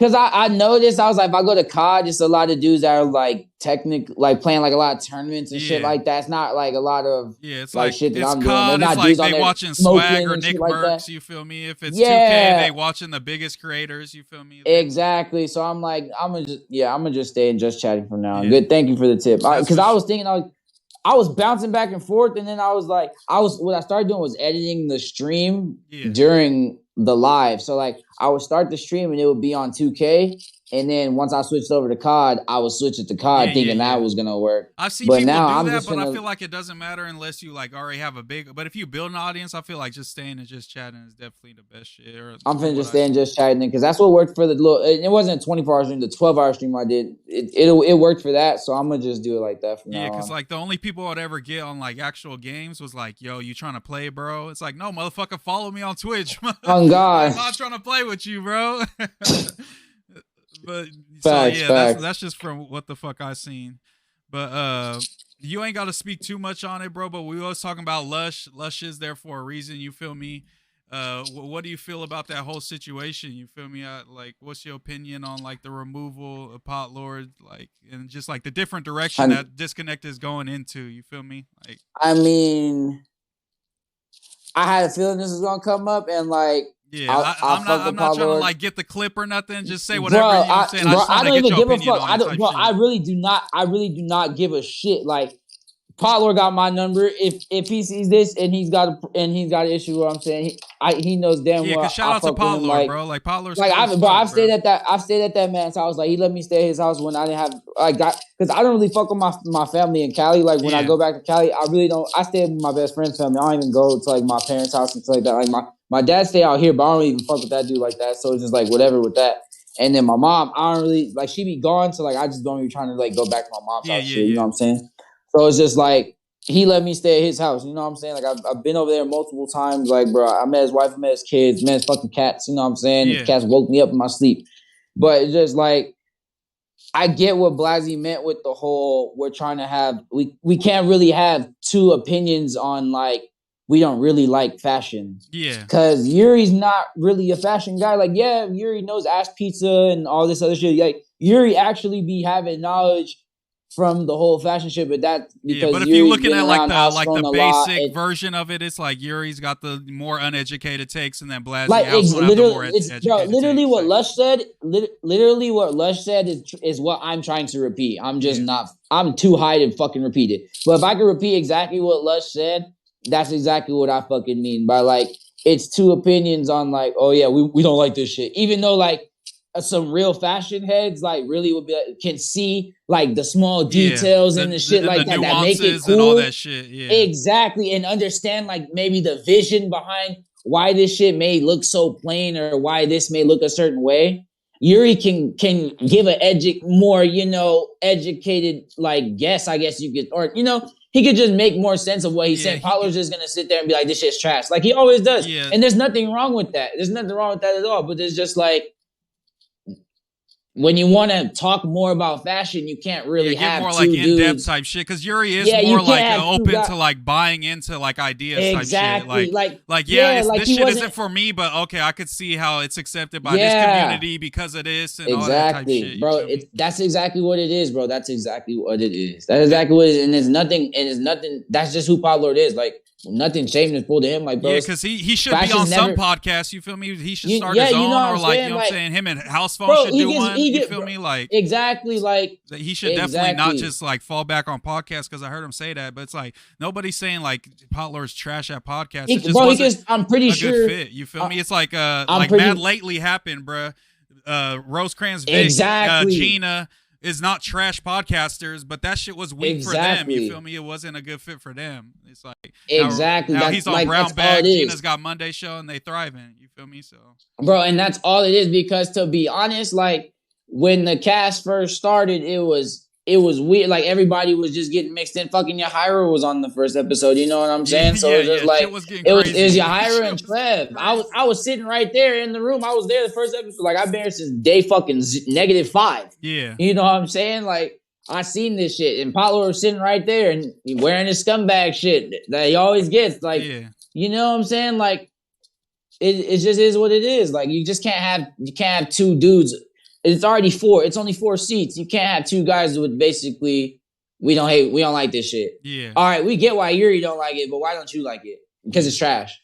I noticed, I was like, if I go to COD, just a lot of dudes that are like like playing like a lot of tournaments and shit like that. It's not like a lot of it's like shit that it's I'm COD, doing. it's like they watching Swag or Nick Merckx, you feel me? If it's 2K, they watching the biggest creators, you feel me? Exactly. So I'm like, I'm gonna just stay and just chatting from now on. Good, thank you for the tip. Because I was thinking, I was bouncing back and forth, and then I was like, what I started doing was editing the stream during the live. So like I would start the stream and it would be on 2K, and then once I switched over to COD, I would switch it to COD thinking that was gonna work. I've seen people do that, but I feel like it doesn't matter unless you like already have a big. But if you build an audience, I feel like just staying and just chatting is definitely the best shit. I'm finna just stay and just chatting because that's what worked for the little. It wasn't a 24-hour stream, the 12-hour stream I did. It worked for that, so I'm gonna just do it like that from now on. Yeah, because like the only people I'd ever get on like actual games was like, yo, you trying to play, bro? It's like, no, motherfucker, follow me on Twitch. Oh God, I'm not trying to play with you, bro. But facts, so facts. that's just from what the fuck I seen. But you ain't got to speak too much on it, bro. But we was talking about Lush. Lush is there for a reason. You feel me? What do you feel about that whole situation? You feel me? Like, what's your opinion on like the removal of Pot Lord, like, and just like the different direction that Disconnect is going into? You feel me? Like, I mean, I had a feeling this was gonna come up, and like. Yeah, I'm not trying to like get the clip or nothing. Just say whatever. You know what I'm saying? I don't even give a fuck. I really do not give a shit. Like, Pot Lord got my number. If he sees this and he's got an issue, what I'm saying, he knows damn well. Yeah, cause shout out to Pot Lord, bro. Like Pot Lord's I've stayed at that man's house. Like he let me stay at his house when I didn't have because I don't really fuck with my family in Cali. Like when I go back to Cali, I really don't. I stay with my best friend's family. I don't even go to like my parents' house and stuff like that. Like my dad stay out here, but I don't even fuck with that dude like that. So it's just like whatever with that. And then my mom, I don't really like. She be gone, so like I just don't be trying to like go back to my mom's house. You know what I'm saying? So it's just like he let me stay at his house. You know what I'm saying? Like I've been over there multiple times. Like bro, I met his wife, I met his kids, met his fucking cats. You know what I'm saying? His cats woke me up in my sleep. But it's just like I get what Blasey meant with the whole. We're trying to have we can't really have two opinions on like. We don't really like fashion. Yeah. Because Yuri's not really a fashion guy. Like, yeah, Yuri knows ass pizza and all this other shit. Like, Yuri actually be having knowledge from the whole fashion shit, but that because but if you're looking at like the basic version of it, it's like Yuri's got the more uneducated takes, and then Blasey like literally what Lush said. Literally what Lush said is what I'm trying to repeat. I'm just not. I'm too high to fucking repeat it. But if I can repeat exactly what Lush said, that's exactly what I fucking mean by like it's two opinions on like, oh yeah, we don't like this shit, even though like. Some real fashion heads like really would be can see like the small details and the shit like that make it cool. And all that shit, exactly, and understand like maybe the vision behind why this shit may look so plain or why this may look a certain way. Yuri can give a more educated like guess, I guess you could, or he could just make more sense of what he's saying. Paulo's just gonna sit there and be like, this shit's trash, like he always does, and there's nothing wrong with that. There's nothing wrong with that at all. But there's just like. When you want to talk more about fashion, you can't really have more two like in-depth type shit because Yuri is more like open to like buying into like ideas type shit. Like this shit isn't for me, but okay, I could see how it's accepted by this community because of this and all that type shit. Bro, that's exactly what it is, bro. That's exactly what it is. That's exactly what it is, and it's nothing. That's just who Pot Lord is. Like nothing shameful to him. Like, bro, yeah, because he should be on some podcasts. You feel me? He should start his own, or like, you know what I'm saying? Him and House Phone should do one. You feel me? Like, exactly. Like, he should definitely not just like fall back on podcasts, because I heard him say that. But it's like nobody's saying like Pot Lord's trash at podcasts. It just wasn't I'm pretty sure good fit. You feel me? It's like Mad Lately happened, bruh. Rosecrans, Vic, Gina is not trash podcasters, but that shit was weak for them. You feel me? It wasn't a good fit for them. It's like now he's on Brown Bag. Gina's got Monday show and they thriving. You feel me? So, bro, and that's all it is. Because to be honest, like when the cast first started, it was weird. Like everybody was just getting mixed in. Fucking Yahira was on the first episode. You know what I'm saying? So it was just like it was Yahira and Clef. I was sitting right there in the room. I was there the first episode. Like I've been here since day fucking -5. Yeah, you know what I'm saying? Like I seen this shit, and Paulo was sitting right there and wearing his scumbag shit that he always gets. Like you know what I'm saying? Like it just is what it is. Like you can't have two dudes. It's already 4. It's only 4 seats. You can't have 2 guys with basically we don't like this shit. Yeah. All right, we get why Yuri don't like it, but why don't you like it? Because it's trash.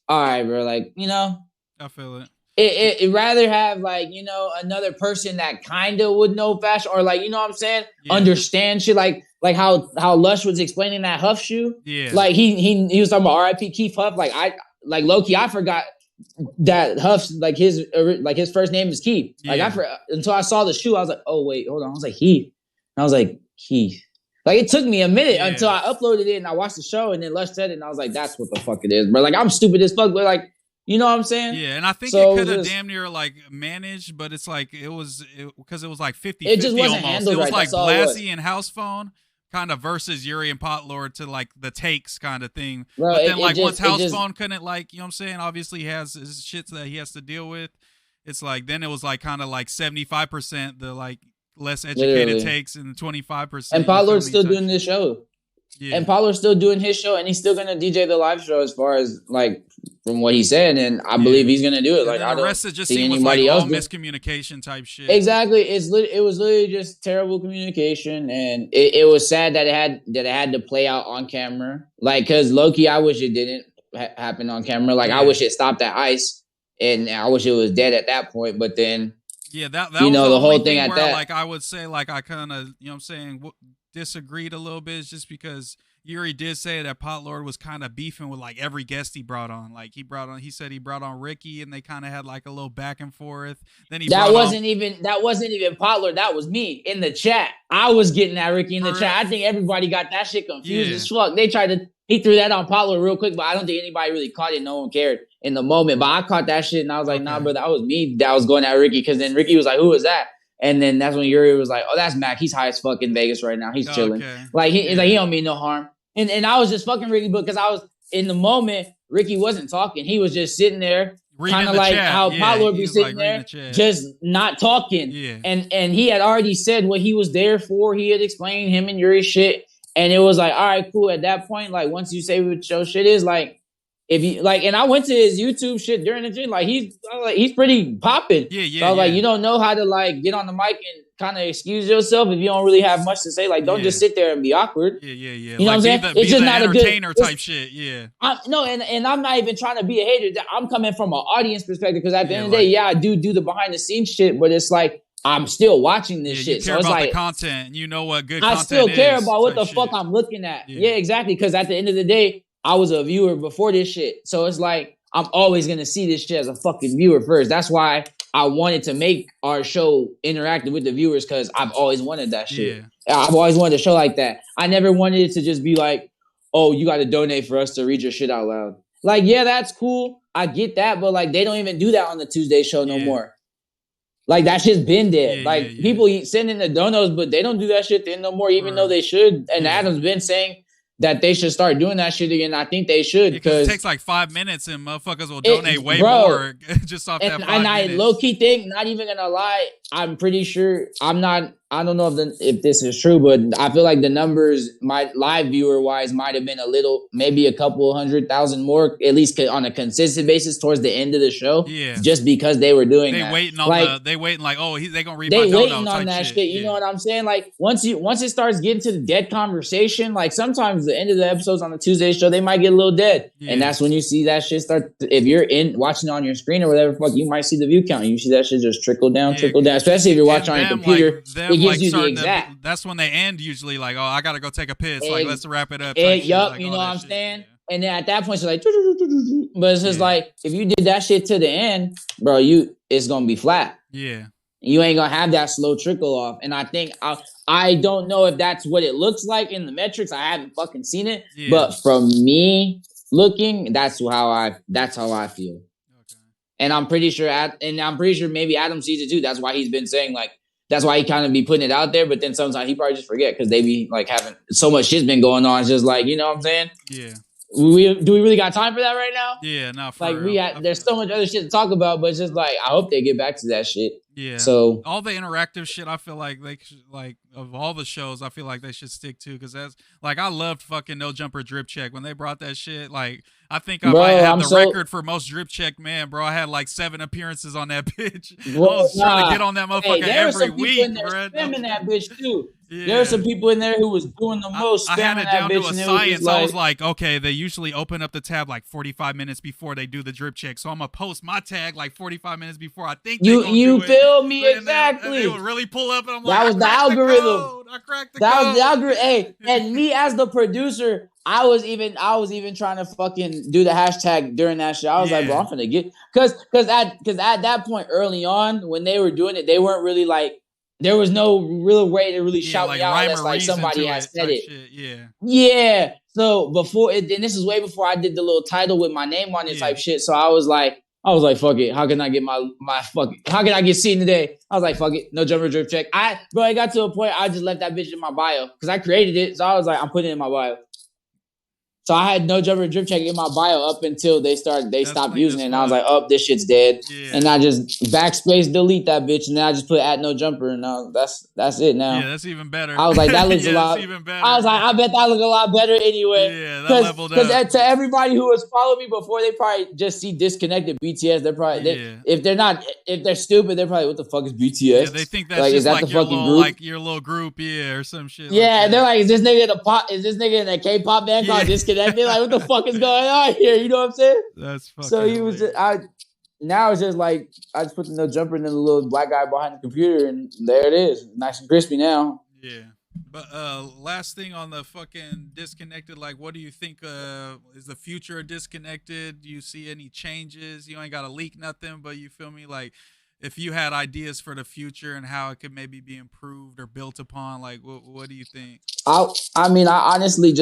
All right, bro. Like, you know, I feel it. It rather have like, you know, another person that kind of would know fashion, or like, you know what I'm saying, understand shit, like how Lush was explaining that Huff shoe. Yeah. Like he was talking about R.I.P. Keith Huff. Like low-key, I forgot that Huff's like his first name is Keith. Like until I saw the shoe, I was like, oh wait, hold on. I was like Heath. And I was like Keith. Like it took me a minute until I uploaded it and I watched the show, and then Lush said it, and I was like, that's what the fuck it is, bro. Like I'm stupid as fuck, but like, you know what I'm saying? Yeah, and I think it could have damn near like managed, but it's like because it was like 50-50 it just wasn't almost. handled it was right. like Blassie and House Phone kind of versus Yuri and Pot Lord to like the takes kind of thing. Bro, but then like once House Phone couldn't, like, you know what I'm saying, obviously he has his shits that he has to deal with. It's like then it was like kind of like 75% the like less educated takes and 25%. And Pot Lord's still doing this show. Yeah. And Paulo's still doing his show, and he's still gonna DJ the live show, as far as like from what he said, and I believe he's gonna do it. Like I don't see anybody else miscommunication type shit. Exactly, it was literally just terrible communication, and it was sad that it had to play out on camera. Like, cause Loki, I wish it didn't happen on camera. Like I wish it stopped at ice, and I wish it was dead at that point. But then, that you know, was the whole thing at where, that. Like I would say, like I kind of, you know what I'm saying, disagreed a little bit, is just because Yuri did say that Pot Lord was kind of beefing with like every guest he brought on. Like he said he brought on Ricky, and they kind of had like a little back and forth. Then that wasn't even Pot Lord. That was me in the chat. I was getting at Ricky in the chat. I think everybody got that shit confused as fuck. He threw that on Pot Lord real quick, but I don't think anybody really caught it. No one cared in the moment, but I caught that shit, and I was like, nah, bro, that was me that was going at Ricky, because then Ricky was like, who was that? And then that's when Yuri was like, oh, that's Mac. He's high as fuck in Vegas right now. He's chilling. Like he don't mean no harm. And I was just fucking Ricky, because I was in the moment. Ricky wasn't talking. He was just sitting there, kind of like how Pot Lord be sitting there, just not talking. Yeah. And he had already said what he was there for. He had explained him and Yuri shit. And it was like, all right, cool. At that point, like once you say what your shit is, like if you like, and I went to his YouTube shit during the gym. Like he's pretty popping. Yeah. So I was like, you don't know how to like get on the mic and kind of excuse yourself if you don't really have much to say. Like, don't just sit there and be awkward. Yeah. You know what I'm saying? It's just not a good type shit. Yeah. And I'm not even trying to be a hater. I'm coming from an audience perspective, because at the end of the day, I do the behind the scenes shit, but it's like I'm still watching this shit. You care so it's about like the content. You know what good I content still care is, about what the fuck I'm looking at. Yeah, exactly. Because at the end of the day, I was a viewer before this shit. So it's like I'm always gonna see this shit as a fucking viewer first. That's why I wanted to make our show interactive with the viewers, because I've always wanted that shit. Yeah. I've always wanted a show like that. I never wanted it to just be like, oh, you got to donate for us to read your shit out loud. Like, yeah, that's cool. I get that, but like they don't even do that on the Tuesday show no more. Like that shit's been dead. People send in the donos, but they don't do that shit then no more, even though they should. And Adam's been saying that they should start doing that shit again. I think they should, because it takes like 5 minutes and motherfuckers will donate way more just off that 5 minutes. And I low-key think, not even gonna lie, I'm pretty sure I'm not I don't know if this is true, but I feel like the numbers, my live viewer wise, might have been a little, maybe a couple 100,000 more, at least on a consistent basis towards the end of the show. Yeah, just because they were doing they that. waiting on like, they waiting like, oh, they gonna read they my dono waiting on that shit. You know what I'm saying? Like once it starts getting to the dead conversation, like sometimes the end of the episodes on the Tuesday show, they might get a little dead, and that's when you see that shit start. If you're in watching on your screen or whatever, fuck, you might see the view count. You see that shit just trickle down. Especially if you're watching on your computer, it gives you the exact. That's when they end usually. Like, oh, I gotta go take a piss. Like, let's wrap it up. Yup, like, you know what I'm saying? Yeah. And then at that point, it's like, but it's just like if you did that shit to the end, bro, it's gonna be flat. Yeah. You ain't gonna have that slow trickle off. And I think I don't know if that's what it looks like in the metrics. I haven't fucking seen it, but from me looking, that's how I feel. Okay. And I'm pretty sure maybe Adam sees it too. That's why he's been saying like. That's why he kind of be putting it out there, but then sometimes he probably just forget because they be like having so much shit's been going on. It's just like, you know what I'm saying? Yeah. Do we really got time for that right now? Yeah, no. There's so much other shit to talk about, but it's just like I hope they get back to that shit. Yeah. So all the interactive shit, I feel like they should, like of all the shows, I feel like they should stick to because that's like I loved fucking No Jumper Drip Check when they brought that shit. Like I think I might have the record for most drip check, man, bro. I had like 7 appearances on that bitch. Bro, I was trying to get on that motherfucker every week, bro. Spamming that bitch too. Yeah. There were some people in there who was doing the most. I had it down to a science. I was like, okay, they usually open up the tab like 45 minutes before they do the drip check, so I'm gonna post my tag like 45 minutes before. I think you feel me exactly. They would really pull up, and I'm that was the algorithm. I cracked the code. That was the algorithm. Hey, and me as the producer, I was even trying to fucking do the hashtag during that shit. I was like, bro, I'm finna get because at that point early on when they were doing it, they weren't really like there was no real way to really shout like me out unless like somebody had said it. Shit, yeah. So before it, and this is way before I did the little title with my name on it type shit. So I was like, fuck it. How can I get how can I get seen today? I was like, fuck it. No Jumper Drip Check. It got to a point I just left that bitch in my bio because I created it. So I was like, I'm putting it in my bio. So I had No Jumper Drip Check in my bio up until they stopped using it. And I was like, oh, this shit's dead. Yeah. And I just backspace delete that bitch. And then I just put @NoJumper. And that's it now. Yeah, that's even better. I was like, that looks a lot. Even better. I was like, I bet that look a lot better anyway. Yeah, that leveled up. Because to everybody who was following me before, they probably just see disconnected BTS. They're probably, if they're stupid, they're probably, what the fuck is BTS? Yeah, they think that's just is that like the fucking little, group? like your little group, or some shit. Yeah, and they're like, is this nigga in a K-pop band called Disconnected? Like, what the fuck is going on here? You know what I'm saying? That's fucking so he was now it's just like I just put the No Jumper in the little black guy behind the computer and there it is. Nice and crispy now. Yeah. But last thing on the fucking Disconnected, like what do you think is the future of Disconnected? Do you see any changes? You ain't gotta leak nothing, but you feel me? Like if you had ideas for the future and how it could maybe be improved or built upon, like what do you think? I honestly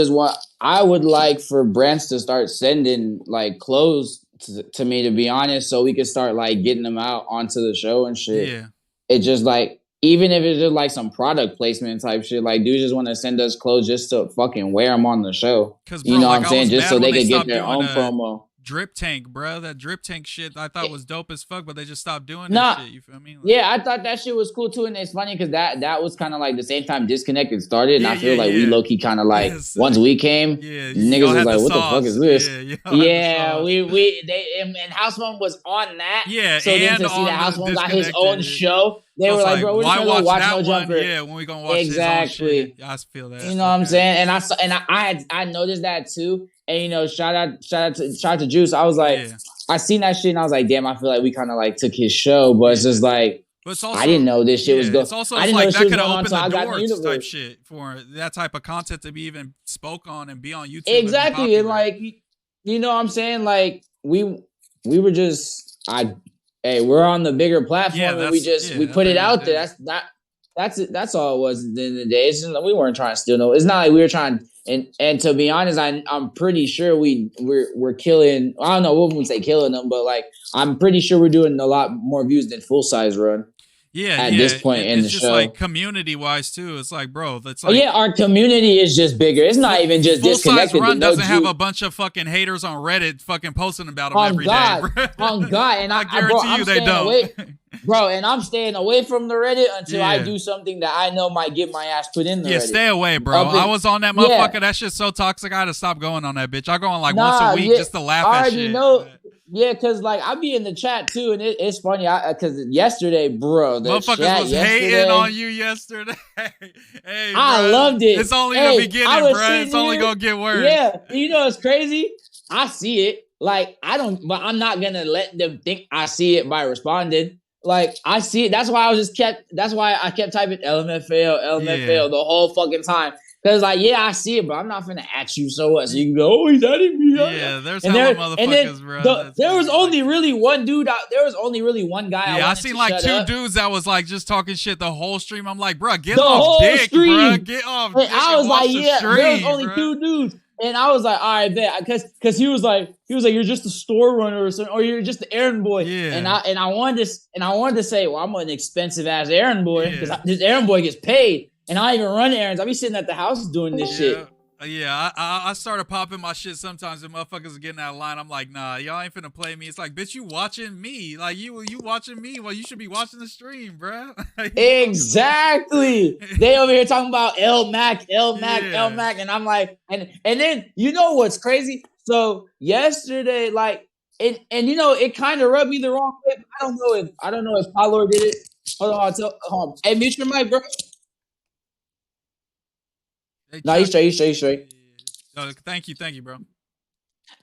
I would like for brands to start sending like clothes to me, to be honest, so we could start like getting them out onto the show and shit. Yeah. It's just like, even if it's just like some product placement type shit, like dudes just want to send us clothes just to fucking wear them on the show. You know what I'm saying? Just so they could get their own promo. Drip Tank, bro. That Drip Tank shit I thought was dope as fuck, but they just stopped doing that shit. You feel me? Like, yeah, I thought that shit was cool too, and it's funny because that was kind of like the same time Disconnected started, and I feel like we low key kind of like once we came, niggas was like, "What the fuck is this?" And House Mom was on that. Yeah, so then to see that House Mom got his own show, they were like, "Bro, we're just gonna go watch No Jumper." Yeah, when we gonna watch exactly. His own shit. I feel that. You know what I'm saying? And I noticed that too. And, you know, shout out to Juice. I was like, I seen that shit and I was like, damn, I feel like we kind of like took his show, but it's just like, I didn't know this shit was going. It's also like that could have opened the doors type shit for that type of content to be even spoke on and be on YouTube. Exactly, and like, you know what I'm saying? Like we were just we're on the bigger platform and we put it out there. That's all it was at the end of the day. It's just like we weren't trying to steal no. It's not like we were trying. And to be honest, I'm pretty sure we're killing. I don't know what we say killing them, but like I'm pretty sure we're doing a lot more views than Full Size Run. Yeah, at this point in the show, it's just like community wise too. It's like, bro, that's like our community is just bigger. It's not even just Disconnected. Full Size Run doesn't have a bunch of fucking haters on Reddit fucking posting about them every day. Bro. On God, and I guarantee you they don't. Bro, and I'm staying away from the Reddit until I Yeah. do something that I know might get my ass put in the Yeah, Reddit. stay away, bro. I was on that motherfucker. That shit's so toxic. I had to stop going on that bitch. I go on like once a week just to laugh I at already shit. know. Yeah, because like I be in the chat too, and it's funny. Because yesterday, bro, the motherfuckers chat was yesterday, hating on you yesterday. Hey, I bro, loved it. It's only Hey, the beginning, bro. It's only here, gonna get worse. Yeah, you know it's crazy. I see it. Like but I'm not gonna let them think I see it by responding. Like I see it. That's why I kept typing LMFL the whole fucking time. Cause like, yeah, I see it, but I'm not finna at you so what? So you can go, oh, he's adding me. Yeah, there's hella motherfuckers, bro. There was only really one dude out. There was only really one guy. Yeah, I seen like two dudes that was like just talking shit the whole stream. I'm like, bro, get the off whole dick, stream. bro. Get off dick. I was like, yeah, stream, there was only bro. two dudes. And I was like, all right, bet, because he was like, you're just a store runner or something, or you're just an errand boy. Yeah. And I wanted to say, well, I'm an expensive ass errand boy because this errand boy gets paid, and I don't even run errands. I be sitting at the house doing this shit. Yeah, I started popping my shit sometimes and motherfuckers are getting out of line. I'm like, nah, y'all ain't finna play me. It's like, bitch, you watching me. Like, you watching me. Well, you should be watching the stream, bro. Exactly. They over here talking about Mac, and I'm like, and then you know what's crazy? So yesterday, like, and you know, it kind of rubbed me the wrong way. I don't know if Paolo did it. Hold on, hey, mute your mic, bro. Hey, no, he's straight. Oh, thank you, bro.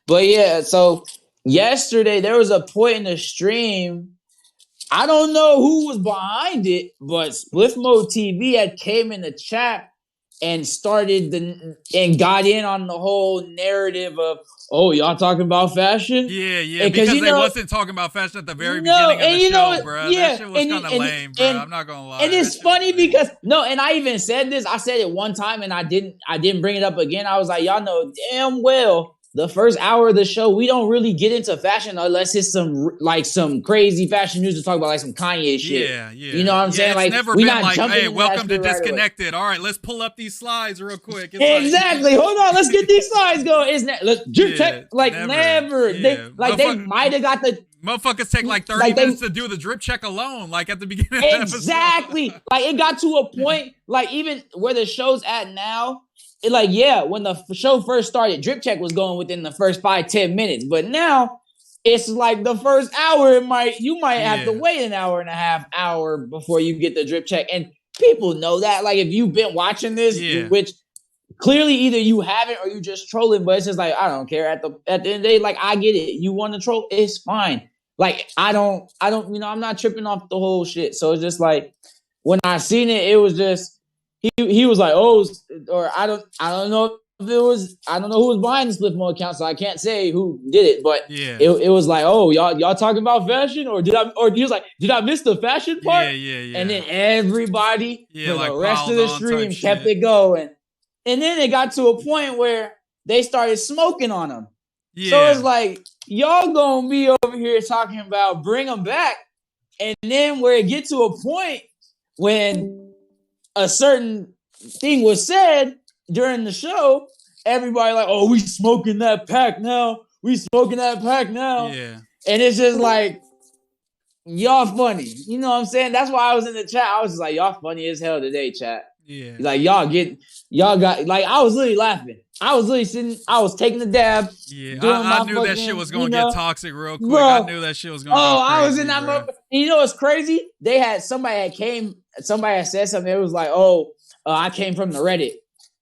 But yeah, so yesterday there was a point in the stream. I don't know who was behind it, but Spliff Mode TV had came in the chat and and got in on the whole narrative of, oh, y'all talking about fashion? Yeah, because they wasn't talking about fashion at the very beginning of the show, bro. Yeah, that shit was kind of lame, bro. I'm not gonna lie. And it's funny because and I even said this. I said it one time and I didn't bring it up again. I was like, y'all know damn well the first hour of the show, we don't really get into fashion unless it's some crazy fashion news to talk about, like some Kanye shit. Yeah. You know what I'm saying? It's like, never we been not like, jumping hey, welcome to Disconnected. Right, all right, let's pull up these slides real quick. It's exactly. Hold on, let's get these slides going. Isn't it? Let's check. Like never. Yeah. They might have got the motherfuckers take like 30 minutes to do the drip check alone, like at the beginning. Exactly. Like it got to a point, like even where the show's at now. When the show first started, drip check was going within the first 5-10 minutes. But now it's like the first hour, you might have to wait an hour and a half before you get the drip check. And people know that. Like if you've been watching this, which clearly either you haven't or you just trolling, but it's just like, I don't care. At the end of the day, like I get it. You want to troll, it's fine. Like I don't, I'm not tripping off the whole shit. So it's just like when I seen it, it was just he was like, oh, or I don't know if it was, I don't know who was behind the Spliff Mode account, so I can't say who did it, but it was like, oh, y'all talking about fashion, or he was like, did I miss the fashion part? Yeah. And then everybody for like the rest of the stream kept it going, and then it got to a point where they started smoking on him. So it's like, y'all gonna be over here talking about bring them back, and then where it get to a point when a certain thing was said during the show, everybody like, oh, we smoking that pack now. Yeah. And it's just like, y'all funny. You know what I'm saying? That's why I was in the chat. I was just like, y'all funny as hell today, chat. Yeah. Like y'all got, like, I was literally laughing. I was literally sitting, I was taking the dab. Yeah, I knew that shit was going to get toxic real quick. Bro, I knew that shit was going to go crazy, I was in that motherfucker. You know what's crazy? Somebody had said something. It was like, I came from the Reddit.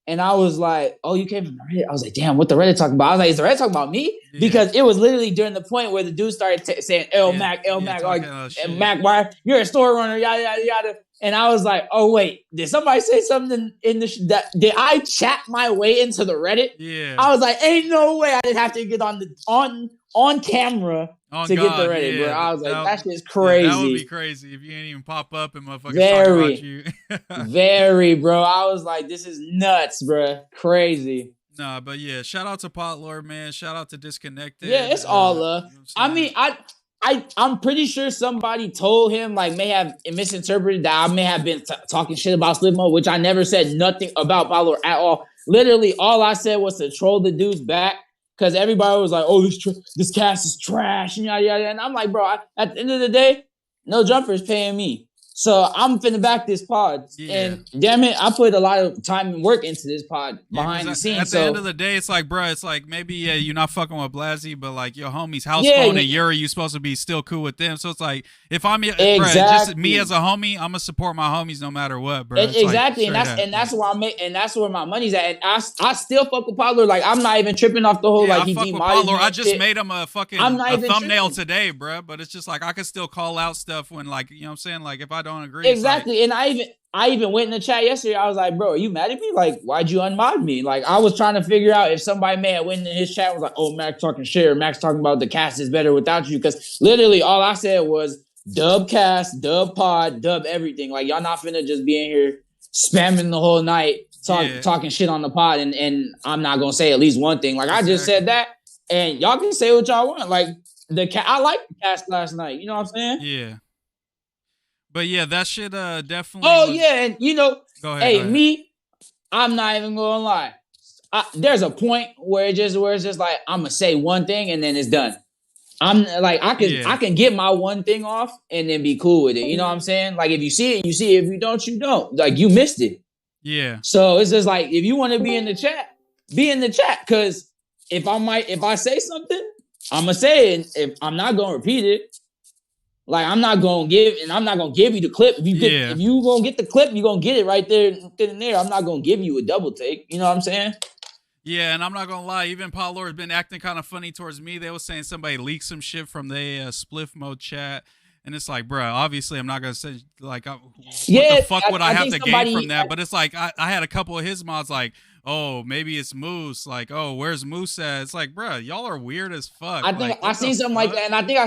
And I was like, oh, you came from the Reddit? I was like, damn, what the Reddit talking about? I was like, is the Reddit talking about me? Yeah. Because it was literally during the point where the dude started saying, Mac, like, Mac, why? You're a store runner, yada, yada, yada. And I was like, oh, wait, did somebody say something in the did I chat my way into the Reddit? Yeah. I was like, ain't no way I didn't have to get on camera to get the Reddit, bro. I was like, that shit's crazy. That would be crazy if you didn't even pop up and motherfuckers talking about you. Very, bro. I was like, this is nuts, bro. Crazy. Nah, but yeah, shout out to Potlord, man. Shout out to Disconnected. Yeah, it's all love. You know I mean, I'm pretty sure somebody told him, like, may have misinterpreted that I may have been talking shit about Spliff Mode, which I never said nothing about Potlord at all. Literally, all I said was to troll the dudes back. Because everybody was like, oh, this cast is trash, and yada, yada. And I'm like, bro, at the end of the day, No Jumper's paying me. So I'm finna back this pod. Yeah. And damn it, I put a lot of time and work into this pod behind the scenes. At the end of the day, it's like, bro, it's like maybe you're not fucking with Blasey, but like your homie's house Yeah, phone yeah. and Yuri, you supposed to be still cool with them. So it's like if I'm bruh, Exactly. just me as a homie, I'm gonna support my homies no matter what, bro. It's Exactly, like, and that's where that's where my money's at. And I still fuck with Pablo. Like I'm not even tripping off the whole like I he fuck with demodded Pablo. me I and just shit. made him a fucking I'm not a even thumbnail tripping. today, bro. But it's just like I could still call out stuff when like you know what I'm saying. Like if I don't agree, Exactly, and I even went in the chat yesterday. I was like, bro, are you mad at me? Like, why'd you unmod me? Like, I was trying to figure out if somebody may have went in his chat was like, oh, Max talking shit, or Max talking about the cast is better without you. Because literally all I said was dub cast, dub pod, dub everything. Like, y'all not finna just be in here spamming the whole night, talking shit on the pod, and I'm not gonna say at least one thing. Like, I just said that, and y'all can say what y'all want. Like, I liked the cast last night. You know what I'm saying? Yeah. But yeah, that shit definitely. Oh yeah, and you know, go ahead. Me, I'm not even gonna lie. There's a point where it's just like I'm gonna say one thing and then it's done. I'm like I can get my one thing off and then be cool with it. You know what I'm saying? Like if you see it, you see it. If you don't, you don't. Like you missed it. Yeah. So it's just like if you want to be in the chat, be in the chat. Cause if I say something, I'm gonna say it. If I'm not gonna repeat it. Like I'm not gonna give you the clip. If you gonna get the clip, you gonna get it right there and there. I'm not gonna give you a double take. You know what I'm saying? Yeah, and I'm not gonna lie. Even Paul has been acting kind of funny towards me. They were saying somebody leaked some shit from the spliff mode chat, and it's like, bro, obviously I'm not gonna say like, what the fuck would I have to gain from that? But it's like I had a couple of his mods like, oh, maybe it's Moose. Like, oh, where's Moose at? It's like, bro, y'all are weird as fuck. I think I seen something like that, and I think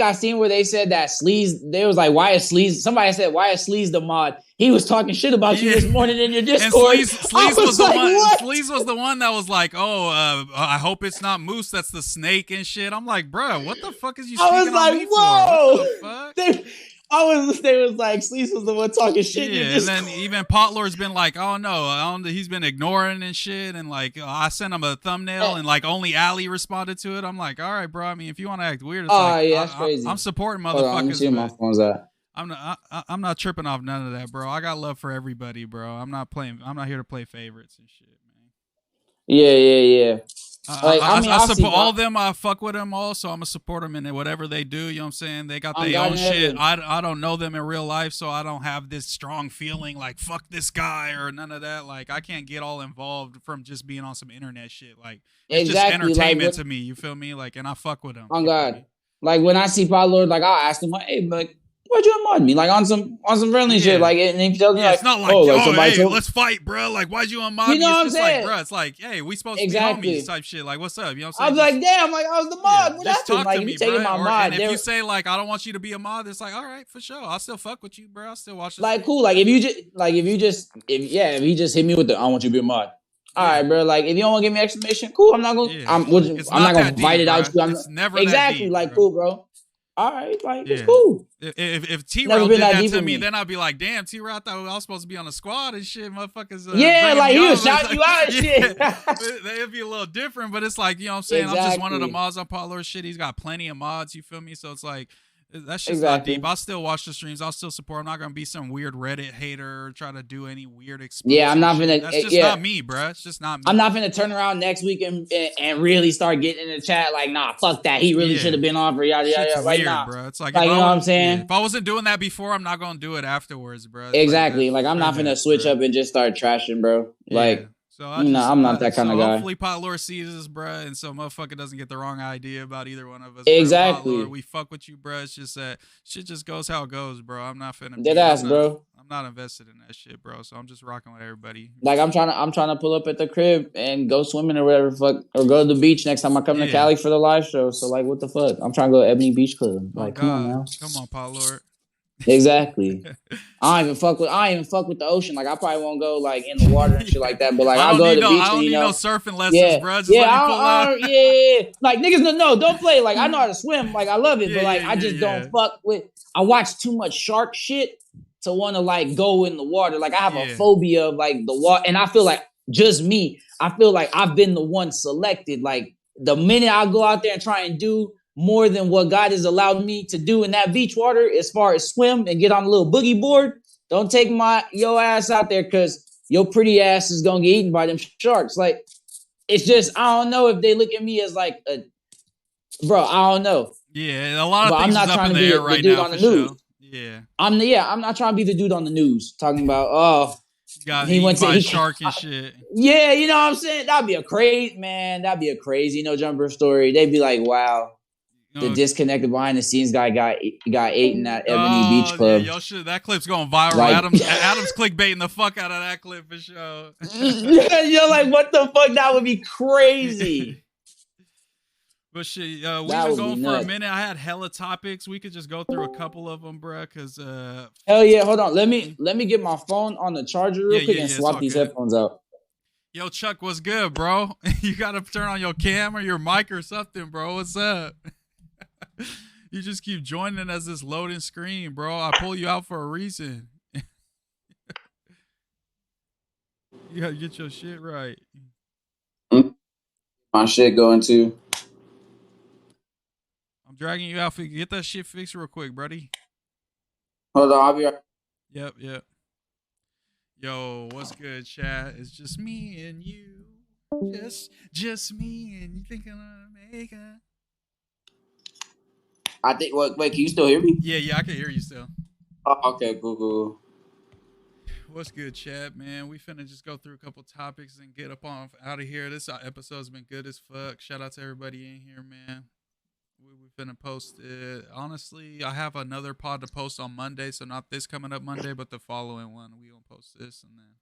I seen where they said that Sleaze, they was like, why is Sleaze, somebody said, why is Sleaze the mod? He was talking shit about you this morning in your Discord. And Sleaze was the one that was like, oh, I hope it's not Moose, that's the snake and shit. I'm like, bro, what the fuck is you speaking on me for? What the fuck? They was like, Sleaze was the one talking shit. Yeah, and then even Potlor's been like, oh no, he's been ignoring and shit, and like I sent him a thumbnail, and like only Ali responded to it. I'm like, all right, bro. I mean, if you want to act weird, it's that's crazy. I'm supporting motherfuckers. Let me see where my phone's at. I'm not tripping off none of that, bro. I got love for everybody, bro. I'm not here to play favorites and shit, man. Yeah. I support all of them. I fuck with them all, so I'm gonna support them in whatever they do. You know what I'm saying? They got their own shit. I don't know them in real life, so I don't have this strong feeling like fuck this guy or none of that. Like I can't get all involved from just being on some internet shit. Like it's just entertainment to me. You feel me? Like, and I fuck with them. Oh God! Like when I see Pablo, like I'll ask him, like, hey, but why'd you unmod me? Like on some friendly shit. Like, and he tells me, like, it's not like, hey, let's fight, bro. Like, why'd you unmod me? You know what I'm saying? Like, bro, it's like, hey, we supposed to be homies type shit. Like, what's up? You know what I'm saying? I was like, damn, like I was the mod. What just talk to me, taking bro. my mod. And if you say like, I don't want you to be a mod, it's like, all right, for sure. I'll still fuck with you, bro. I'll still watch this. Like, cool. Like if he just hit me with the I want you to be a mod. All right, bro. Like if you don't want to give me explanation, cool. I'm not gonna. I'm not gonna fight it out. It's never exactly deep, like cool, bro. All right, like it's cool. If T-Rail did that to me, then I'd be like, damn, T-Rail, I thought I was supposed to be on the squad and shit, motherfuckers. Like he was shouting you out and shit. It'd be a little different, but it's like, you know what I'm saying? Exactly. I'm just one of the mods on Potler's shit. He's got plenty of mods, you feel me? So it's like, that shit's not deep. I'll still watch the streams. I'll still support. I'm not gonna be some weird Reddit hater or try to do any weird experience. Yeah, I'm not gonna. That's just not me, bro. It's just not me. I'm not gonna turn around next week and really start getting in the chat like, nah, fuck that. He really should have been on for yada yada. Like, nah, bro. It's like you know what I'm saying. If I wasn't doing that before, I'm not gonna do it afterwards, bro. It's exactly. Like I'm not gonna switch up and just start trashing, bro. Like. So I'm not that kind of guy. Hopefully Potlore sees us, bruh, and so motherfucker doesn't get the wrong idea about either one of us. Exactly. Potlore, we fuck with you, bruh. It's just that shit just goes how it goes, bro. I'm not finna. Bro. I'm not invested in that shit, bro. So I'm just rocking with everybody. Like I'm trying to pull up at the crib and go swimming or whatever, or go to the beach next time I come to Cali for the live show. So like, what the fuck? I'm trying to go to Ebony Beach Club. Like, come on now. Come on, Potlore. Exactly. I don't even fuck with the ocean. Like I probably won't go like in the water and shit like that. But like I'll go to the beach. I don't need no surfing lessons, bro. Just Like niggas, don't play. Like I know how to swim. Like I love it, but like I just don't fuck with. I watch too much shark shit to want to like go in the water. Like I have a phobia of like the water, and I feel like just me. I feel like I've been the one selected. Like the minute I go out there and try and do more than what God has allowed me to do in that beach water as far as swim and get on a little boogie board. Don't take your ass out there because your pretty ass is gonna get eaten by them sharks. Like, it's just, I don't know if they look at me as like a bro. I don't know. Yeah, a lot of but things I'm not is up trying in to the be air the right dude now on the for news. sure. Yeah, I'm not trying to be the dude on the news talking about got he went to by a shark and shit. Yeah, you know what I'm saying? That'd be a crazy no jumper story. They'd be like, wow. The disconnected behind the scenes guy got ate in that Ebony Beach Club. Yeah, yo, shit, that clip's going viral. Like, Adam's clickbaiting the fuck out of that clip for sure. You're like, what the fuck? That would be crazy. But shit, we've been going for a minute. I had hella topics. We could just go through a couple of them, bro. Cause hell yeah, hold on. Let me get my phone on the charger real quick and swap these headphones out. Yo, Chuck, what's good, bro? You gotta turn on your cam or your mic or something, bro. What's up? You just keep joining as this loading screen, bro. I pull you out for a reason. You gotta get your shit right. My shit going too. I'm dragging you out. Get that shit fixed real quick, buddy. Hold on, I'll be right. Yep. Yo, what's good, chat? It's just me and you. Just me and you thinking of make it. I think. Wait, can you still hear me? Yeah, I can hear you still. Oh, okay, cool. What's good, chat, man? We finna just go through a couple topics and get up on out of here. This episode's been good as fuck. Shout out to everybody in here, man. We finna post it. Honestly, I have another pod to post on Monday, so not this coming up Monday, but the following one. We gonna post this, and then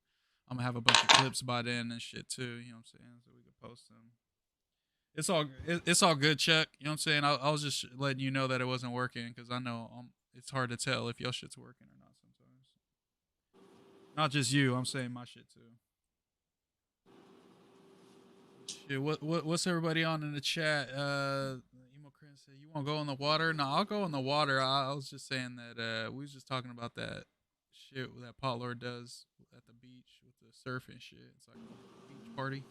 I'm gonna have a bunch of clips by then and shit too. You know what I'm saying? So we can post them. It's all good, Chuck. You know what I'm saying? I was just letting you know that it wasn't working because I know it's hard to tell if your shit's working or not sometimes. Not just you. I'm saying my shit too. Shit, what's everybody on in the chat? Emo Chris said, "You want to go in the water?" No, I'll go in the water. I was just saying that we was just talking about that shit that Pot Lord does at the beach with the surfing shit. It's like a beach party.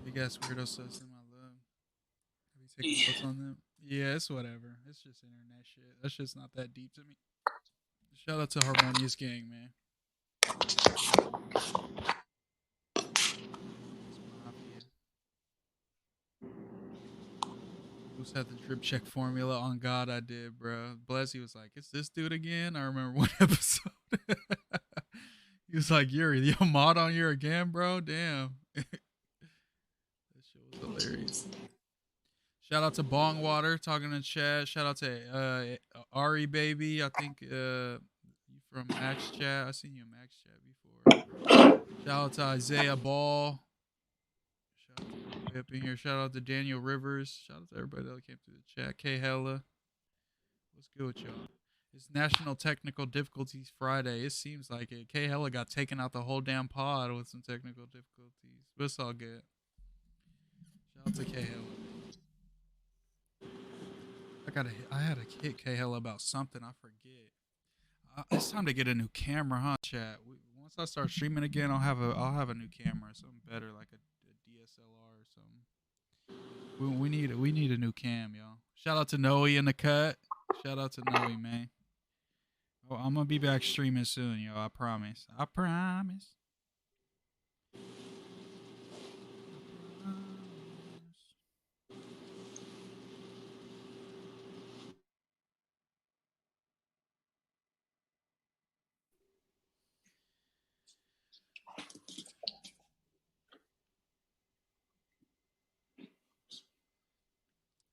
Big ass weirdo says in my love. Have you taken notes on them? Yeah, it's whatever. It's just internet shit. That shit's not that deep to me. Shout out to Harmonious Gang, man. Who's had the drip check formula? On God, I did, bro. Blessy was like, "It's this dude again." I remember one episode. He was like, "You're mod on here again, bro? Damn." Hilarious. Shout out to Bongwater talking in chat. Shout out to Ari Baby. I think you from Max Chat. I seen you in Max Chat before. Shout out to Isaiah Ball. Shout out to everybody up in here. Shout out to Daniel Rivers. Shout out to everybody that came through the chat. K Hella. What's good with y'all? It's National Technical Difficulties Friday. It seems like it. K Hella got taken out the whole damn pod with some technical difficulties. But it's all good. Shout out to K Hella. I had to hit K Hella about something. I forget. It's time to get a new camera, huh, chat? Once I start streaming again, I'll have a new camera, something better, like a DSLR or something. We need a new cam, y'all. Shout out to Noe in the cut. Shout out to Noe, man. Oh, I'm gonna be back streaming soon, yo. I promise.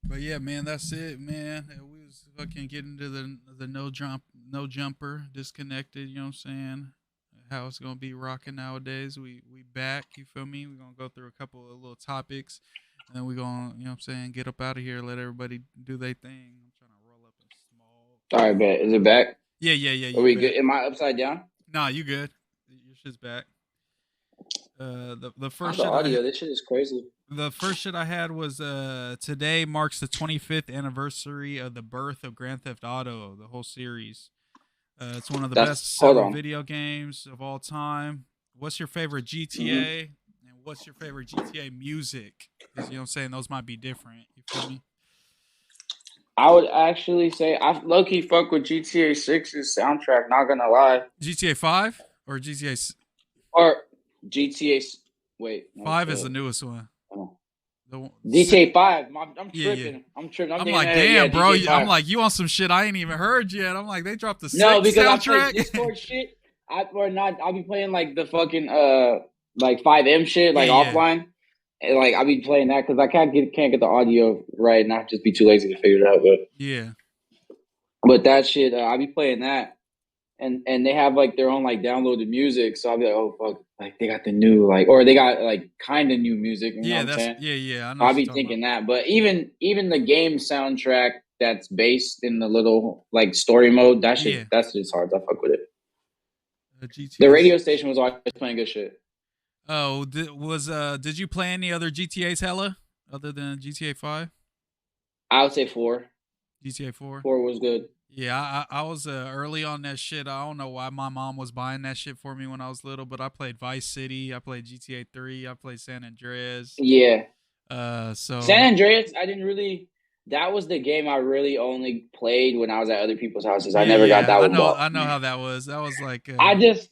But yeah, man, that's it, man. We was fucking getting to the no jumper disconnected. You know what I'm saying? How it's gonna be rocking nowadays. We back. You feel me? We're gonna go through a couple of little topics, and then we gonna, you know what I'm saying, get up out of here. Let everybody do their thing. I'm trying to roll up in small. All right, bet. Is it back? Yeah. Are we good? Am I upside down? Nah, you good. Your shit's back. The first shit audio, this shit is crazy. The first shit I had was today marks the 25th anniversary of the birth of Grand Theft Auto, the whole series. It's one of the best video games of all time. What's your favorite GTA, and what's your favorite GTA music? Because you know what I'm saying, those might be different. You feel me? I would actually say I low key fuck with GTA 6's soundtrack. Not gonna lie, GTA 5 or GTA or GTA. Wait, no, 5 is the newest one. oh. The one, GTA 5. I'm yeah, tripping. yeah. I'm tripping. I'm I'm thinking like, that, yeah, damn, bro. GTA 5. I'm like, you on some shit I ain't even heard yet. I'm like, they dropped the No, sixth because I play soundtrack. Discord shit. I'll be playing like the fucking like 5M shit, like Yeah, yeah. offline. And like I'll be playing that because I can't get the audio right, and I just be too lazy to figure it out. Yeah. But that shit, I'll be playing that, and they have like their own like downloaded music, so I'll be like, oh fuck, like they got the new like, or they got like kind of new music. You know Yeah, what I'm that's saying? yeah. I know I'll what be you're talking thinking that, but even the game soundtrack that's based in the little like story mode, that shit, Yeah. that's just hard. I fuck with it. GTA. The radio station was always playing good shit. Oh, did you play any other GTA's hella other than GTA 5? I would say 4. GTA 4? 4 was good. Yeah, I was early on that shit. I don't know why my mom was buying that shit for me when I was little, but I played Vice City, I played GTA 3, I played San Andreas. Yeah. So San Andreas, I didn't really. That was the game I really only played when I was at other people's houses. I never got that one bought. I know how that was. That was like I just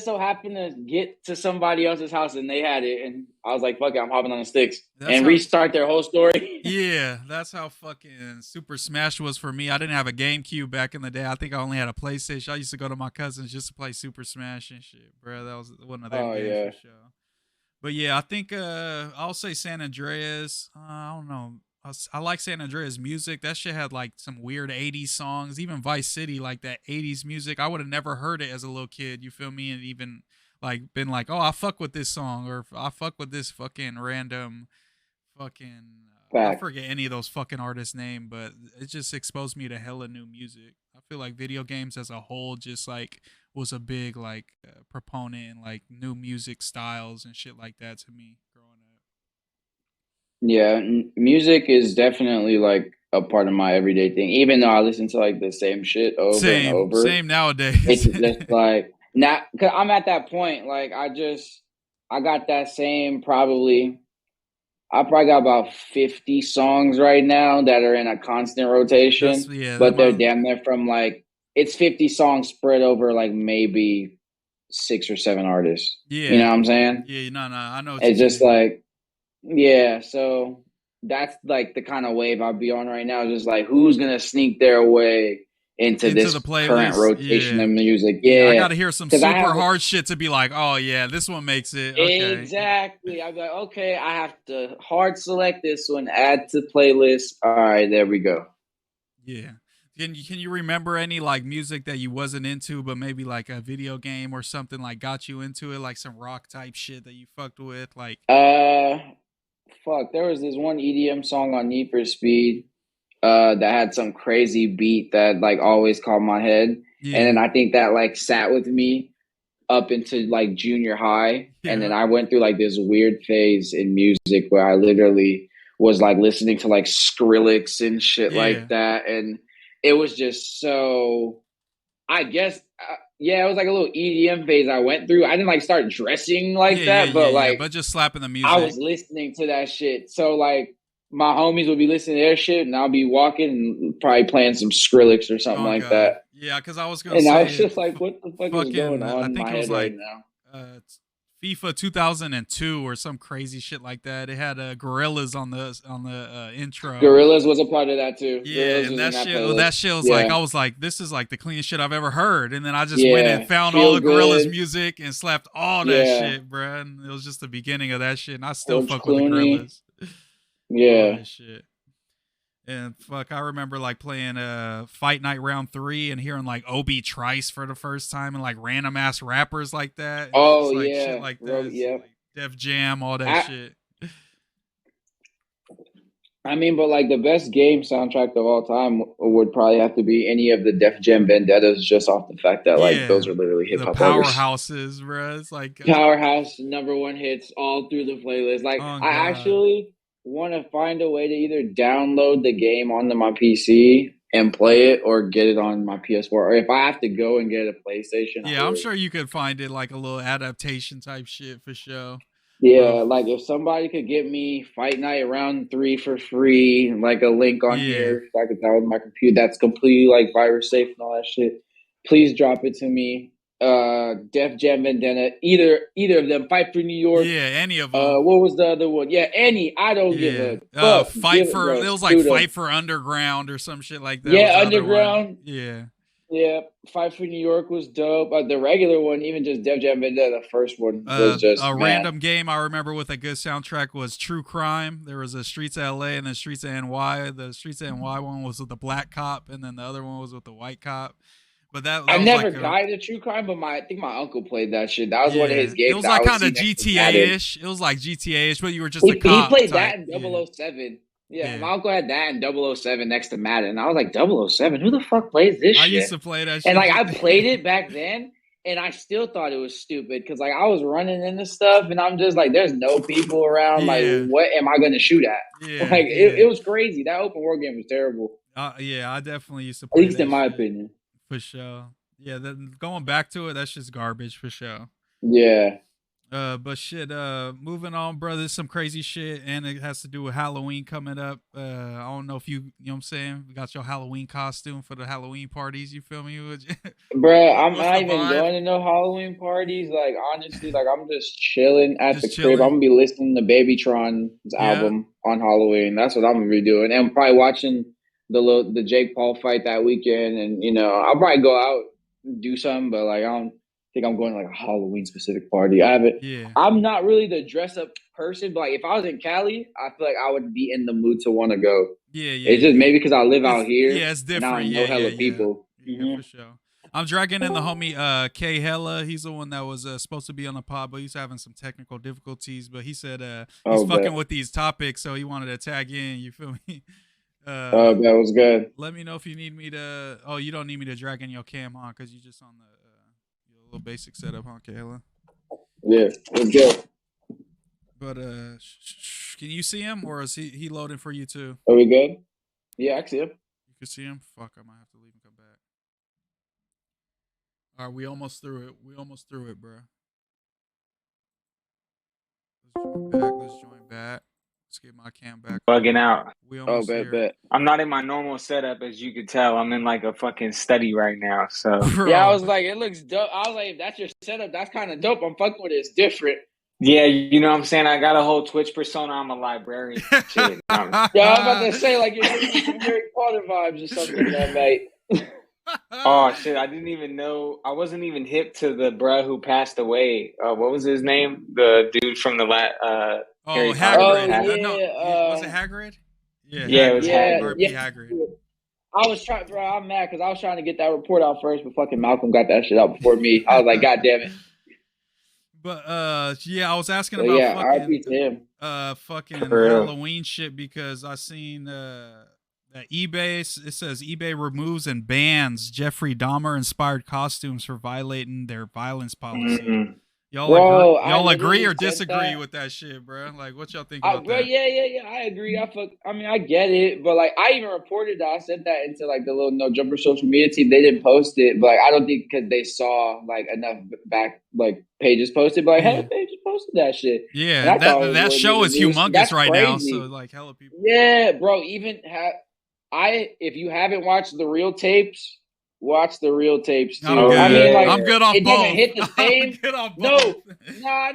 so happened to get to somebody else's house and they had it, and I was like, "Fuck it, I'm hopping on the sticks and restart their whole story." Yeah, that's how fucking Super Smash was for me. I didn't have a GameCube back in the day. I think I only had a PlayStation. I used to go to my cousins just to play Super Smash and shit, bro. That was one of them games for sure. But yeah, I think I'll say San Andreas. I don't know. I like San Andreas music. That shit had like some weird 80s songs. Even Vice City, like that 80s music. I would have never heard it as a little kid. You feel me? And even like been like, oh, I fuck with this song, or I fuck with this fucking random fucking. I forget any of those fucking artists' name, but it just exposed me to hella new music. I feel like video games as a whole just like was a big like proponent in like new music styles and shit like that to me growing up. Yeah, music is definitely like a part of my everyday thing. Even though I listen to like the same shit over and over. Same nowadays. It's just like now, cause I'm at that point. Like I got that same probably. I probably got about 50 songs right now that are in a constant rotation. But they're damn near from like it's 50 songs spread over like maybe 6 or 7 artists. Yeah, you know what I'm saying? Yeah, no, I know. It's just like, yeah. So that's like the kind of wave I'll be on right now. Just like who's gonna sneak their way into this the playlist, current rotation of music. Yeah, I got to hear some super hard shit to be like, oh yeah, this one makes it. Okay. Exactly. I'd be like, okay, I have to hard select this one, add to playlist. All right, there we go. Yeah. Can you remember any like music that you wasn't into, but maybe like a video game or something like got you into it, like some rock type shit that you fucked with, like? Fuck. There was this one EDM song on Need for Speed. That had some crazy beat that like always caught my head. Yeah. And then I think that like sat with me up into like junior high. Yeah. And then I went through like this weird phase in music where I literally was like listening to like Skrillex and shit like that. And it was just so, I guess, it was like a little EDM phase I went through. I didn't like start dressing like that, but but just slapping the music. I was listening to that shit. So like, my homies would be listening to their shit, and I'll be walking and probably playing some Skrillex or something like that. Yeah, because I was going to say... And I was just like, what the fuck is going on in my head right now? FIFA 2002 or some crazy shit like that. It had Gorillaz on the intro. Gorillaz was a part of that too. Yeah, and that shit was like, I was like, this is like the cleanest shit I've ever heard. And then I just went and found all the Gorillaz music and slapped all that shit, bro. And it was just the beginning of that shit. And I still fuck with the Gorillaz. Yeah. Shit. And fuck, I remember like playing Fight Night Round 3 and hearing like Obi Trice for the first time and like random ass rappers like that. Oh like, yeah, shit like that. Like Def Jam, all that shit. I mean, but like the best game soundtrack of all time would probably have to be any of the Def Jam Vendettas, just off the fact that like those are literally hip hop powerhouses, bro. It's like powerhouse #1 hits all through the playlist. Like I actually want to find a way to either download the game onto my PC and play it, or get it on my PS4. Or if I have to go and get a PlayStation, I'm sure you could find it like a little adaptation type shit for sure. Yeah, like if somebody could get me Fight Night Round 3 for free, like a link on here, so I could download my computer that's completely like virus safe and all that shit. Please drop it to me. Def Jam Vendetta, either of them. Fight for New York. Yeah, any of them. What was the other one? Yeah, any. I don't give a fuck. Fight for it, it was like Fight for Underground or some shit like that. Yeah, Underground. Yeah, Fight for New York was dope. The regular one, even just Def Jam Vendetta, the first one was just a random game I remember with a good soundtrack was True Crime. There was a Streets of LA and then Streets of NY. The Streets of NY one was with the black cop, and then the other one was with the white cop. But that I never got into True Crime, but I think my uncle played that shit. That was one of his games. It was like kind of GTA-ish. It was like GTA-ish, but you were just a cop. He played that in 007. Yeah, my uncle had that in 007 next to Madden. And I was like, 007? Who the fuck plays this shit? I used to play that shit. And like I played it back then, and I still thought it was stupid because like I was running into stuff, and I'm just like, there's no people around. Like, what am I going to shoot at? It was crazy. That open world game was terrible. Yeah, I definitely used to play at least in my opinion. For sure. Yeah, going back to it, that's just garbage for sure. Yeah. But shit, moving on, brother. There's some crazy shit, and it has to do with Halloween coming up. I don't know if you know what I'm saying? We got your Halloween costume for the Halloween parties, you feel me? Bruh, I'm not even going to no Halloween parties. Like, honestly, like, I'm just chilling at the crib. I'm gonna be listening to Babytron's album on Halloween. That's what I'm gonna be doing. And I'm probably watching the Jake Paul fight that weekend. And, you know, I'll probably go out and do something, but, like, I don't think I'm going to like a Halloween specific party. I'm not really the dress up person, but like if I was in Cali, I feel like I would be in the mood to want to go. It's just maybe because I live out here. Yeah, it's different. And I know hella people. Yeah, for sure. I'm dragging in the homie K Hella. He's the one that was supposed to be on the pod, but he's having some technical difficulties. But he said he's fucking with these topics, so he wanted to tag in. You feel me? That was good. Let me know if you need me to. Oh, you don't need me to drag in your cam, huh? Because you just on the little basic setup, huh, Kayla? Yeah, it's good. But can you see him, or is he loading for you too? Are we good? Yeah, I see him. You can see him. Fuck, I might have to leave and come back. All right, we almost through it, bro. Let's join back. Let's get my cam back. Bugging out. We almost bet. I'm not in my normal setup, as you could tell. I'm in like a fucking study right now. So yeah, I was like, it looks dope. I was like, if that's your setup, that's kind of dope. I'm fucking with it. It's different. Yeah, you know what I'm saying? I got a whole Twitch persona. I'm a librarian. Shit. Yeah, I'm about to say, like, you're getting some Harry Potter vibes or something, man, mate. Oh shit! I didn't even know. I wasn't even hip to the bruh who passed away. What was his name? The dude from the Hagrid. Was it Hagrid? Yeah, it was Hagrid. Hagrid. I was trying, bro. I'm mad because I was trying to get that report out first, but fucking Malcolm got that shit out before me. I was like, God damn it. But I was asking about fucking Halloween shit because I seen that eBay. It says eBay removes and bans Jeffrey Dahmer inspired costumes for violating their violence policy. Mm-hmm. Y'all agree or disagree with that shit, bro? Like, what y'all think about that? Yeah. I agree. I mean, I get it, but like, I even reported that. I sent that into like the little No Jumper social media team. They didn't post it, but like, I don't think because they saw like enough back like pages posted. But like, hella pages posted that shit. Yeah, that show is humongous right now. So like, hella people. Yeah, bro. Even if you haven't watched the real tapes. Watch the real tapes too. I mean, like, I'm good off it both. Doesn't hit the same. I'm good off both. No,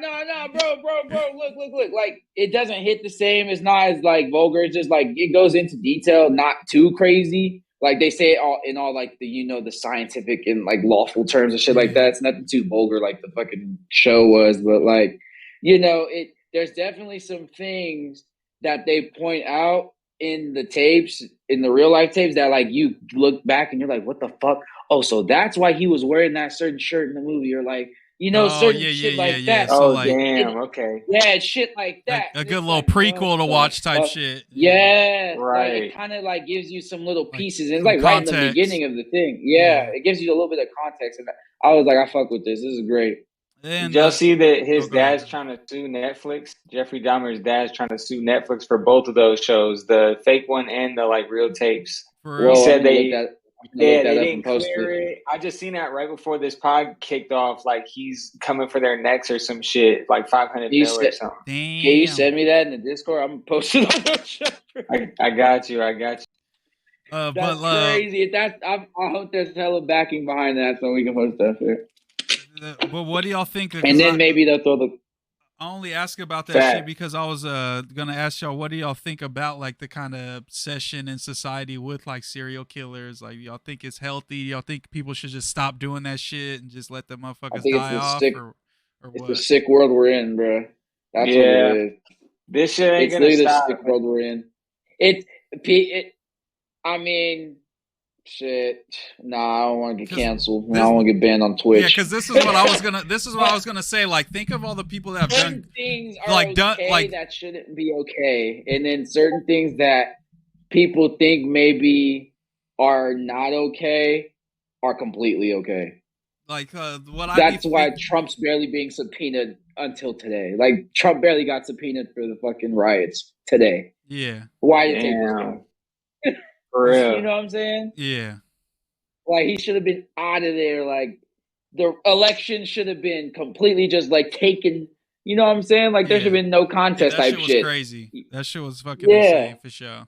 bro. Look. Like, it doesn't hit the same. It's not as like vulgar. It's just like it goes into detail, not too crazy. Like they say it all in all like the scientific and like lawful terms and shit like that. It's nothing too vulgar like the fucking show was, but like there's definitely some things that they point out in the tapes, in the real life tapes, that like you look back and you're like, what the fuck? Oh, so that's why he was wearing that certain shirt in the movie, or like, shit like that. So like, damn, okay. Yeah, shit like that. Like a good little prequel to watch type shit. Yeah, right. Like, it kind of like gives you some little pieces. And it's like context. Right in the beginning of the thing. Yeah, it gives you a little bit of context. And I was like, I fuck with this. This is great. Did y'all see that his dad's trying to sue Netflix? Jeffrey Dahmer's dad's trying to sue Netflix for both of those shows, the fake one and the like real tapes. He said Yeah, they didn't clear it. I just seen that right before this pod kicked off. Like he's coming for their necks or some shit, like 500 mil or something. Damn. Can you send me that in the Discord? I'm gonna post it on the chat. I got you. That's crazy. I hope there's hella backing behind that so we can post that shit. But what do y'all think? And then maybe they'll throw the. I only ask about that shit because I was gonna ask y'all, what do y'all think about like the kind of obsession in society with like serial killers? Like, y'all think it's healthy? Y'all think people should just stop doing that shit and just let the motherfuckers die off? Or it's what? the sick world we're in, bro. That's what it is. This shit ain't gonna stop. It's the sick world we're in. I mean, shit. Nah, I don't want to get canceled. I don't want to get banned on Twitch. Yeah, because this is what I was gonna say. Like, think of all the people that have certain done things are like that shouldn't be okay, and then certain things that people think maybe are not okay are completely okay. Like that's why Trump's barely being subpoenaed until today. Like Trump barely got subpoenaed for the fucking riots today. Yeah. Why did it take this long? For real. You know what I'm saying? Yeah. Like he should have been out of there. Like the election should have been completely just like taken. You know what I'm saying? Like there should have been no contest that type shit. shit. Was crazy. That shit was fucking insane for sure.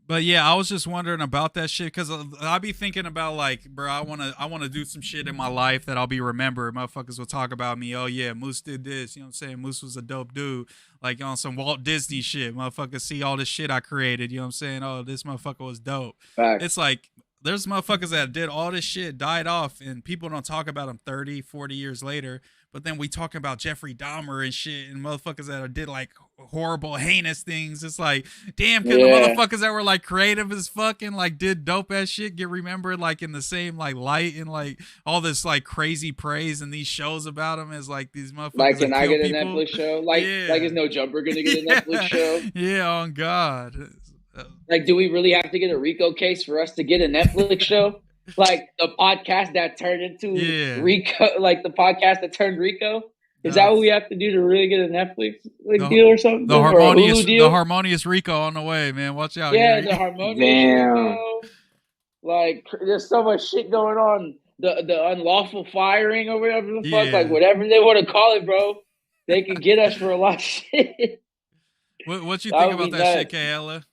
But yeah, I was just wondering about that shit because I be thinking about like, bro, I wanna do some shit in my life that I'll be remembered. Motherfuckers will talk about me. Oh yeah, Moose did this. You know what I'm saying? Moose was a dope dude. Like on some Walt Disney shit. Motherfuckers see all this shit I created. You know what I'm saying? Oh, this motherfucker was dope. Fact. It's like there's motherfuckers that did all this shit, died off, and people don't talk about them 30, 40 years later. But then we talk about Jeffrey Dahmer and shit and motherfuckers that did like horrible, heinous things. It's like, damn, could the motherfuckers that were like creative as fucking like did dope ass shit get remembered like in the same like light and like all this like crazy praise and these shows about them as like these motherfuckers. Like, can I get a Netflix show? Like is No Jumper gonna get a Netflix show? Yeah, on God. Like, do we really have to get a RICO case for us to get a Netflix show? Like the podcast that turned into RICO, like the podcast that turned RICO. Is that what we have to do to really get a Netflix deal or something? The harmonious RICO on the way, man. Watch out. Yeah, the harmonious RICO. Like, there's so much shit going on. The unlawful firing or whatever the fuck, like whatever they want to call it, bro. They can get us for a lot of shit. What you think about that shit, Kayla?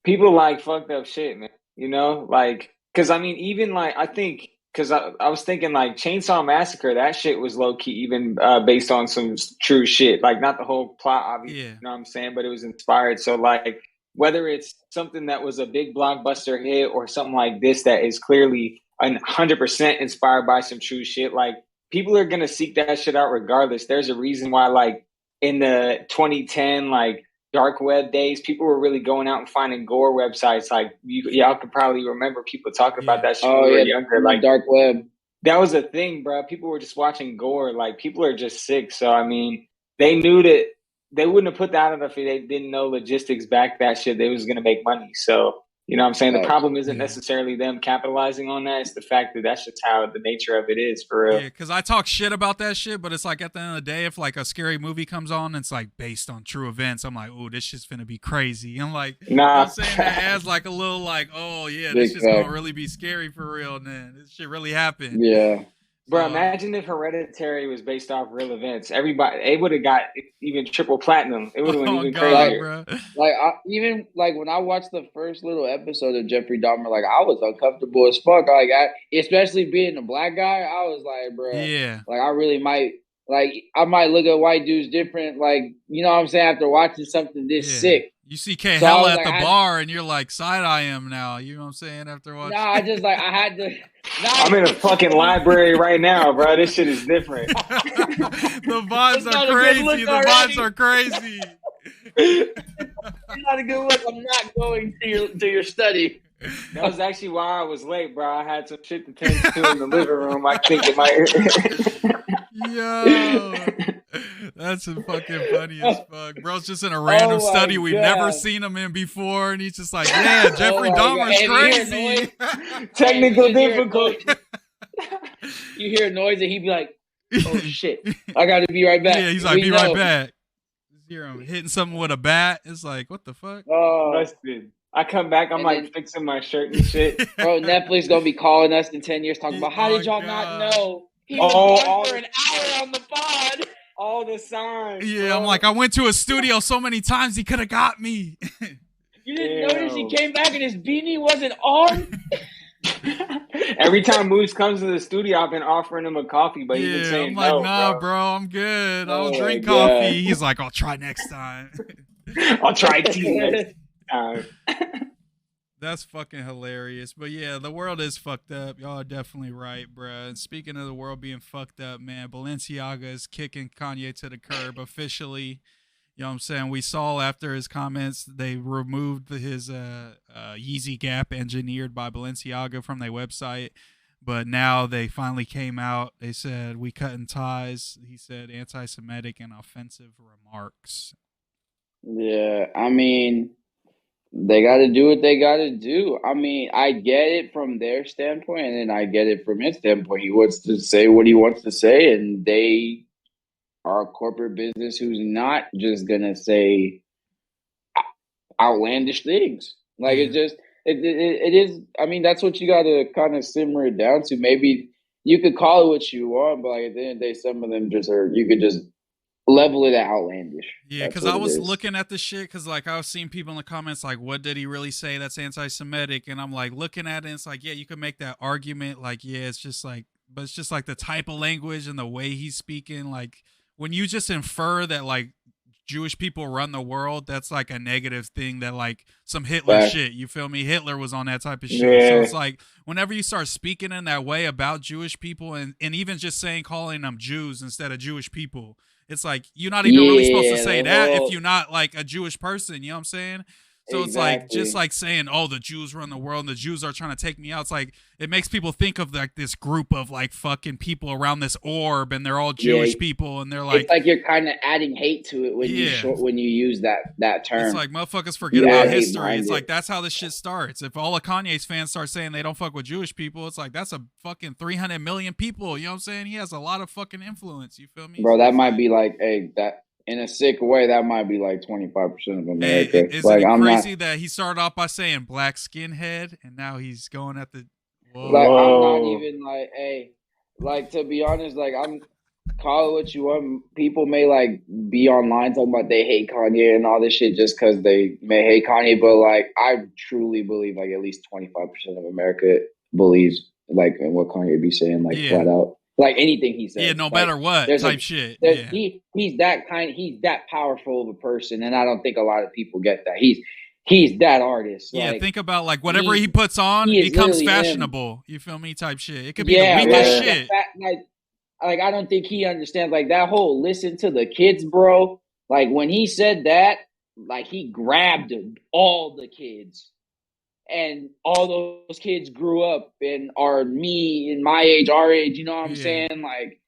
People like fucked up shit, man. You know, like. Because, I mean, even, like, I think, because I was thinking, like, Chainsaw Massacre, that shit was low-key even based on some true shit. Like, not the whole plot, obviously, you know what I'm saying? But it was inspired. So, like, whether it's something that was a big blockbuster hit or something like this that is clearly 100% inspired by some true shit, like, people are going to seek that shit out regardless. There's a reason why, like, in the 2010, like, dark web days, people were really going out and finding gore websites. Like y'all could probably remember people talking about that shit when we were younger. Like dark web, that was a thing, bro. People were just watching gore. Like people are just sick. So I mean, they knew that they wouldn't have put that out if they didn't know logistics back that shit. They was gonna make money. So you know what I'm saying? The problem isn't necessarily them capitalizing on that. It's the fact that that's just how the nature of it is, for real. Yeah, because I talk shit about that shit, but it's like at the end of the day, if like a scary movie comes on and it's like based on true events, I'm like, oh, this shit's finna be crazy. And like, you know what I'm saying? That adds like a little like, oh yeah, this shit's gonna really be scary for real, man. This shit really happened. Yeah. Bro, imagine if Hereditary was based off real events. Everybody, it would have got even triple platinum. It would have been even crazier. Bro. Like, even like when I watched the first little episode of Jeffrey Dahmer, like I was uncomfortable as fuck. Like, especially being a black guy, I was like, bro, like I really might, like I might look at white dudes different. Like, you know what I'm saying? After watching something this sick. You see K Hella at the bar and you're like, side-eye him now. You know what I'm saying? After watching. Nah, I just like, I had to. I'm in a fucking librry right now, bro. This shit is different. The vibes are crazy. The vibes are crazy. It's not a good look. I'm not going to your study. That was actually why I was late, bro. I had some shit to tend to in the living room. I think it might. Yo, that's fucking funny as fuck. Bro's just in a random study we've never seen him in before, and he's just like, yeah, Jeffrey Dahmer's crazy. Technical difficulty. You hear a noise, and he'd be like, oh shit, I gotta be right back. Yeah, he's like, right back. You hear him hitting something with a bat. It's like, what the fuck? Oh, busted. I come back, I'm And like then- fixing my shirt and shit. Bro, Netflix gonna be calling us in 10 years talking about how did y'all not know he was gone for an hour on the pod? All the signs. Yeah, bro. I'm like, I went to a studio so many times he could have got me. You didn't notice he came back and his beanie wasn't on? Every time Moose comes to the studio, I've been offering him a coffee, but he's been saying I'm like, no, nah, bro, I'm good. I don't drink God. coffee. He's like, I'll try next time. I'll try tea next time. That's fucking hilarious. But yeah, the world is fucked up. Y'all are definitely right, bruh. And speaking of the world being fucked up, man, Balenciaga is kicking Kanye to the curb officially. You know what I'm saying? We saw after his comments, they removed his Yeezy Gap engineered by Balenciaga from their website. But now they finally came out. They said, we cutting ties. He said anti-Semitic and offensive remarks. Yeah, I mean, they got to do what they got to do. I mean, I get it from their standpoint, and then I get it from his standpoint. He wants to say what he wants to say, and they are a corporate business who's not just going to say outlandish things. Like, it is, I mean, that's what you got to kind of simmer it down to. Maybe you could call it what you want, but like at the end of the day, some of them just are, you could just level it at outlandish. Yeah, because I was looking at the shit because like I was seeing people in the comments like, what did he really say that's anti-Semitic? And I'm like looking at it and it's like, yeah, you can make that argument. Like, yeah, it's just like, but it's just like the type of language and the way he's speaking. Like when you just infer that like Jewish people run the world, that's like a negative thing that like some Hitler shit, you feel me? Hitler was on that type of shit. Yeah. So it's like whenever you start speaking in that way about Jewish people and even just calling them Jews instead of Jewish people, it's like you're not even really supposed to say that if you're not like a Jewish person, you know what I'm saying? So it's like just like saying, oh, the Jews run the world and the Jews are trying to take me out. It's like it makes people think of like this group of like fucking people around this orb and they're all Jewish people and they're like, it's like you're kind of adding hate to it when you use that term. It's like motherfuckers forget about history. It's like that's how this shit starts. If all of Kanye's fans start saying they don't fuck with Jewish people, it's like that's a fucking 300 million people. You know what I'm saying? He has a lot of fucking influence. You feel me? Bro, that might be like, that in a sick way, that might be like 25% of America. Isn't it crazy that he started off by saying black skinhead and now he's going at the like I'm not even like, like to be honest, like I'm call it what you want. People may like be online talking about they hate Kanye and all this shit just because they may hate Kanye, but like I truly believe like at least 25% of America believes like in what Kanye be saying, like flat out. Like anything he says. Yeah, no like, matter what type shit. Yeah. He's that powerful of a person, and I don't think a lot of people get that. He's that artist. Yeah, like, think about like whatever he puts on becomes fashionable. You feel me? Type shit. It could be the weakest shit. Like I don't think he understands like that whole listen to the kids, bro. Like when he said that, like he grabbed all the kids. And all those kids grew up and are me in my age, our age, you know what I'm saying? Like,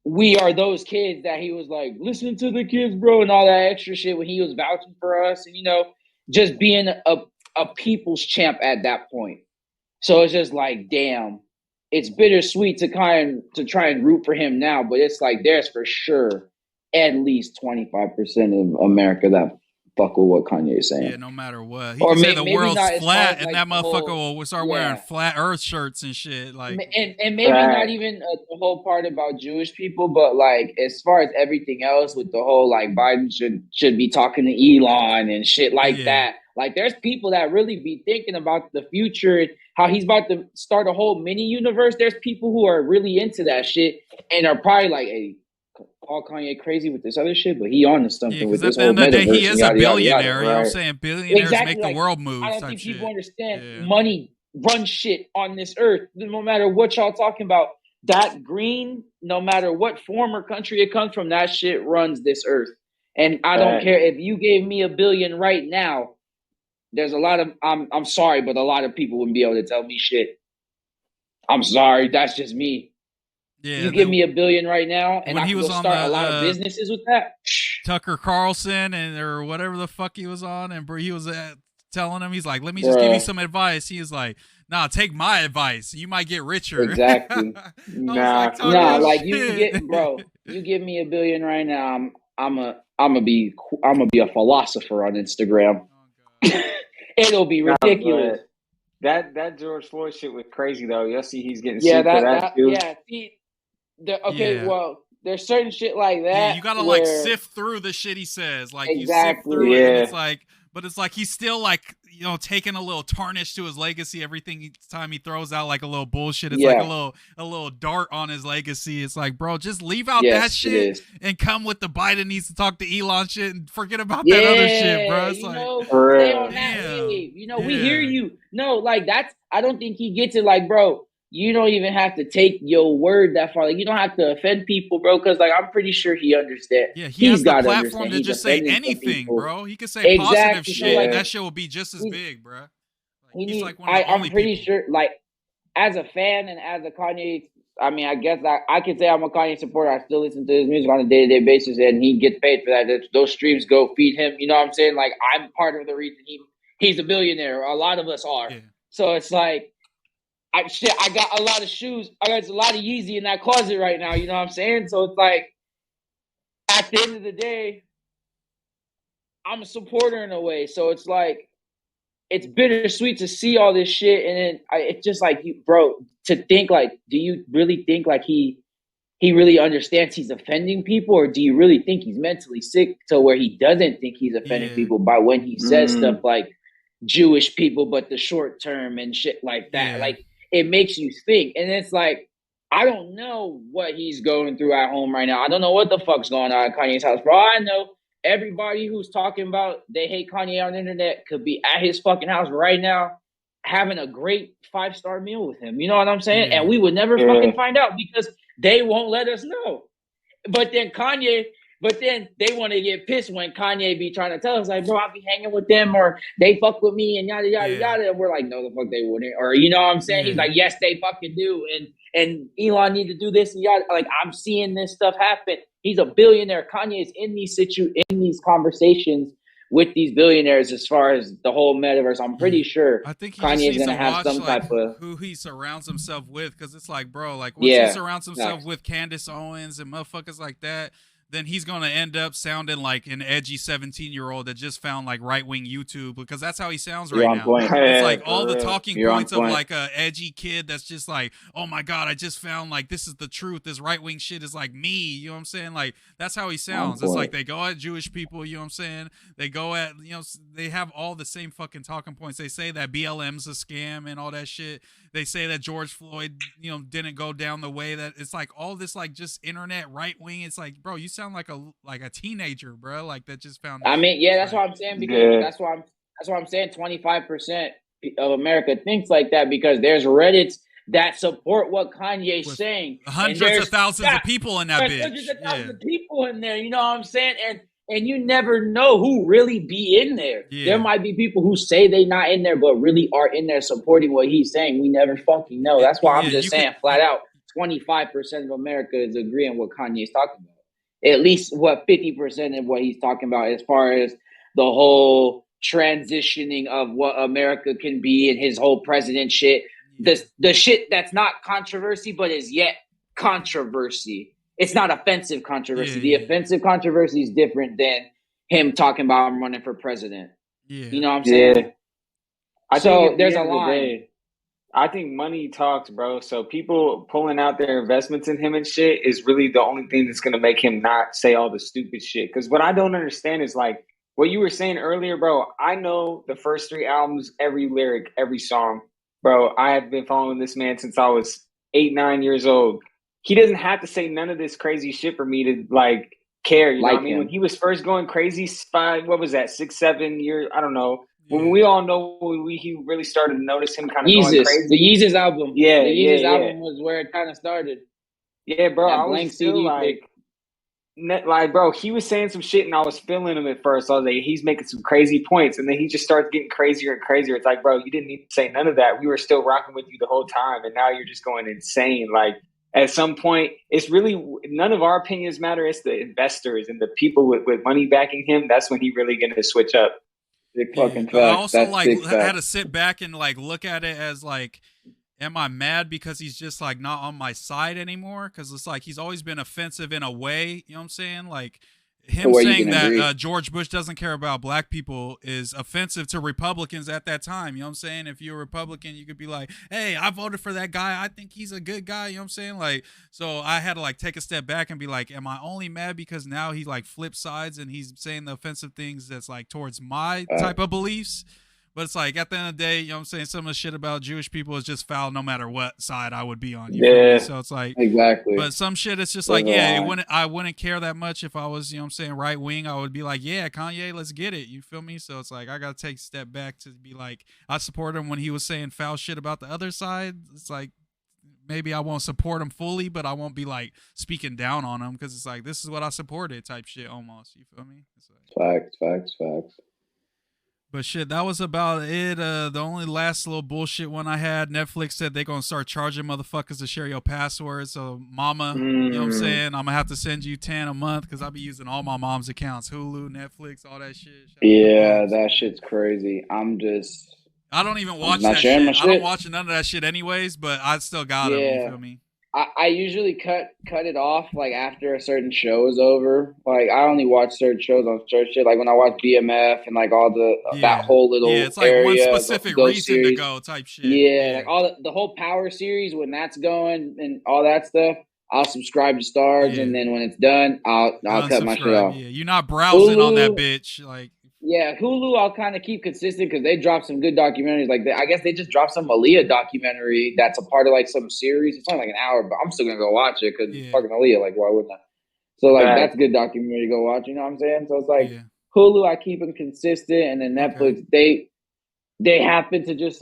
we are those kids that he was like, listen to the kids, bro, and all that extra shit when he was vouching for us and, you know, just being a people's champ at that point. So it's just like, damn, it's bittersweet to try and root for him now, but it's like there's for sure at least 25% of America that fuck with what Kanye is saying. Yeah, no matter what. He can say the world's flat and that motherfucker will start wearing flat earth shirts and shit. Like, and maybe not even the whole part about Jewish people, but like as far as everything else with the whole like Biden should be talking to Elon and shit like that. Like there's people that really be thinking about the future and how he's about to start a whole mini universe. There's people who are really into that shit and are probably like, hey, call Kanye crazy with this other shit, but he on to something with this whole metaverse. At the end of the day, he is a billionaire. You know what I'm saying? Billionaires make the world move. I don't think people understand money runs shit on this earth. No matter what y'all talking about, that green, no matter what form or country it comes from, that shit runs this earth. And I don't care if you gave me $1 billion right now. There's a lot of I'm sorry, but a lot of people wouldn't be able to tell me shit. I'm sorry, that's just me. Yeah, you give me $1 billion right now, and I can start a lot of businesses with that. Tucker Carlson or whatever the fuck he was on, and he was telling him, he's like, "Let me just give you some advice." He was like, "Nah, take my advice. You might get richer." Exactly. Like you give me $1 billion right now. I'm gonna be a philosopher on Instagram. It'll be ridiculous. That George Floyd shit was crazy though. You'll see he's getting sued for that too. Yeah, see, well, there's certain shit like that. Yeah, you gotta like sift through the shit he says. Like you sift through it, and it's like, but it's like he's still like, you know, taking a little tarnish to his legacy. Everything time he throws out like a little bullshit, it's like a little dart on his legacy. It's like, bro, just leave out that shit and come with the Biden needs to talk to Elon shit and forget about that other shit, bro. It's like, stay on that wave. You know, we hear you. No, like I don't think he gets it. Like, bro, you don't even have to take your word that far. Like, you don't have to offend people, bro, because, like, I'm pretty sure he understands. Yeah, he's got the platform to just say anything, bro. He could say positive shit, and that shit will be just as big, bro. Like, I'm pretty sure, like, as a fan and as a Kanye, I mean, I guess I can say I'm a Kanye supporter. I still listen to his music on a day-to-day basis, and he gets paid for that. Those streams go feed him. You know what I'm saying? Like, I'm part of the reason he's a billionaire. A lot of us are. Yeah. So it's like, I got a lot of shoes. I got a lot of Yeezy in that closet right now. You know what I'm saying? So it's like, at the end of the day, I'm a supporter in a way. So it's like, it's bittersweet to see all this shit. And then it's just like, bro, to think like, do you really think like he really understands he's offending people? Or do you really think he's mentally sick to where he doesn't think he's offending people by when he says stuff like Jewish people, but the short term and shit like that? Like, it makes you think. And it's like, I don't know what he's going through at home right now. I don't know what the fuck's going on at Kanye's house. For all I know, everybody who's talking about they hate Kanye on the internet could be at his fucking house right now having a great 5-star meal with him. You know what I'm saying? Yeah. And we would never fucking find out because they won't let us know. But then they want to get pissed when Kanye be trying to tell us, like, bro, I'll be hanging with them or they fuck with me and yada, yada, yada. And we're like, no, the fuck they wouldn't. Or, you know what I'm saying? He's like, yes, they fucking do. And Elon need to do this and yada. Like, I'm seeing this stuff happen. He's a billionaire. Kanye is in these conversations with these billionaires as far as the whole metaverse. I'm pretty sure I think Kanye is going to have some type of who he surrounds himself with. Because it's like, bro, like once he surrounds himself with Candace Owens and motherfuckers like that, then he's going to end up sounding like an edgy 17-year-old that just found like right-wing YouTube, because that's how he sounds right now. It's like all the talking points of like a edgy kid that's just like, oh my God, I just found like this is the truth. This right-wing shit is like me. You know what I'm saying? Like, that's how he sounds. It's like they go at Jewish people, you know what I'm saying? They go at, you know, they have all the same fucking talking points. They say that BLM's a scam and all that shit. They say that George Floyd, you know, didn't go down the way that it's like all this like just internet right wing. It's like, bro, you sound like a teenager, bro. Like that just found. I mean, yeah, that's what I'm saying because that's why I'm saying 25% of America thinks like that because there's Reddits that support what Kanye's saying. Hundreds of thousands of people in that bitch. Hundreds of thousands of people in there. You know what I'm saying? And you never know who really be in there. Yeah. There might be people who say they not in there, but really are in there supporting what he's saying. We never fucking know. That's why I'm just saying flat out, 25% of America is agreeing what Kanye's talking about. At least what 50% of what he's talking about as far as the whole transitioning of what America can be and his whole president shit. The shit that's not controversy, but is yet controversy. It's not offensive controversy. The offensive controversy is different than him talking about I'm running for president. Yeah. You know what I'm saying? So there's a line. I think money talks, bro. So people pulling out their investments in him and shit is really the only thing that's going to make him not say all the stupid shit. Because what I don't understand is like what you were saying earlier, bro. I know the first 3 albums, every lyric, every song. Bro, I have been following this man since I was 8, 9 years old. He doesn't have to say none of this crazy shit for me to like care. You know what I mean? When he was first going crazy, what was that, 6, 7 years? I don't know. When we all know he really started to notice him kind of going crazy. The Yeezus album. Yeah, the Yeezus album was where it kind of started. Yeah, bro. I was still like, bro, he was saying some shit and I was feeling him at first. I was like, he's making some crazy points. And then he just starts getting crazier and crazier. It's like, bro, you didn't need to say none of that. We were still rocking with you the whole time. And now you're just going insane. Like, at some point, it's really none of our opinions matter. It's the investors and the people with money backing him. That's when he really going to switch up. Big fucking fact. I also had to sit back and like look at it as like, am I mad because he's just like not on my side anymore? Because it's like he's always been offensive in a way. You know what I'm saying? Like him saying that George Bush doesn't care about black people is offensive to Republicans at that time. You know what I'm saying? If you're a Republican, you could be like, hey, I voted for that guy. I think he's a good guy. You know what I'm saying? Like, so I had to like take a step back and be like, am I only mad because now he like flips sides and he's saying the offensive things that's like towards my type of beliefs? But it's like, at the end of the day, you know what I'm saying, some of the shit about Jewish people is just foul no matter what side I would be on. You feel me? So it's like, exactly. But some shit, it's just like, yeah, I wouldn't care that much if I was, you know what I'm saying, right wing. I would be like, yeah, Kanye, let's get it. You feel me? So it's like, I got to take a step back to be like, I support him when he was saying foul shit about the other side. It's like, maybe I won't support him fully, but I won't be like speaking down on him because it's like, this is what I supported type shit almost. You feel me? It's like, facts. But shit, that was about it. The only last little bullshit one I had, Netflix said they're going to start charging motherfuckers to share your password. So, mama, you know what I'm saying? I'm going to have to send you 10 a month because I'll be using all my mom's accounts. Hulu, Netflix, all that shit. Yeah, that shit's crazy. I don't even watch that shit. I don't watch none of that shit anyways, but I still got them. You feel me? I usually cut it off like after a certain show is over. Like I only watch certain shows on certain shit. Like when I watch BMF and like all that whole little it's like area, one specific reason series. To go type shit. Yeah, like all the whole Power series when that's going and all that stuff. I'll subscribe to Stars and then when it's done, I'll cut my shit off. Yeah, you're not browsing Hulu, on that bitch like. Yeah, Hulu I'll kind of keep consistent because they drop some good documentaries. Like I guess they just dropped some Aaliyah documentary that's a part of like some series. It's only like an hour, but I'm still gonna go watch it because it's fucking Aaliyah. Like why wouldn't I? So like that's good documentary to go watch. You know what I'm saying? So it's like Hulu I keep them consistent, and then Netflix they happen to just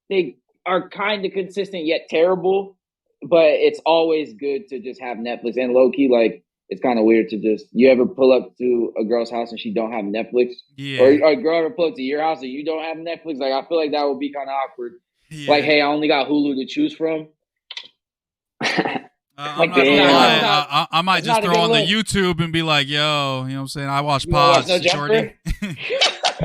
they are kind of consistent yet terrible, but it's always good to just have Netflix and low key like. It's kind of weird to just, you ever pull up to a girl's house and she don't have Netflix? Yeah. Or a girl ever pull up to your house and you don't have Netflix? Like, I feel like that would be kind of awkward. Yeah. Like, hey, I only got Hulu to choose from. I might just throw on the YouTube and be like, yo, you know what I'm saying? I watch pods, shorty.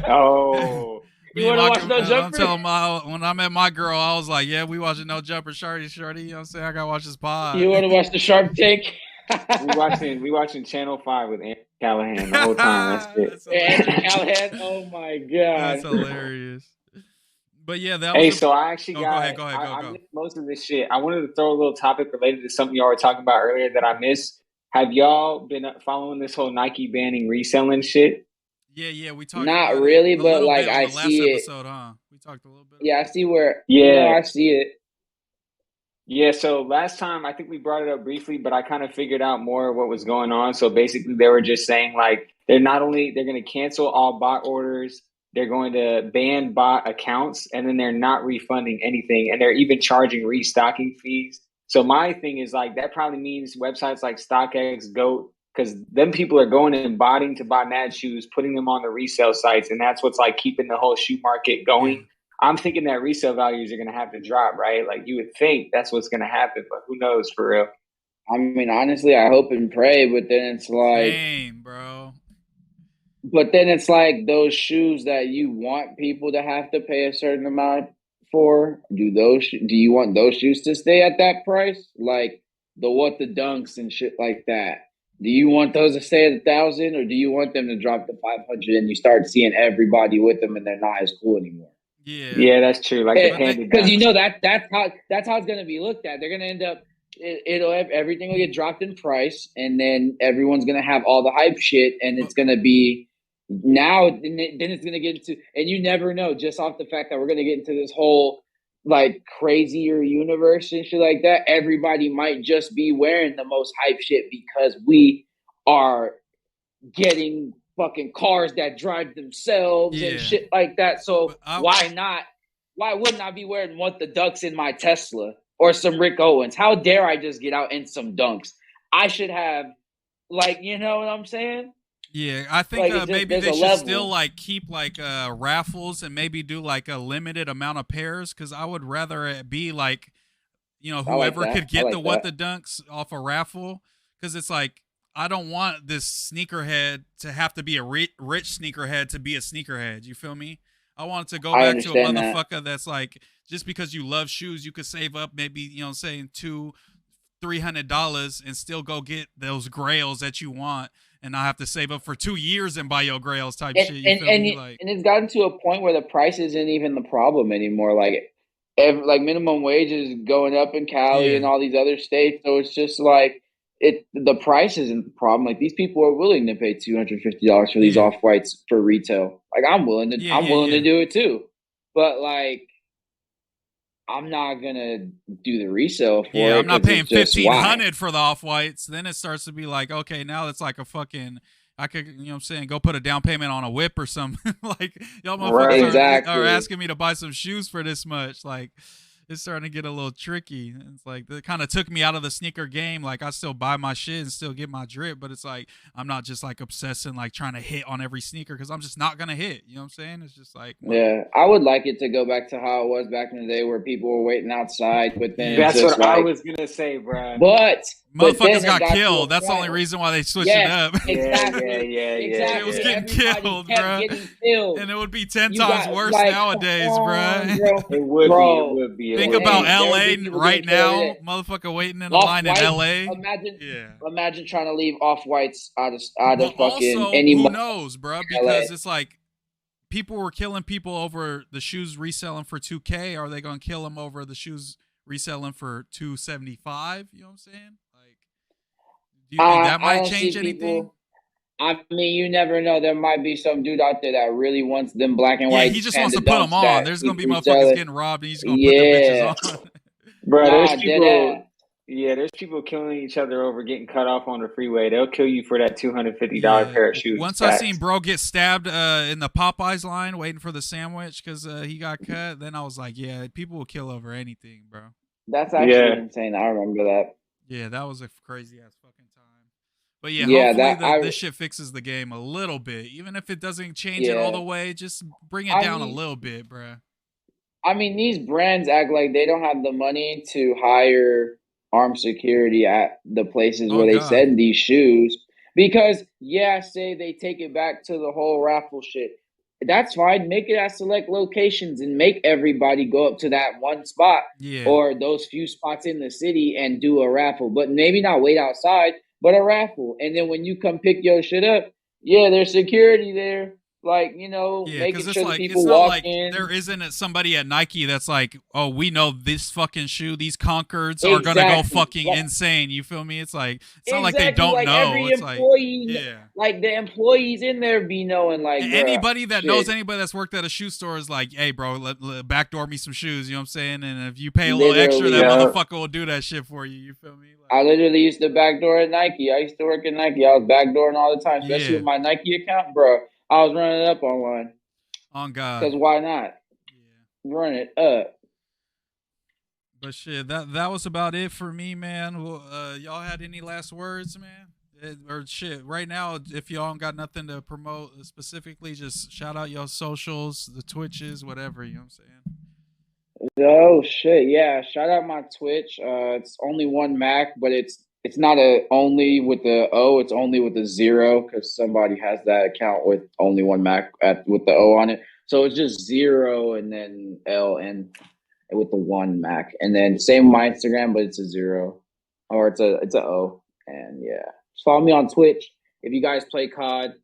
Oh. You want to watch No Jumper? I'm telling when I met my girl, I was like, yeah, we watching No Jumper, shorty. You know what I'm saying? I got to watch this pod. You want to watch the Shark Tank? we watching Channel 5 with Andrew Callahan the whole time. That's it. Andrew Callahan, oh my god, that's hilarious. But yeah, so I actually got. Go ahead. I missed most of this shit. I wanted to throw a little topic related to something y'all were talking about earlier that I missed. Have y'all been following this whole Nike banning reselling shit? Yeah, we talked. Not really, but like I see it. Episode, huh? We talked a little bit. Yeah, I see where. Yeah, I see it. Yeah, so last time I think we brought it up briefly, but I kind of figured out more of what was going on. So basically they were just saying like they're going to cancel all bot orders, they're going to ban bot accounts, and then they're not refunding anything, and they're even charging restocking fees. So my thing is like that probably means websites like StockX, GOAT, because them people are going and botting to buy mad shoes, putting them on the resale sites, and that's what's like keeping the whole shoe market going. I'm thinking that resale values are going to have to drop, right? Like you would think that's what's going to happen, but who knows for real? I mean, honestly, I hope and pray, but then it's like, damn, bro. But then it's like those shoes that you want people to have to pay a certain amount for. Do you want those shoes to stay at that price? Like the Dunks and shit like that. Do you want those to stay at 1,000, or do you want them to drop to 500 and you start seeing everybody with them and they're not as cool anymore? Yeah, that's true. Like because you know that's how it's gonna be looked at. They're gonna end up everything will get dropped in price, and then everyone's gonna have all the hype shit, and it's gonna be then it's gonna get into, and you never know, just off the fact that we're gonna get into this whole like crazier universe and shit like that. Everybody might just be wearing the most hype shit because we are getting fucking cars that drive themselves and shit like that. So why not? Why wouldn't I be wearing the Dunks in my Tesla or some Rick Owens? How dare I just get out in some Dunks? I should have, like, you know what I'm saying? Yeah, I think like maybe they should still like keep like raffles and maybe do like a limited amount of pairs, because I would rather it be like, you know, whoever could get the Dunks off a raffle, because it's like, I don't want this sneakerhead to have to be a rich sneakerhead to be a sneakerhead. You feel me? I want it to go back to a motherfucker that's like, just because you love shoes, you could save up maybe, you know, saying $300 and still go get those grails that you want, and not have to save up for 2 years and buy your grails type shit. You feel me? Like, and it's gotten to a point where the price isn't even the problem anymore. Like, minimum wage is going up in Cali and all these other states, so it's just like the price isn't the problem. Like, these people are willing to pay $250 for these off-whites for retail. Like, I'm willing to do it too, but like, I'm not gonna do the resale for it. Yeah, I'm not paying $1,500 for the off-whites. Then it starts to be like, okay, now it's like a fucking, I could, you know what I'm saying, go put a down payment on a whip or something. Like, y'all motherfuckers are asking me to buy some shoes for this much. Like, it's starting to get a little tricky. It's like, it kind of took me out of the sneaker game. Like, I still buy my shit and still get my drip, but it's like, I'm not just like obsessing, like trying to hit on every sneaker, because I'm just not going to hit. You know what I'm saying? It's just like, well, yeah, I would like it to go back to how it was back in the day where people were waiting outside. But then that's what I was going to say, bro. But motherfuckers got killed. That's the only reason why they switched it up. Exactly. Exactly. It was getting killed, bro. And it would be 10 times worse like, nowadays, bro. It would be. Think about LA right now. Motherfucker waiting in a line in LA. Imagine trying to leave off-whites out of fucking also, any. Who knows, bro? Because it's like, people were killing people over the shoes reselling for $2K. Are they gonna kill them over the shoes reselling for $275? You know what I'm saying? Like, do you think that might change anything? I mean, you never know. There might be some dude out there that really wants them black and white. Yeah, he just wants to put them on. There's gonna be motherfuckers getting robbed, and he's gonna put them bitches on. Bro, there's people. Yeah, there's people killing each other over getting cut off on the freeway. They'll kill you for that $250 pair of shoes. Once I seen bro get stabbed in the Popeyes line waiting for the sandwich because he got cut, then I was like, yeah, people will kill over anything, bro. That's actually insane. I remember that. Yeah, that was a crazy ass fucking time. But hopefully this shit fixes the game a little bit. Even if it doesn't change it all the way, just bring it down a little bit, bro. I mean, these brands act like they don't have the money to hire armed security at the places where they send these shoes, because say they take it back to the whole raffle shit. That's fine. Make it at select locations and make everybody go up to that one spot or those few spots in the city and do a raffle. But maybe not wait outside, but a raffle. And then when you come pick your shit up, there's security there. Like, making sure that people walk in. There isn't somebody at Nike that's like, oh, we know this fucking shoe, these Concords are gonna go fucking insane. You feel me? It's like, it's not like they don't know. Every it's employee, like the employees in there be knowing, like, anybody that knows anybody that's worked at a shoe store is like, hey, bro, let backdoor me some shoes. You know what I'm saying? And if you pay a little extra, that motherfucker will do that shit for you. You feel me? Like, I literally used to backdoor at Nike. I used to work at Nike. I was backdooring all the time, especially with my Nike account, bro. I was running it up online. On God. Because why not? Yeah. Run it up. But shit, that was about it for me, man. Well, y'all had any last words, man? Or shit, right now, if y'all got nothing to promote specifically, just shout out your socials, the Twitches, whatever, you know what I'm saying? Oh, shit, yeah. Shout out my Twitch. It's Only1Mac, but it's not a only with the O, it's only with the 0, because somebody has that account with Only1Mac with the O on it. So it's just 0 and then L and with the 1 Mac. And then same with my Instagram, but it's a 0. Or it's a O. And just follow me on Twitch. If you guys play COD,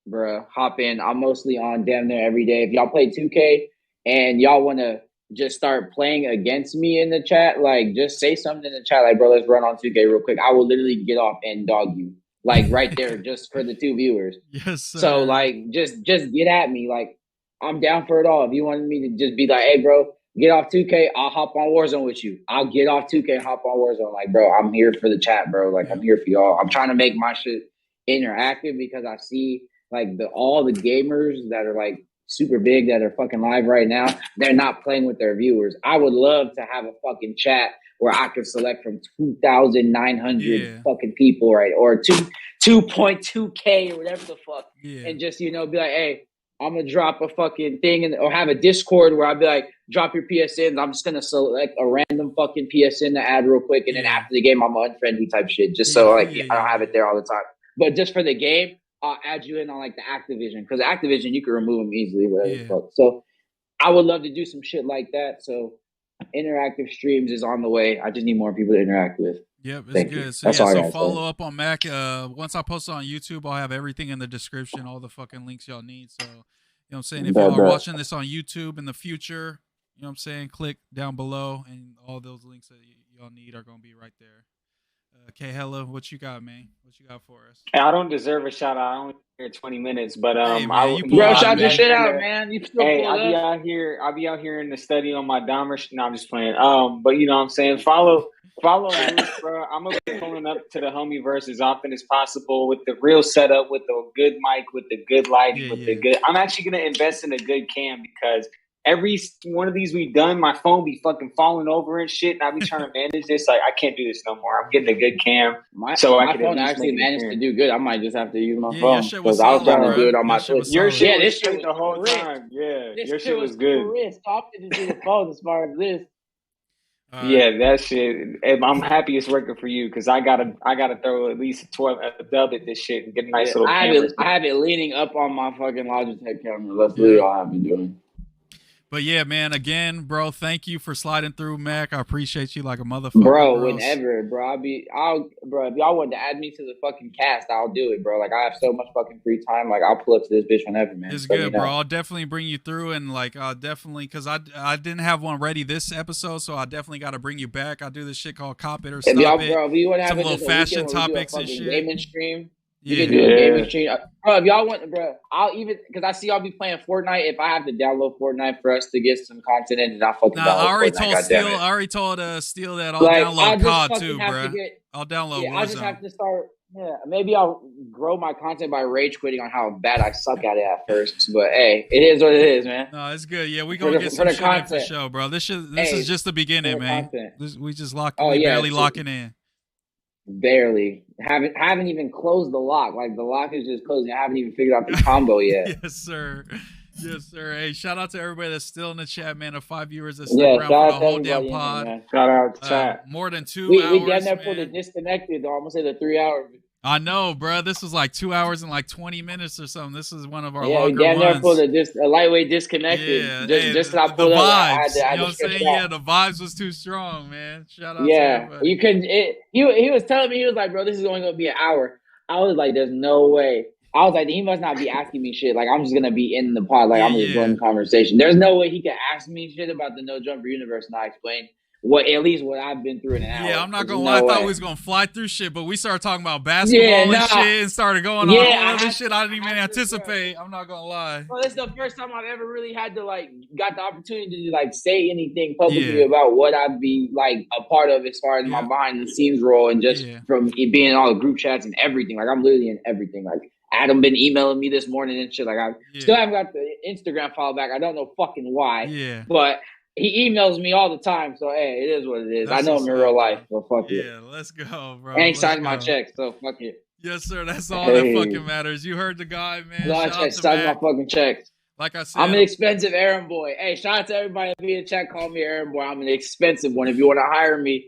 bruh, hop in. I'm mostly on damn near every day. If y'all play 2K and y'all want to just start playing against me in the chat, like, just say something in the chat, like, bro, let's run on 2K real quick. I will literally get off and dog you, like, right there, just for the 2 viewers. Yes, sir. So, like, just get at me. Like, I'm down for it all. If you wanted me to just be like, hey, bro, get off 2K, I'll hop on Warzone with you. I'll get off 2K, hop on Warzone. Like, bro, I'm here for the chat, bro. Like, I'm here for y'all. I'm trying to make my shit interactive, because I see, like, all the gamers that are, like, super big that are fucking live right now, they're not playing with their viewers. I would love to have a fucking chat where I could select from 2,900 fucking people, right? Or 2.2K or whatever the fuck. And just, be like, hey, I'm going to drop a fucking thing, or have a Discord where I'll be like, drop your PSNs. I'm just going to select a random fucking PSN to add real quick. And then after the game, I'm going to unfriend you type shit. Just so, like, I don't have it there all the time. But just for the game, I'll add you in on, like, the Activision, because Activision, you can remove them easily, whatever the fuck. So I would love to do some shit like that. So interactive streams is on the way. I just need more people to interact with. Yep, it's Thank good. you. So That's yeah, all I so gotta follow say. up on Mac. Once I post it on YouTube, I'll have everything in the description, all the fucking links y'all need. So, you know what I'm saying? If y'all are Bet. watching this on YouTube in the future, you know what I'm saying, click down below and all those links that y'all need are gonna be right there. K Hella, what you got, man? What you got for us? I don't deserve a shout out. I only here 20 minutes, but Hey man, you Bro, pulled up, shout your man. shit out, man. You still Hey, pulled up. I'll be out here in the study on my Dahmer. No, I'm just playing. But you know what I'm saying? Follow Moose, bro. I'm gonna be pulling up to the Homieverse as often as possible with the real setup, with the good mic, with the good lighting, with the good. I'm actually gonna invest in a good cam because every one of these we done, my phone be fucking falling over and shit, and I be trying to manage this. Like, I can't do this no more. I'm getting a good cam, My I could at phone least actually make an managed to appearance. do good. I might just have to use my Yeah, your phone shit was because I was solid, trying to do bro. it on Your my shit was Twitch. Your solid. shit Yeah, was this shit straight was the whole crisp. time. Yeah, This your shit shit was was good. crisp. Talking to the phone as far as this. Yeah, that shit. I'm happy it's working for you because I gotta throw at least a dub at this shit and get a nice little camera. I have it leaning up on my fucking Logitech camera. That's literally all I've been doing. But yeah, man, again, bro, thank you for sliding through, Mac. I appreciate you like a motherfucker, Bro, bro. whenever, bro, bro, if y'all want to add me to the fucking cast, I'll do it, bro. Like, I have so much fucking free time. Like, I'll pull up to this bitch whenever, man. It's Just let me good, bro. know. I'll definitely bring you through, and like I'll definitely, because I didn't have one ready this episode, so I definitely got to bring you back. I do this shit called Cop It or If Stop y'all, It. bro, if you want to have Some it little just a weekend fashion where we do a topics and fucking shit. gaming stream, you Yeah. can do a gaming stream. Bro, if y'all want, bro, I'll even, because I see y'all be playing Fortnite. If I have to download Fortnite for us to get some content in, then I'll fucking Nah, I download already Fortnite, told goddammit. Steel. I already told Steel that I'll Like, download I'll just COD fucking too, have to bruh. get, I'll download I'll just Warzone. have to start, maybe I'll grow my content by rage quitting on how bad I suck at it at first. But hey, it is what it is, man. No, it's good. Yeah, we gonna get some shit in for sure, bro. This is just the beginning, man. We just barely locking in. Barely. Haven't even closed the lock. Like, the lock is just closing. I haven't even figured out the combo yet. Yes, sir. Yes, sir. Hey, shout out to everybody that's still in the chat, man. The 5 viewers that stuck around for the whole damn pod. Man. Shout out to chat. More than 2 hours. We damn near pulled it disconnected, though. I'm gonna say the 3 hours. I know, bro. This was like 2 hours and like 20 minutes or something. This is one of our we longer damn near ones. pulled a lightweight disconnected. Yeah, just hey, I pulled the up. vibes. I had you know what I'm stretch saying? Yeah, the vibes was too strong, man. Shout out to everybody. You couldn't. He was telling me, he was like, bro, this is only gonna be an hour. I was like, there's no way. I was like, he must not be asking me shit. Like, I'm just gonna be in the pod. Like, I'm gonna join the conversation. There's no way he could ask me shit about the No Jumper universe and I explain at least what I've been through in an hour. Yeah, I'm not gonna lie. I thought we was gonna fly through shit, but we started talking about basketball and shit, and started going on all other shit I didn't even anticipate. I'm not gonna lie. Well, it's the first time I've ever really had to got the opportunity to say anything publicly about what I'd be a part of as far as my behind the scenes role, and just from being in all the group chats and everything. Like, I'm literally in everything. Like, Adam been emailing me this morning and shit. Like, I still haven't got the Instagram follow back. I don't know fucking why. Yeah. But he emails me all the time, so hey, it is what it is. I know him in real life, so fuck it. Yeah, let's go, bro. And he signed my check, so fuck it. Yes, sir. That's all that fucking matters. You heard the guy, man. No, I signed my fucking checks. Like I said, I'm an expensive errand boy. Hey, shout out to everybody that be in the chat. Call me errand boy. I'm an expensive one. If you want to hire me,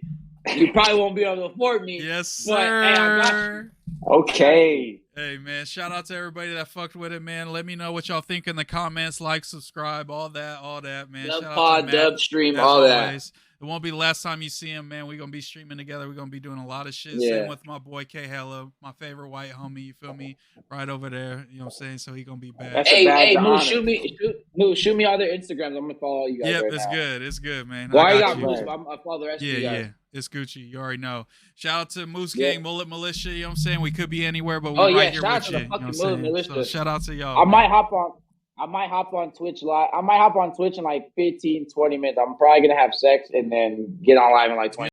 you probably won't be able to afford me. Yes, sir. But hey, I got you. Okay. Hey, man, shout out to everybody that fucked with it, man. Let me know what y'all think in the comments. Like, subscribe, all that, man. Dub shout pod, out to Matt, dub stream, all that. It won't be the last time you see him, man. We're going to be streaming together. We're going to be doing a lot of shit. Yeah. Same with my boy K Hella, my favorite white homie, you feel me? Right over there, you know what I'm saying? So he going to be back. Hey, Moose, shoot me all their Instagrams. I'm going to follow you guys right now. Good. It's good, man. Well, I got Moose, but I'm going to follow the rest of you guys. Yeah. It's Gucci. You already know. Shout out to Moose Gang, Mullet Militia. You know what I'm saying? We could be anywhere, but we're right here with you. Shout out to the fucking Mullet Militia. So shout out to y'all. I might hop on Twitch live. I might hop on Twitch in 15, 20 minutes. I'm probably going to have sex and then get on live in 20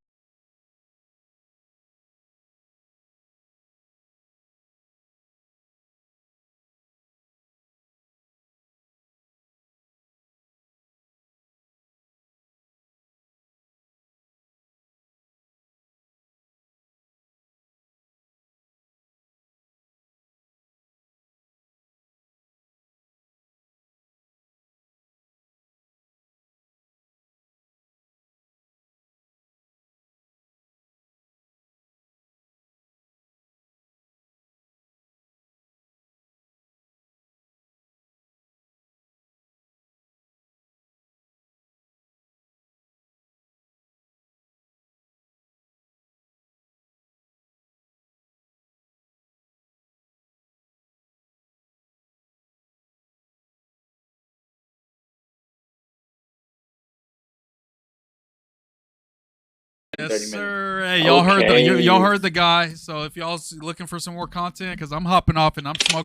Yes, sir. Hey, y'all heard the guy. So if y'all's looking for some more content, because I'm hopping off and I'm smoking